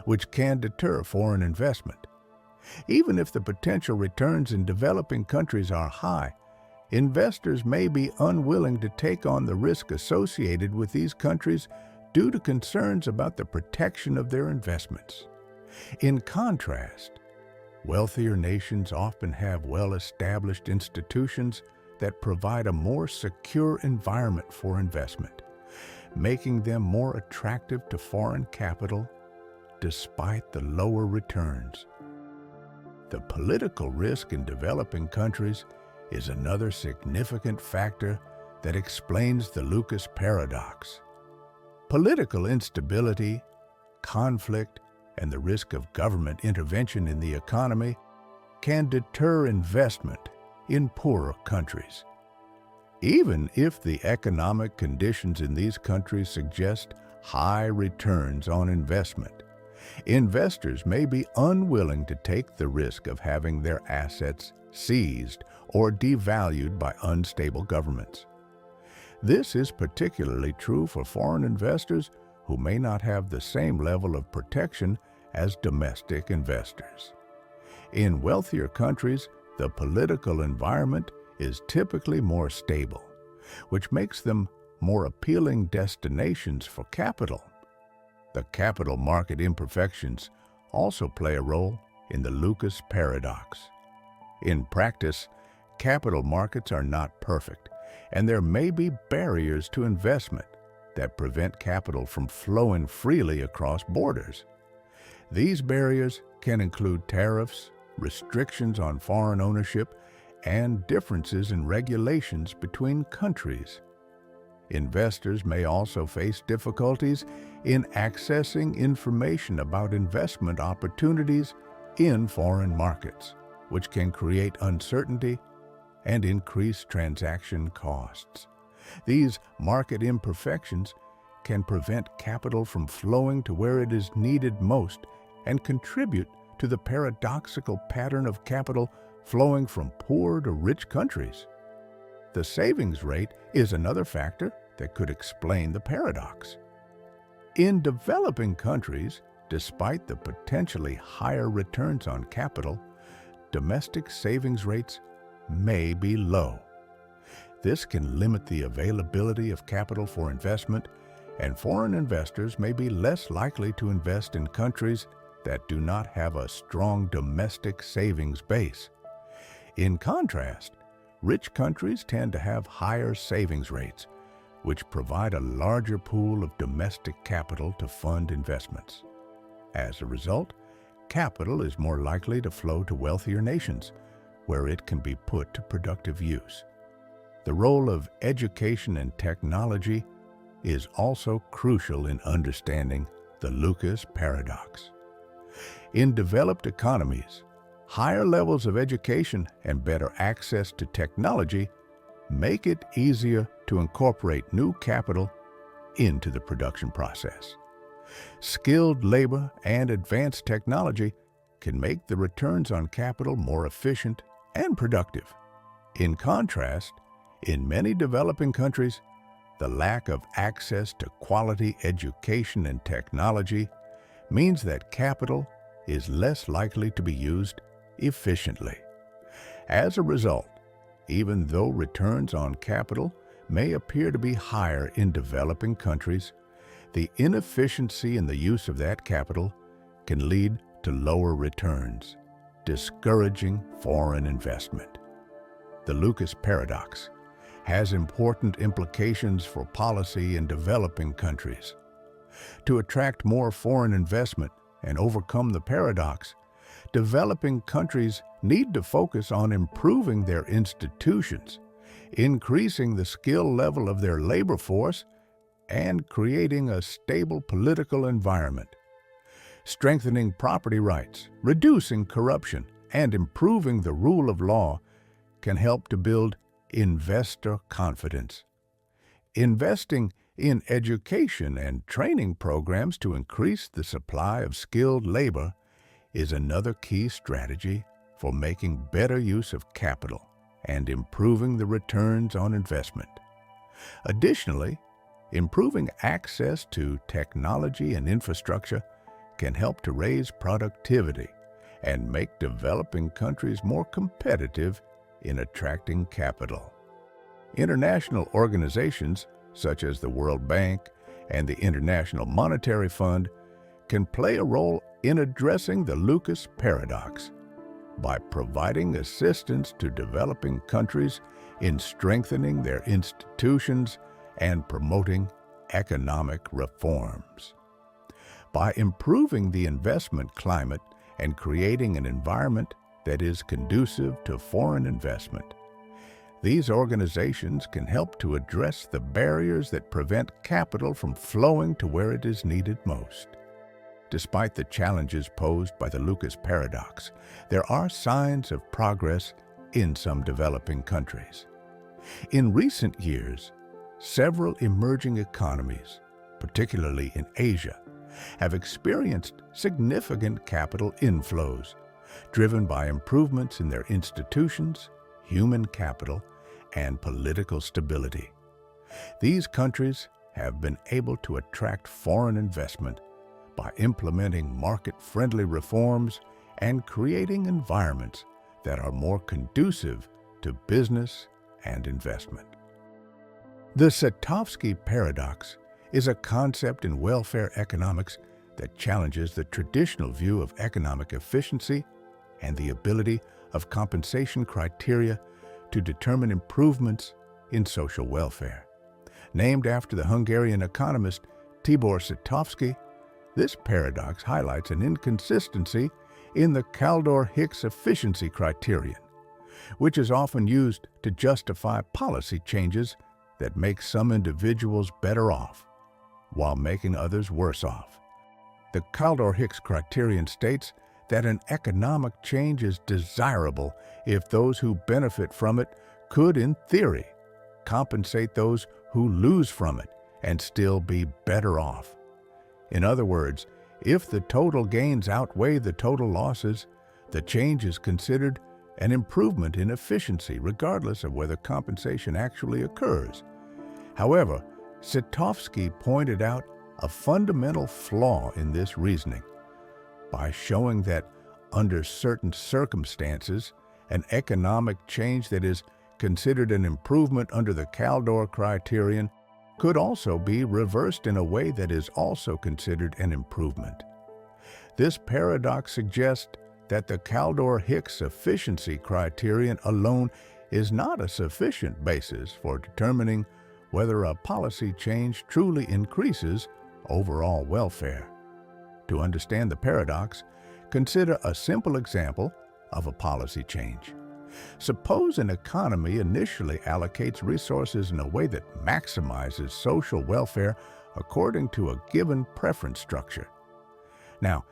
which can deter foreign investment. Even if the potential returns in developing countries are high, investors may be unwilling to take on the risk associated with these countries due to concerns about the protection of their investments. In contrast, wealthier nations often have well-established institutions that provide a more secure environment for investment, making them more attractive to foreign capital despite the lower returns. The political risk in developing countries is another significant factor that explains the Lucas paradox. Political instability, conflict, and the risk of government intervention in the economy can deter investment in poorer countries. Even if the economic conditions in these countries suggest high returns on investment, investors may be unwilling to take the risk of having their assets seized or devalued by unstable governments. This is particularly true for foreign investors who may not have the same level of protection as domestic investors. In wealthier countries, the political environment is typically more stable, which makes them more appealing destinations for capital. The capital market imperfections also play a role in the Lucas paradox. In practice, capital markets are not perfect, and there may be barriers to investment that prevent capital from flowing freely across borders. These barriers can include tariffs, restrictions on foreign ownership, and differences in regulations between countries. Investors may also face difficulties in accessing information about investment opportunities in foreign markets, which can create uncertainty and increase transaction costs. These market imperfections can prevent capital from flowing to where it is needed most and contribute to the paradoxical pattern of capital flowing from poor to rich countries. The savings rate is another factor that could explain the paradox. In developing countries, despite the potentially higher returns on capital, domestic savings rates may be low. This can limit the availability of capital for investment, and foreign investors may be less likely to invest in countries that do not have a strong domestic savings base. In contrast, rich countries tend to have higher savings rates, which provide a larger pool of domestic capital to fund investments. As a result, capital is more likely to flow to wealthier nations, where it can be put to productive use. The role of education and technology is also crucial in understanding the Lucas paradox. In developed economies, Higher levels of education and better access to technology make it easier to incorporate new capital into the production process. Skilled labor and advanced technology can make the returns on capital more efficient and productive. In contrast, in many developing countries, the lack of access to quality education and technology means that capital is less likely to be used efficiently. As a result, even though returns on capital may appear to be higher in developing countries, the inefficiency in the use of that capital can lead to lower returns, discouraging foreign investment. The Lucas paradox has important implications for policy in developing countries. To attract more foreign investment and overcome the paradox, developing countries need to focus on improving their institutions, increasing the skill level of their labor force, and creating a stable political environment. Strengthening property rights, reducing corruption, and improving the rule of law can help to build investor confidence. Investing in education and training programs to increase the supply of skilled labor is another key strategy for making better use of capital and improving the returns on investment. Additionally, improving access to technology and infrastructure can help to raise productivity and make developing countries more competitive in attracting capital. International organizations such as the World Bank and the International Monetary Fund can play a role in addressing the Lucas paradox by providing assistance to developing countries in strengthening their institutions and promoting economic reforms. By improving the investment climate and creating an environment that is conducive to foreign investment, these organizations can help to address the barriers that prevent capital from flowing to where it is needed most. Despite the challenges posed by the Lucas paradox, there are signs of progress in some developing countries. In recent years, several emerging economies, particularly in Asia, have experienced significant capital inflows, driven by improvements in their institutions, human capital, and political stability. These countries have been able to attract foreign investment by implementing market-friendly reforms and creating environments that are more conducive to business and investment. The Satovsky paradox is a concept in welfare economics that challenges the traditional view of economic efficiency and the ability of compensation criteria to determine improvements in social welfare. Named after the Hungarian economist Tibor Satovsky, this paradox highlights an inconsistency in the Kaldor-Hicks efficiency criterion, which is often used to justify policy changes that make some individuals better off while making others worse off. The Kaldor-Hicks criterion states that an economic change is desirable if those who benefit from it could, in theory, compensate those who lose from it and still be better off. In other words, if the total gains outweigh the total losses, the change is considered an improvement in efficiency regardless of whether compensation actually occurs. However, Satovsky pointed out a fundamental flaw in this reasoning by showing that under certain circumstances, an economic change that is considered an improvement under the Kaldor criterion could also be reversed in a way that is also considered an improvement. This paradox suggests that the Kaldor-Hicks efficiency criterion alone is not a sufficient basis for determining whether a policy change truly increases overall welfare. To understand the paradox, consider a simple example of a policy change. Suppose an economy initially allocates resources in a way that maximizes social welfare according to a given preference structure. Now,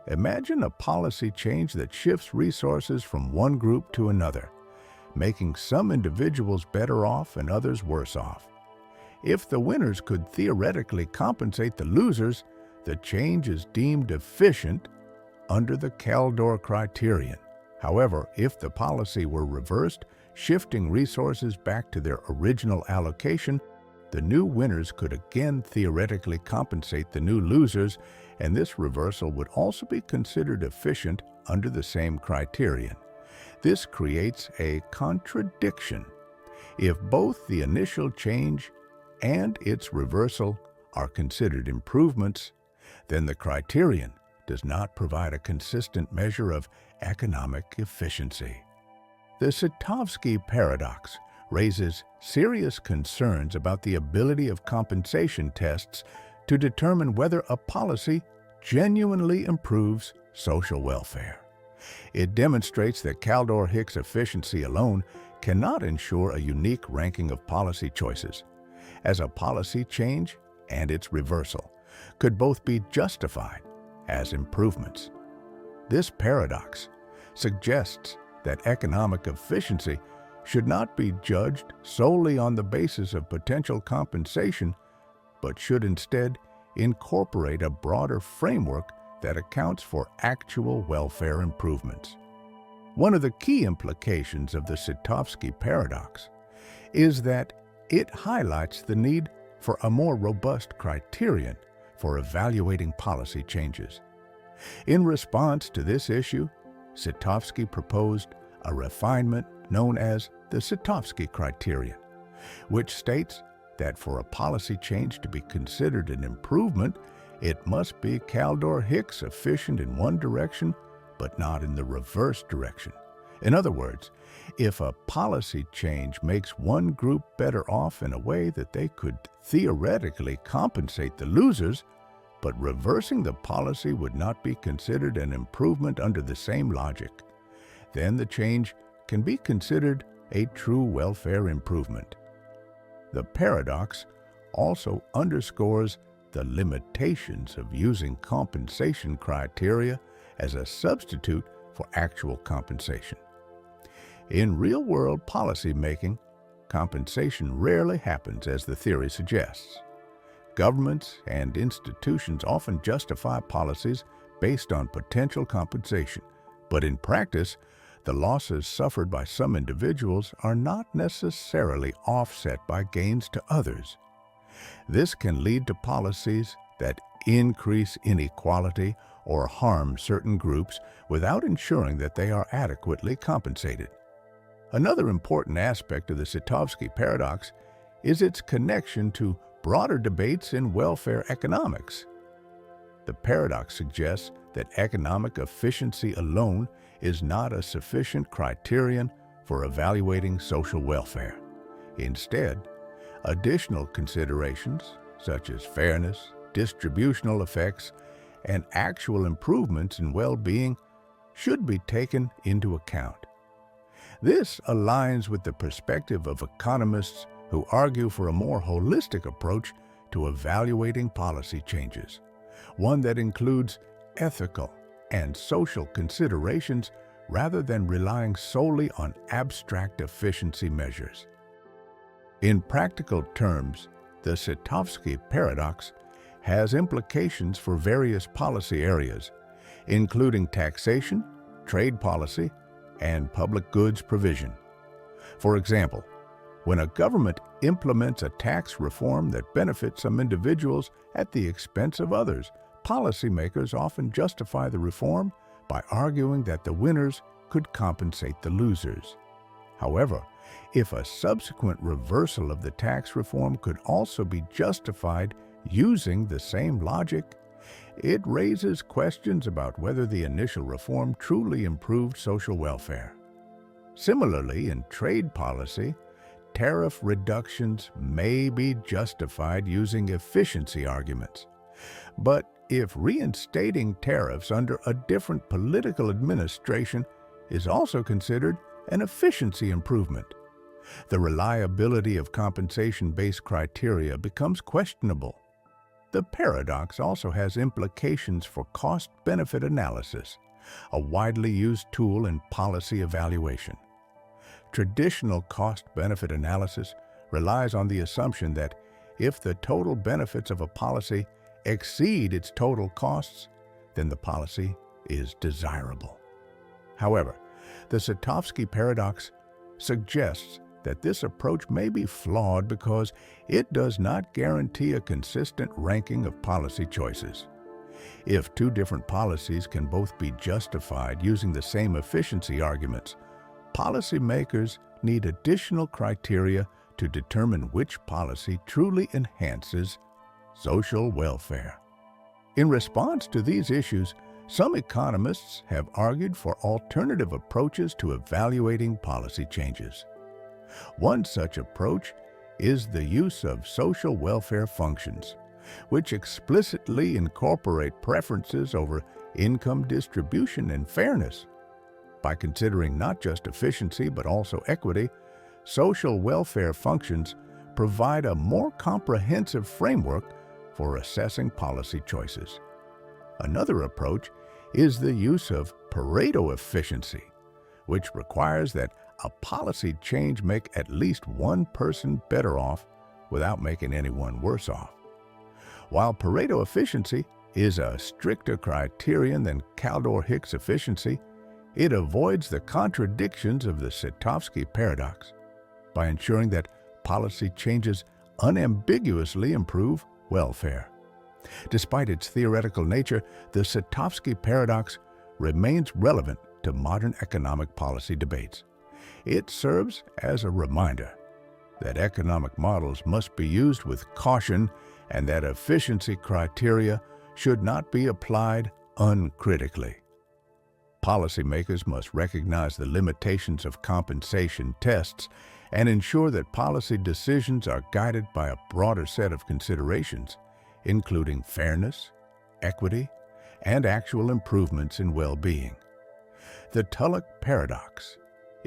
Imagine a policy change that shifts resources from one group to another, making some individuals better off and others worse off. If the winners could theoretically compensate the losers, the change is deemed efficient under the Kaldor criterion. However, if the policy were reversed, shifting resources back to their original allocation, the new winners could again theoretically compensate the new losers, and this reversal would also be considered efficient under the same criterion. This creates a contradiction. If both the initial change and its reversal are considered improvements, then the criterion does not provide a consistent measure of economic efficiency. The Satovsky paradox raises serious concerns about the ability of compensation tests to determine whether a policy genuinely improves social welfare. It demonstrates that Kaldor-Hicks efficiency alone cannot ensure a unique ranking of policy choices, as a policy change and its reversal could both be justified as improvements. This paradox suggests that economic efficiency should not be judged solely on the basis of potential compensation, but should instead incorporate a broader framework that accounts for actual welfare improvements. One of the key implications of the Satovsky paradox is that it highlights the need for a more robust criterion for evaluating policy changes. In response to this issue, Satovsky proposed a refinement known as the Satovsky criterion, which states that for a policy change to be considered an improvement, it must be Kaldor-Hicks efficient in one direction, but not in the reverse direction. In other words, if a policy change makes one group better off in a way that they could theoretically compensate the losers, but reversing the policy would not be considered an improvement under the same logic, then the change can be considered a true welfare improvement. The paradox also underscores the limitations of using compensation criteria as a substitute for actual compensation. In real-world policy making, compensation rarely happens as the theory suggests. Governments and institutions often justify policies based on potential compensation, but in practice, the losses suffered by some individuals are not necessarily offset by gains to others. This can lead to policies that increase inequality or harm certain groups without ensuring that they are adequately compensated. Another important aspect of the Satovsky paradox is its connection to broader debates in welfare economics. The paradox suggests that economic efficiency alone is not a sufficient criterion for evaluating social welfare. Instead, additional considerations such as fairness, distributional effects, and actual improvements in well-being should be taken into account. This aligns with the perspective of economists who argue for a more holistic approach to evaluating policy changes, one that includes ethical and social considerations rather than relying solely on abstract efficiency measures. In practical terms, the Satovsky paradox has implications for various policy areas, including taxation, trade policy, and public goods provision. For example, when a government implements a tax reform that benefits some individuals at the expense of others, policymakers often justify the reform by arguing that the winners could compensate the losers. However, if a subsequent reversal of the tax reform could also be justified using the same logic, it raises questions about whether the initial reform truly improved social welfare. Similarly, in trade policy, tariff reductions may be justified using efficiency arguments. But if reinstating tariffs under a different political administration is also considered an efficiency improvement, the reliability of compensation-based criteria becomes questionable. The paradox also has implications for cost-benefit analysis, a widely used tool in policy evaluation. Traditional cost-benefit analysis relies on the assumption that if the total benefits of a policy exceed its total costs, then the policy is desirable. However, the Satovsky paradox suggests that this approach may be flawed because it does not guarantee a consistent ranking of policy choices. If two different policies can both be justified using the same efficiency arguments, policymakers need additional criteria to determine which policy truly enhances social welfare. In response to these issues, some economists have argued for alternative approaches to evaluating policy changes. One such approach is the use of social welfare functions, which explicitly incorporate preferences over income distribution and fairness. By considering not just efficiency but also equity, social welfare functions provide a more comprehensive framework for assessing policy choices. Another approach is the use of Pareto efficiency, which requires that a policy change make at least one person better off without making anyone worse off. While Pareto efficiency is a stricter criterion than Kaldor-Hicks efficiency, it avoids the contradictions of the Satovsky paradox by ensuring that policy changes unambiguously improve welfare. Despite its theoretical nature, the Satovsky paradox remains relevant to modern economic policy debates. It serves as a reminder that economic models must be used with caution and that efficiency criteria should not be applied uncritically. Policymakers must recognize the limitations of compensation tests and ensure that policy decisions are guided by a broader set of considerations, including fairness, equity, and actual improvements in well-being. The Tullock paradox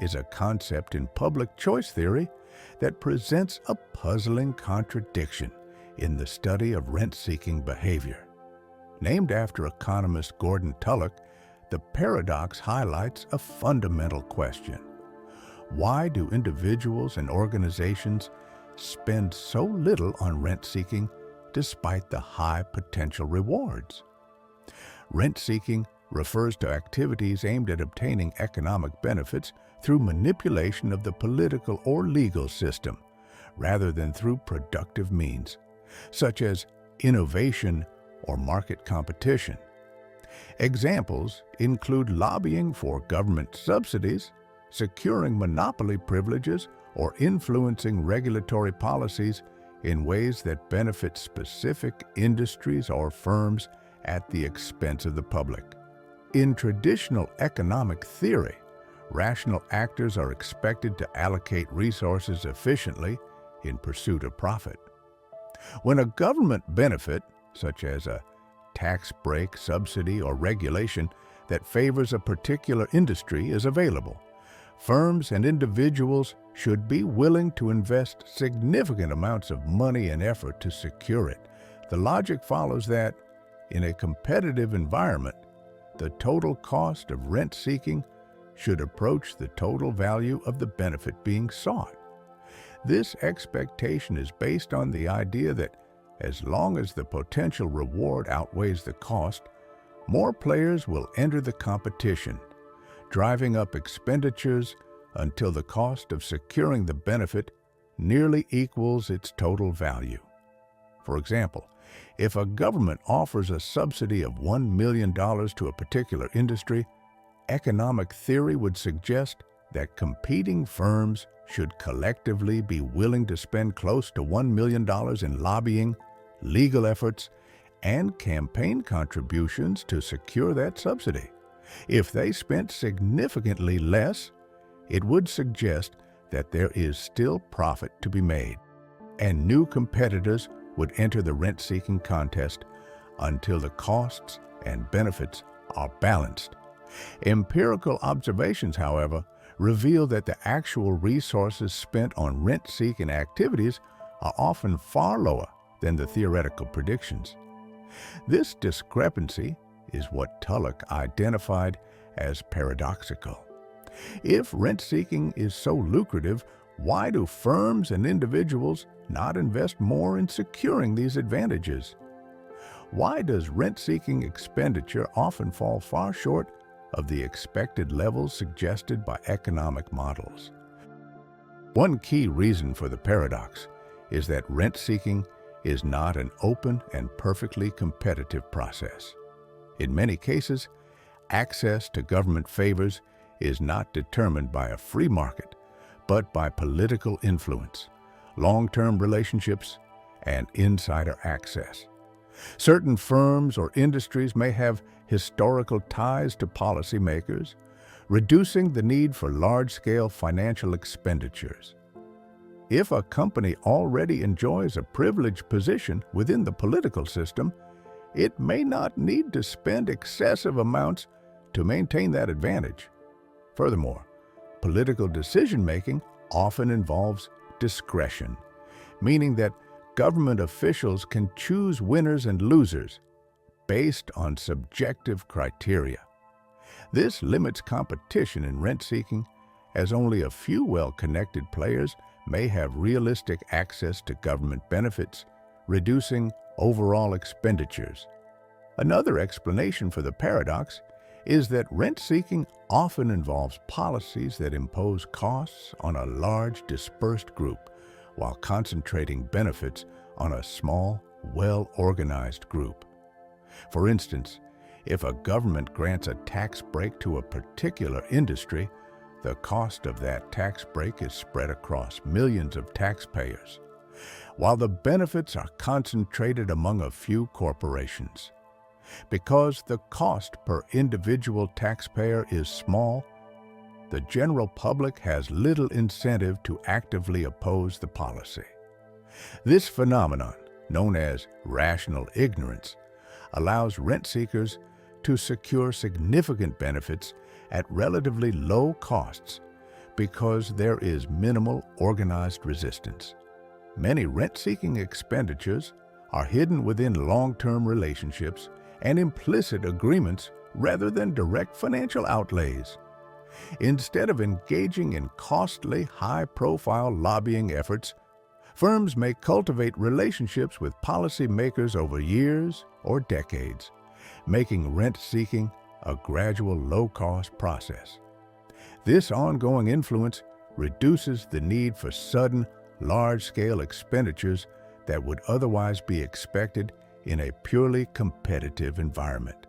is a concept in public choice theory that presents a puzzling contradiction in the study of rent-seeking behavior. Named after economist Gordon Tullock, the paradox highlights a fundamental question. Why do individuals and organizations spend so little on rent-seeking despite the high potential rewards? Rent-seeking refers to activities aimed at obtaining economic benefits through manipulation of the political or legal system, rather than through productive means, such as innovation or market competition. Examples include lobbying for government subsidies, securing monopoly privileges, or influencing regulatory policies in ways that benefit specific industries or firms at the expense of the public. In traditional economic theory, rational actors are expected to allocate resources efficiently in pursuit of profit. When a government benefit, such as a tax break, subsidy, or regulation that favors a particular industry is available, firms and individuals should be willing to invest significant amounts of money and effort to secure it. The logic follows that, in a competitive environment, the total cost of rent-seeking should approach the total value of the benefit being sought. This expectation is based on the idea that as long as the potential reward outweighs the cost, more players will enter the competition, driving up expenditures until the cost of securing the benefit nearly equals its total value. For example, if a government offers a subsidy of $1 million to a particular industry, economic theory would suggest that competing firms should collectively be willing to spend close to $1 million in lobbying, legal efforts, and campaign contributions to secure that subsidy. If they spent significantly less, it would suggest that there is still profit to be made, and new competitors would enter the rent-seeking contest until the costs and benefits are balanced. Empirical observations, however, reveal that the actual resources spent on rent-seeking activities are often far lower than the theoretical predictions. This discrepancy is what Tullock identified as paradoxical. If rent-seeking is so lucrative, why do firms and individuals not invest more in securing these advantages? Why does rent-seeking expenditure often fall far short of the expected levels suggested by economic models? One key reason for the paradox is that rent-seeking is not an open and perfectly competitive process. In many cases, access to government favors is not determined by a free market, but by political influence, long-term relationships, and insider access. Certain firms or industries may have historical ties to policymakers, reducing the need for large-scale financial expenditures. If a company already enjoys a privileged position within the political system, it may not need to spend excessive amounts to maintain that advantage. Furthermore, political decision-making often involves discretion, meaning that government officials can choose winners and losers based on subjective criteria. This limits competition in rent-seeking, as only a few well-connected players may have realistic access to government benefits, reducing overall expenditures. Another explanation for the paradox is that rent-seeking often involves policies that impose costs on a large, dispersed group, while concentrating benefits on a small, well-organized group. For instance, if a government grants a tax break to a particular industry, the cost of that tax break is spread across millions of taxpayers, while the benefits are concentrated among a few corporations. Because the cost per individual taxpayer is small, the general public has little incentive to actively oppose the policy. This phenomenon, known as rational ignorance, allows rent seekers to secure significant benefits at relatively low costs because there is minimal organized resistance. Many rent-seeking expenditures are hidden within long-term relationships and implicit agreements rather than direct financial outlays. Instead of engaging in costly, high-profile lobbying efforts, firms may cultivate relationships with policymakers over years or decades, making rent-seeking a gradual, low-cost process. This ongoing influence reduces the need for sudden, large-scale expenditures that would otherwise be expected in a purely competitive environment.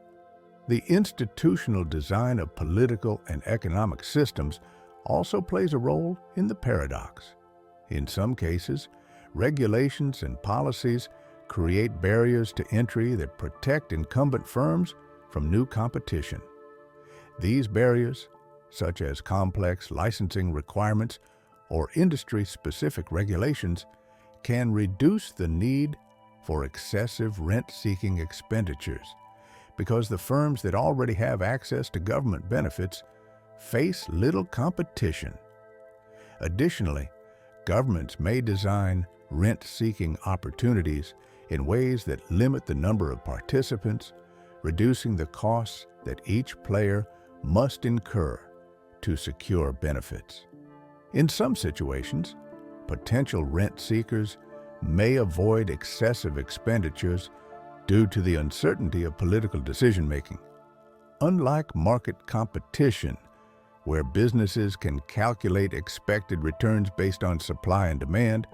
The institutional design of political and economic systems also plays a role in the paradox. In some cases, regulations and policies create barriers to entry that protect incumbent firms from new competition. These barriers, such as complex licensing requirements or industry-specific regulations, can reduce the need for excessive rent-seeking expenditures because the firms that already have access to government benefits face little competition. Additionally, governments may design rent-seeking opportunities in ways that limit the number of participants, reducing the costs that each player must incur to secure benefits. In some situations, potential rent seekers may avoid excessive expenditures due to the uncertainty of political decision-making. Unlike market competition, where businesses can calculate expected returns based on supply and demand,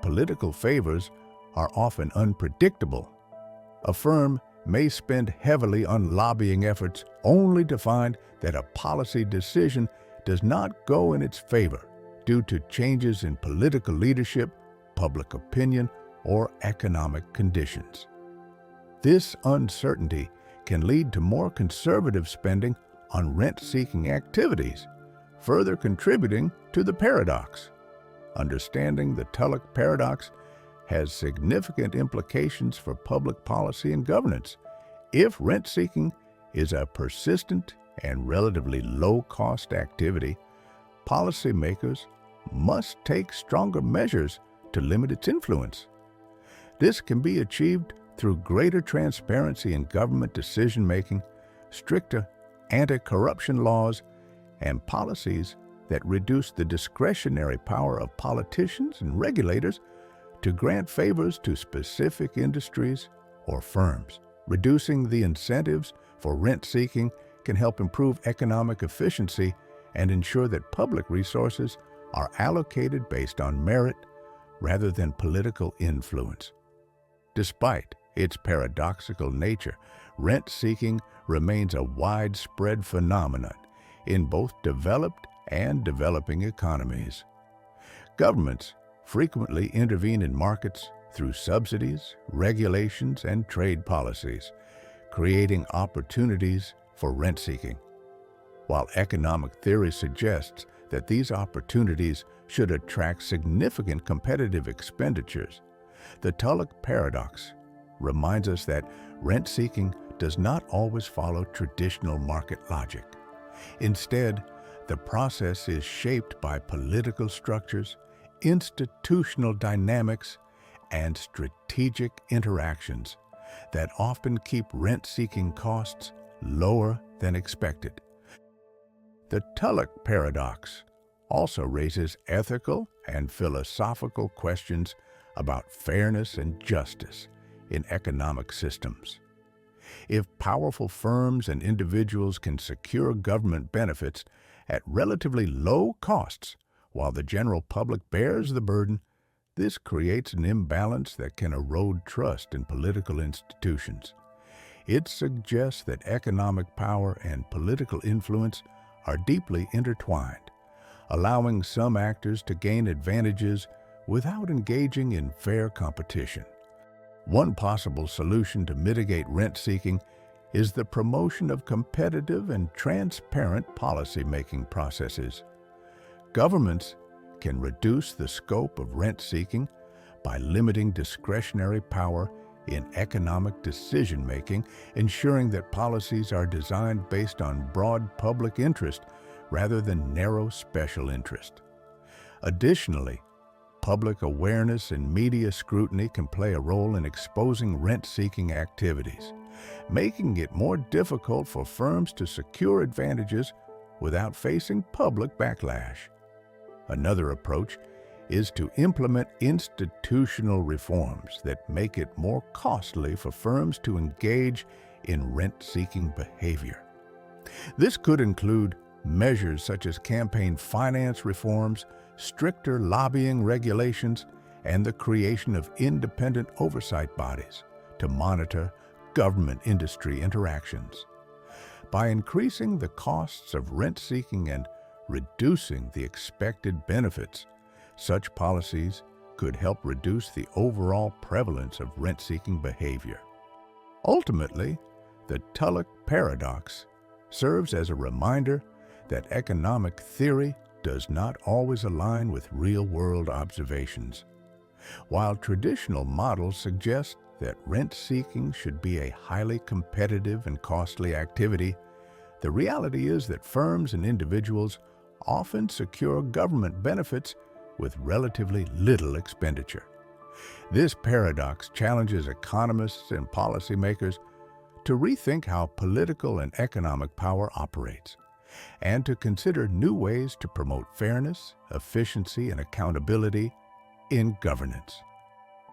political favors are often unpredictable. A firm may spend heavily on lobbying efforts only to find that a policy decision does not go in its favor due to changes in political leadership, public opinion, or economic conditions. This uncertainty can lead to more conservative spending on rent-seeking activities, further contributing to the paradox. Understanding the Tullock paradox has significant implications for public policy and governance. If rent-seeking is a persistent and relatively low-cost activity, policymakers must take stronger measures to limit its influence. This can be achieved through greater transparency in government decision-making, stricter anti-corruption laws, and policies that reduce the discretionary power of politicians and regulators to grant favors to specific industries or firms. Reducing the incentives for rent-seeking can help improve economic efficiency and ensure that public resources are allocated based on merit rather than political influence. Despite its paradoxical nature, rent-seeking remains a widespread phenomenon in both developed and developing economies. Governments frequently intervene in markets through subsidies, regulations, and trade policies, creating opportunities for rent-seeking. While economic theory suggests that these opportunities should attract significant competitive expenditures, the Tullock paradox reminds us that rent-seeking does not always follow traditional market logic. Instead, the process is shaped by political structures, institutional dynamics, and strategic interactions that often keep rent-seeking costs lower than expected. The Tullock paradox also raises ethical and philosophical questions about fairness and justice in economic systems. If powerful firms and individuals can secure government benefits at relatively low costs while the general public bears the burden, this creates an imbalance that can erode trust in political institutions. It suggests that economic power and political influence are deeply intertwined, allowing some actors to gain advantages without engaging in fair competition. One possible solution to mitigate rent-seeking is the promotion of competitive and transparent policy-making processes. Governments can reduce the scope of rent-seeking by limiting discretionary power in economic decision-making, ensuring that policies are designed based on broad public interest rather than narrow special interest. Additionally, public awareness and media scrutiny can play a role in exposing rent-seeking activities, making it more difficult for firms to secure advantages without facing public backlash. Another approach is to implement institutional reforms that make it more costly for firms to engage in rent-seeking behavior. This could include measures such as campaign finance reforms, stricter lobbying regulations, and the creation of independent oversight bodies to monitor government-industry interactions. By increasing the costs of rent-seeking and reducing the expected benefits, such policies could help reduce the overall prevalence of rent-seeking behavior. Ultimately, the Tullock paradox serves as a reminder that economic theory does not always align with real-world observations. While traditional models suggest that rent-seeking should be a highly competitive and costly activity, the reality is that firms and individuals often secure government benefits with relatively little expenditure. This paradox challenges economists and policymakers to rethink how political and economic power operates, and to consider new ways to promote fairness, efficiency, and accountability in governance.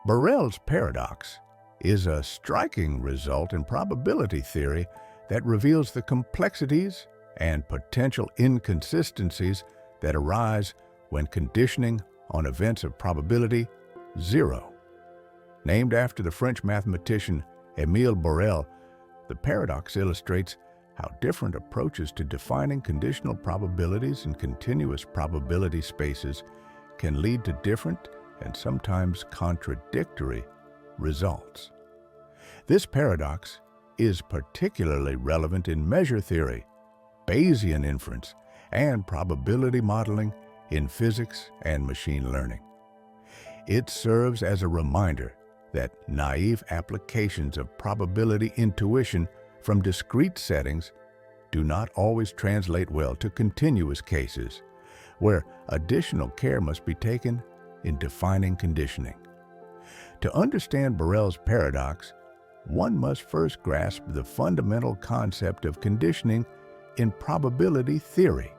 Borel's paradox is a striking result in probability theory that reveals the complexities and potential inconsistencies that arise when conditioning on events of probability 0. Named after the French mathematician Émile Borel, the paradox illustrates how different approaches to defining conditional probabilities in continuous probability spaces can lead to different and sometimes contradictory results. This paradox is particularly relevant in measure theory, Bayesian inference, and probability modeling in physics and machine learning. It serves as a reminder that naive applications of probability intuition from discrete settings do not always translate well to continuous cases, where additional care must be taken in defining conditioning. To understand Borel's paradox, one must first grasp the fundamental concept of conditioning in probability theory.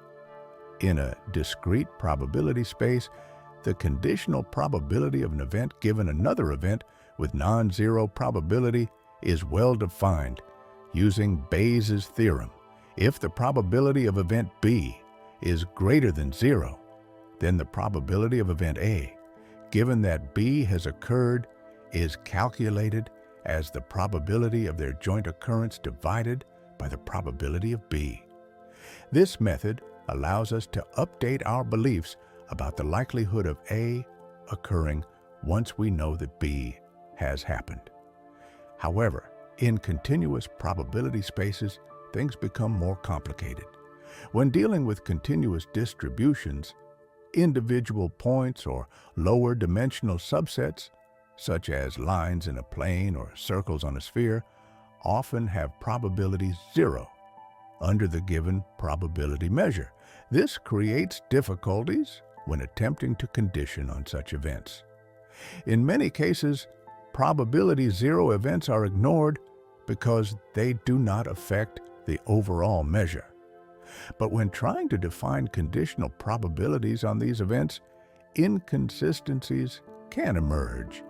In a discrete probability space, the conditional probability of an event given another event with non-zero probability is well defined using Bayes' theorem. If the probability of event B is greater than 0, then the probability of event A, given that B has occurred, is calculated as the probability of their joint occurrence divided by the probability of B. This method allows us to update our beliefs about the likelihood of A occurring once we know that B has happened. However, in continuous probability spaces, things become more complicated. When dealing with continuous distributions, individual points or lower dimensional subsets, such as lines in a plane or circles on a sphere, often have probability 0 under the given probability measure. This creates difficulties when attempting to condition on such events. In many cases, probability 0 events are ignored because they do not affect the overall measure. But when trying to define conditional probabilities on these events, inconsistencies can emerge,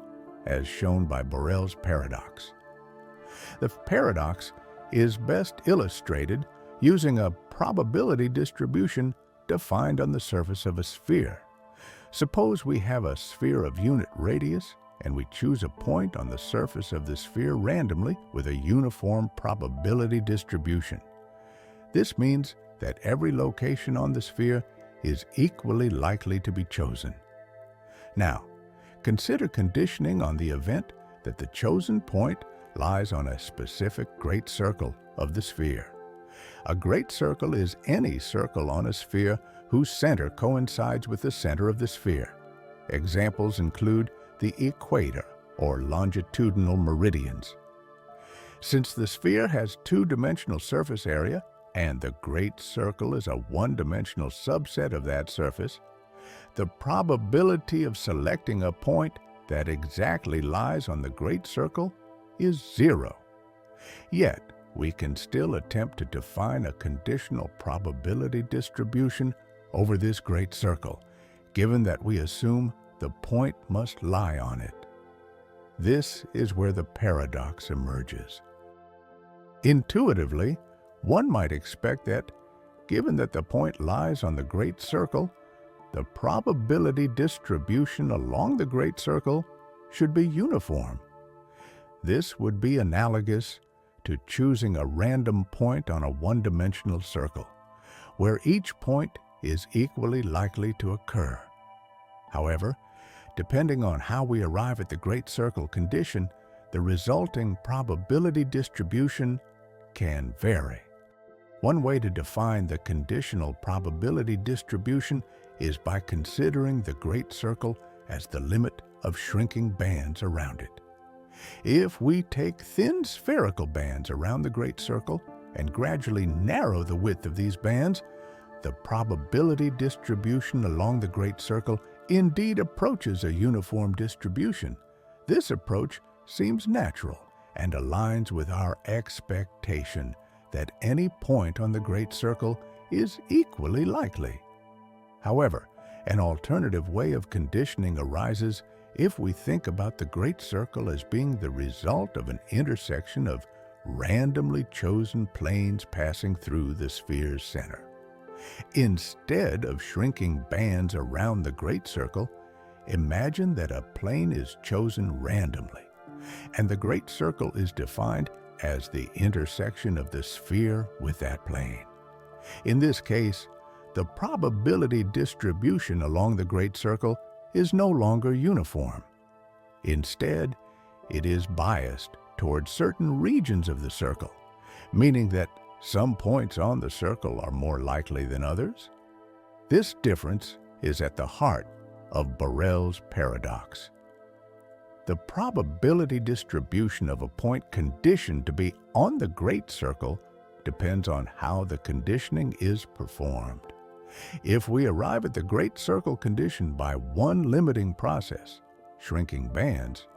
as shown by Borel's paradox. The paradox is best illustrated using a probability distribution defined on the surface of a sphere. Suppose we have a sphere of unit radius and we choose a point on the surface of the sphere randomly with a uniform probability distribution. This means that every location on the sphere is equally likely to be chosen. Now, consider conditioning on the event that the chosen point lies on a specific great circle of the sphere. A great circle is any circle on a sphere whose center coincides with the center of the sphere. Examples include the equator or longitudinal meridians. Since the sphere has two-dimensional surface area and the great circle is a one-dimensional subset of that surface, the probability of selecting a point that exactly lies on the great circle is 0. Yet, we can still attempt to define a conditional probability distribution over this great circle, given that we assume the point must lie on it. This is where the paradox emerges. Intuitively, one might expect that, given that the point lies on the great circle, the probability distribution along the great circle should be uniform. This would be analogous to choosing a random point on a one-dimensional circle, where each point is equally likely to occur. However, depending on how we arrive at the great circle condition, the resulting probability distribution can vary. One way to define the conditional probability distribution is by considering the great circle as the limit of shrinking bands around it. If we take thin spherical bands around the great circle and gradually narrow the width of these bands, the probability distribution along the great circle indeed approaches a uniform distribution. This approach seems natural and aligns with our expectation that any point on the great circle is equally likely. However, an alternative way of conditioning arises if we think about the great circle as being the result of an intersection of randomly chosen planes passing through the sphere's center. Instead of shrinking bands around the great circle, imagine that a plane is chosen randomly, and the great circle is defined as the intersection of the sphere with that plane. In this case, the probability distribution along the great circle is no longer uniform. Instead, it is biased towards certain regions of the circle, meaning that some points on the circle are more likely than others. This difference is at the heart of Borel's paradox. The probability distribution of a point conditioned to be on the great circle depends on how the conditioning is performed. If we arrive at the great circle condition by one limiting process, shrinking bands,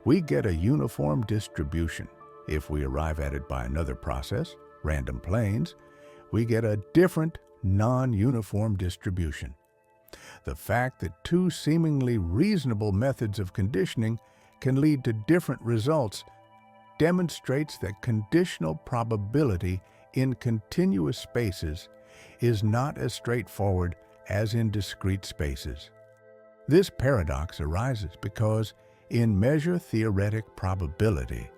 we get a uniform distribution. If we arrive at it by another process, random planes, we get a different, non-uniform distribution. The fact that two seemingly reasonable methods of conditioning can lead to different results demonstrates that conditional probability in continuous spaces is not as straightforward as in discrete spaces. This paradox arises because in measure-theoretic probability,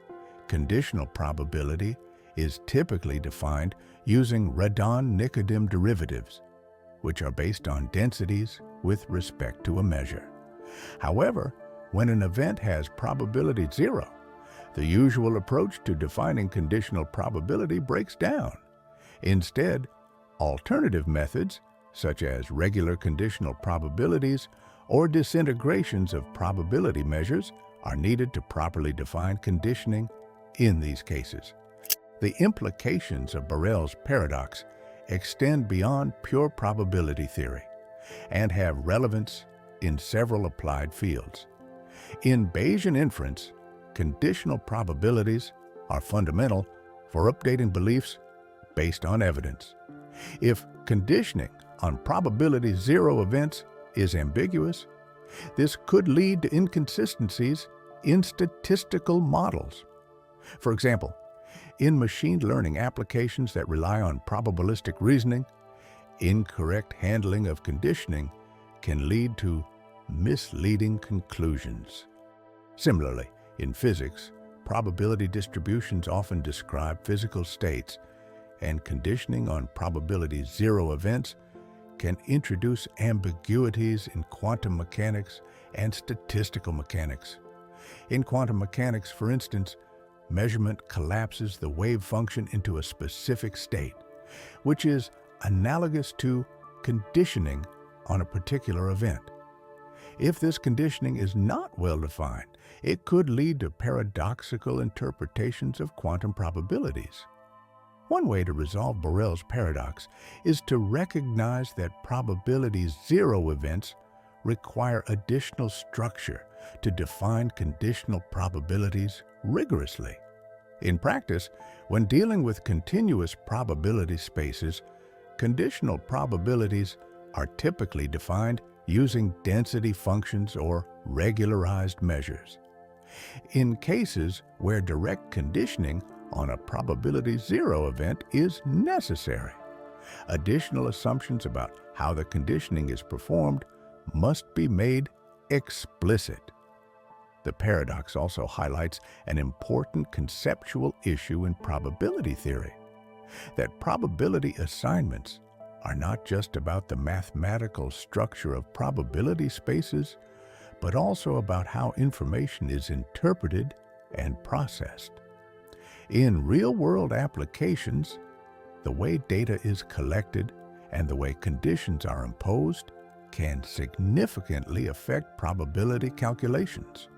conditional probability is typically defined using Radon-Nikodym derivatives, which are based on densities with respect to a measure. However, when an event has probability 0, the usual approach to defining conditional probability breaks down. Instead, alternative methods, such as regular conditional probabilities or disintegrations of probability measures, are needed to properly define conditioning in these cases. The implications of Borel's paradox extend beyond pure probability theory and have relevance in several applied fields. In Bayesian inference, conditional probabilities are fundamental for updating beliefs based on evidence. If conditioning on probability 0 events is ambiguous, this could lead to inconsistencies in statistical models. For example, in machine learning applications that rely on probabilistic reasoning, incorrect handling of conditioning can lead to misleading conclusions. Similarly, in physics, probability distributions often describe physical states, and conditioning on probability 0 events can introduce ambiguities in quantum mechanics and statistical mechanics. In quantum mechanics, for instance, measurement collapses the wave function into a specific state, which is analogous to conditioning on a particular event. If this conditioning is not well defined, it could lead to paradoxical interpretations of quantum probabilities. One way to resolve Borel's paradox is to recognize that probability 0 events require additional structure to define conditional probabilities rigorously. In practice, when dealing with continuous probability spaces, conditional probabilities are typically defined using density functions or regularized measures. In cases where direct conditioning on a probability 0 event is necessary, additional assumptions about how the conditioning is performed must be made explicit. The paradox also highlights an important conceptual issue in probability theory, that probability assignments are not just about the mathematical structure of probability spaces, but also about how information is interpreted and processed. In real-world applications, the way data is collected and the way conditions are imposed can significantly affect probability calculations.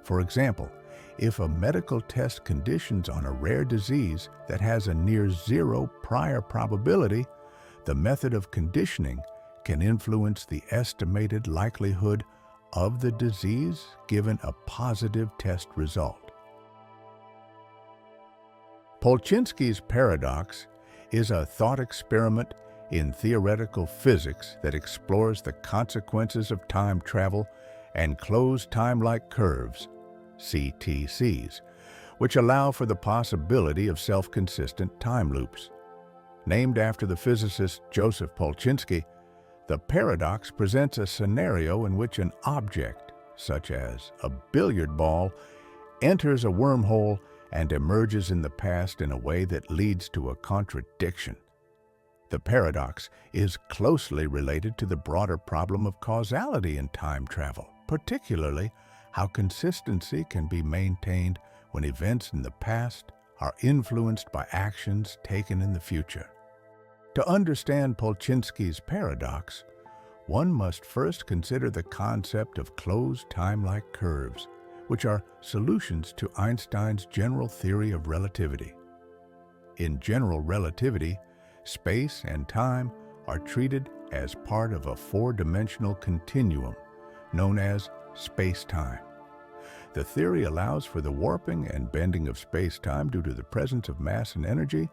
For example, if a medical test conditions on a rare disease that has a near 0 prior probability, the method of conditioning can influence the estimated likelihood of the disease given a positive test result. Polchinski's paradox is a thought experiment in theoretical physics that explores the consequences of time travel and closed time-like curves, CTCs, which allow for the possibility of self-consistent time loops. Named after the physicist Joseph Polchinski, the paradox presents a scenario in which an object, such as a billiard ball, enters a wormhole and emerges in the past in a way that leads to a contradiction. The paradox is closely related to the broader problem of causality in time travel, particularly how consistency can be maintained when events in the past are influenced by actions taken in the future. To understand Polchinski's paradox, one must first consider the concept of closed time-like curves, which are solutions to Einstein's general theory of relativity. In general relativity, space and time are treated as part of a four-dimensional continuum known as space-time. The theory allows for the warping and bending of space-time due to the presence of mass and energy,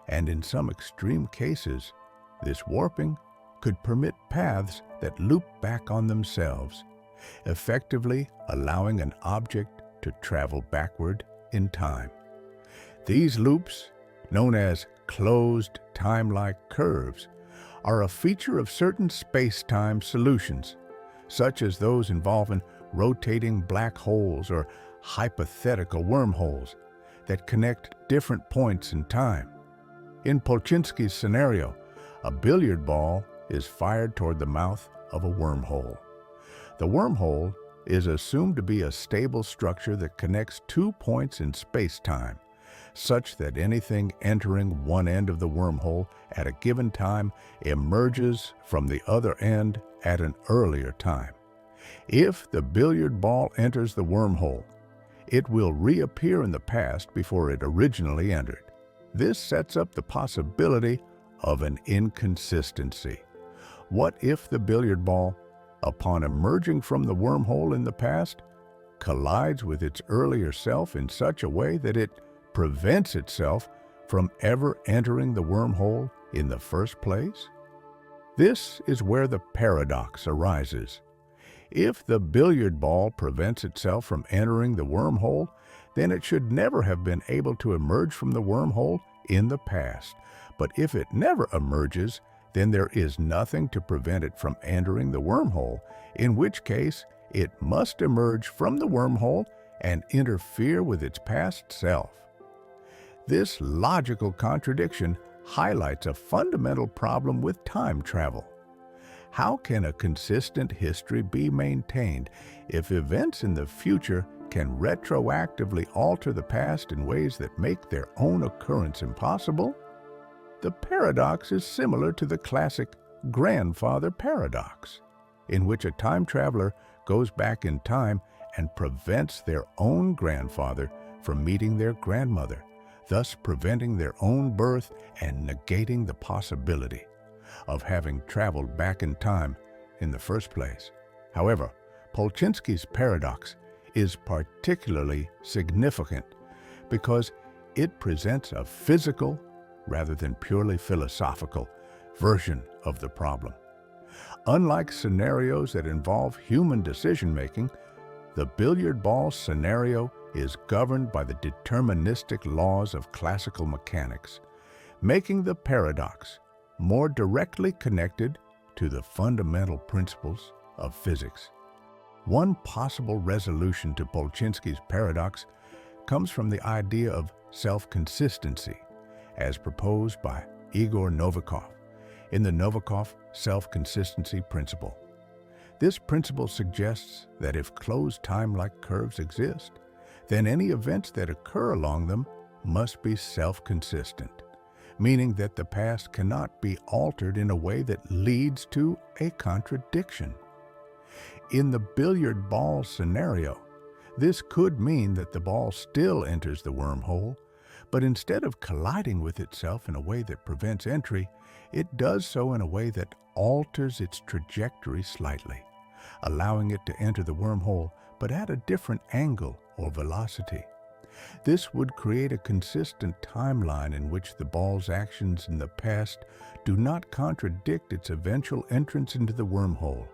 and in some extreme cases, this warping could permit paths that loop back on themselves, effectively allowing an object to travel backward in time. These loops, known as closed time-like curves, are a feature of certain space-time solutions, such as those involving rotating black holes or hypothetical wormholes that connect different points in time. In Polchinski's scenario, a billiard ball is fired toward the mouth of a wormhole. The wormhole is assumed to be a stable structure that connects 2 points in space-time, such that anything entering one end of the wormhole at a given time emerges from the other end at an earlier time. If the billiard ball enters the wormhole, it will reappear in the past before it originally entered. This sets up the possibility of an inconsistency. What if the billiard ball, upon emerging from the wormhole in the past, collides with its earlier self in such a way that it prevents itself from ever entering the wormhole in the first place? This is where the paradox arises. If the billiard ball prevents itself from entering the wormhole, then it should never have been able to emerge from the wormhole in the past. But if it never emerges, then there is nothing to prevent it from entering the wormhole, in which case it must emerge from the wormhole and interfere with its past self. This logical contradiction highlights a fundamental problem with time travel. How can a consistent history be maintained if events in the future can retroactively alter the past in ways that make their own occurrence impossible? The paradox is similar to the classic grandfather paradox, in which a time traveler goes back in time and prevents their own grandfather from meeting their grandmother, thus preventing their own birth and negating the possibility of having traveled back in time in the first place. However, Polchinski's paradox is particularly significant because it presents a physical rather than purely philosophical version of the problem. Unlike scenarios that involve human decision-making, the billiard ball scenario is governed by the deterministic laws of classical mechanics, making the paradox more directly connected to the fundamental principles of physics. One possible resolution to Polchinski's paradox comes from the idea of self-consistency, as proposed by Igor Novikov in the Novikov self-consistency principle. This principle suggests that if closed time-like curves exist, then any events that occur along them must be self-consistent, meaning that the past cannot be altered in a way that leads to a contradiction. In the billiard ball scenario, this could mean that the ball still enters the wormhole, but instead of colliding with itself in a way that prevents entry, it does so in a way that alters its trajectory slightly, allowing it to enter the wormhole but at a different angle or velocity. This would create a consistent timeline in which the ball's actions in the past do not contradict its eventual entrance into the wormhole.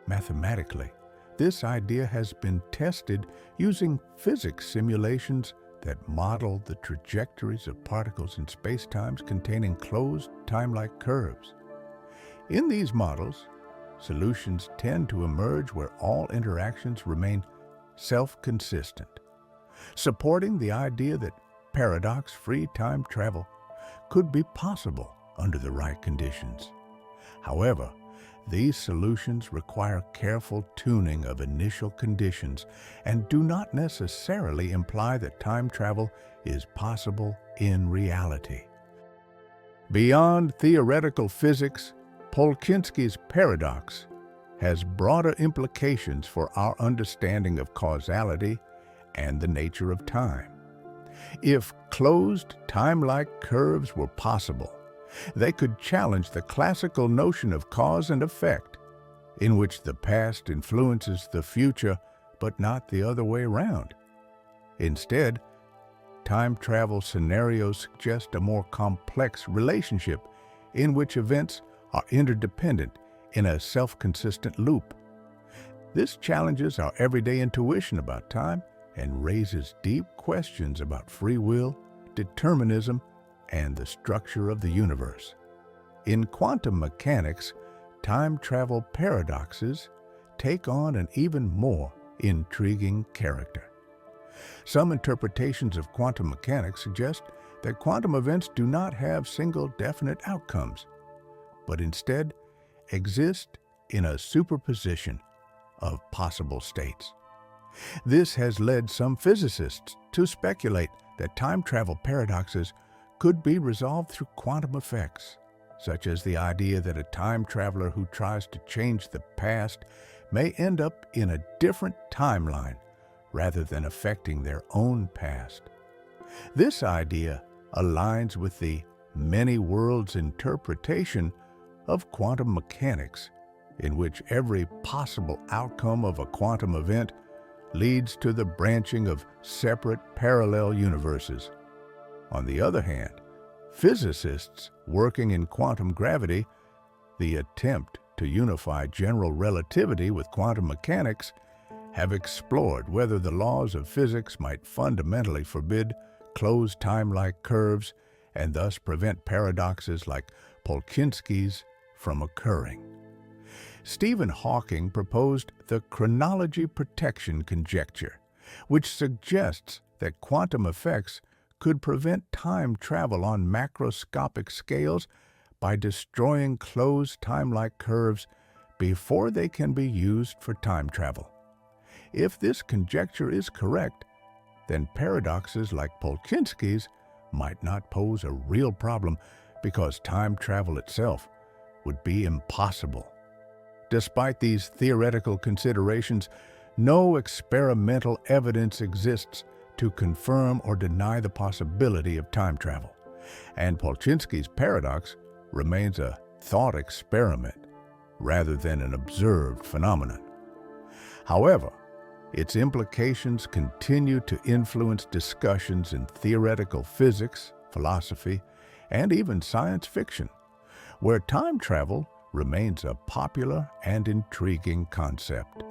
Mathematically, this idea has been tested using physics simulations that model the trajectories of particles in spacetimes containing closed time-like curves. In these models, solutions tend to emerge where all interactions remain self-consistent, supporting the idea that paradox-free time travel could be possible under the right conditions. However, these solutions require careful tuning of initial conditions and do not necessarily imply that time travel is possible in reality. Beyond theoretical physics, Polchinski's paradox has broader implications for our understanding of causality and the nature of time. If closed time-like curves were possible, they could challenge the classical notion of cause and effect in which the past influences the future but not the other way around. Instead, time travel scenarios suggest a more complex relationship in which events are interdependent in a self-consistent loop. This challenges our everyday intuition about time and raises deep questions about free will, determinism, and the structure of the universe. In quantum mechanics, time travel paradoxes take on an even more intriguing character. Some interpretations of quantum mechanics suggest that quantum events do not have single definite outcomes, but instead exist in a superposition of possible states. This has led some physicists to speculate that time travel paradoxes could be resolved through quantum effects, such as the idea that a time traveler who tries to change the past may end up in a different timeline rather than affecting their own past. This idea aligns with the many worlds interpretation of quantum mechanics, in which every possible outcome of a quantum event leads to the branching of separate parallel universes. On the other hand, physicists working in quantum gravity, the attempt to unify general relativity with quantum mechanics, have explored whether the laws of physics might fundamentally forbid closed time-like curves and thus prevent paradoxes like Polchinski's from occurring. Stephen Hawking proposed the chronology protection conjecture, which suggests that quantum effects could prevent time travel on macroscopic scales by destroying closed time-like curves before they can be used for time travel. If this conjecture is correct, then paradoxes like Polchinski's might not pose a real problem because time travel itself would be impossible. Despite these theoretical considerations, no experimental evidence exists to confirm or deny the possibility of time travel, and Polchinski's paradox remains a thought experiment rather than an observed phenomenon. However, its implications continue to influence discussions in theoretical physics, philosophy, and even science fiction, where time travel remains a popular and intriguing concept.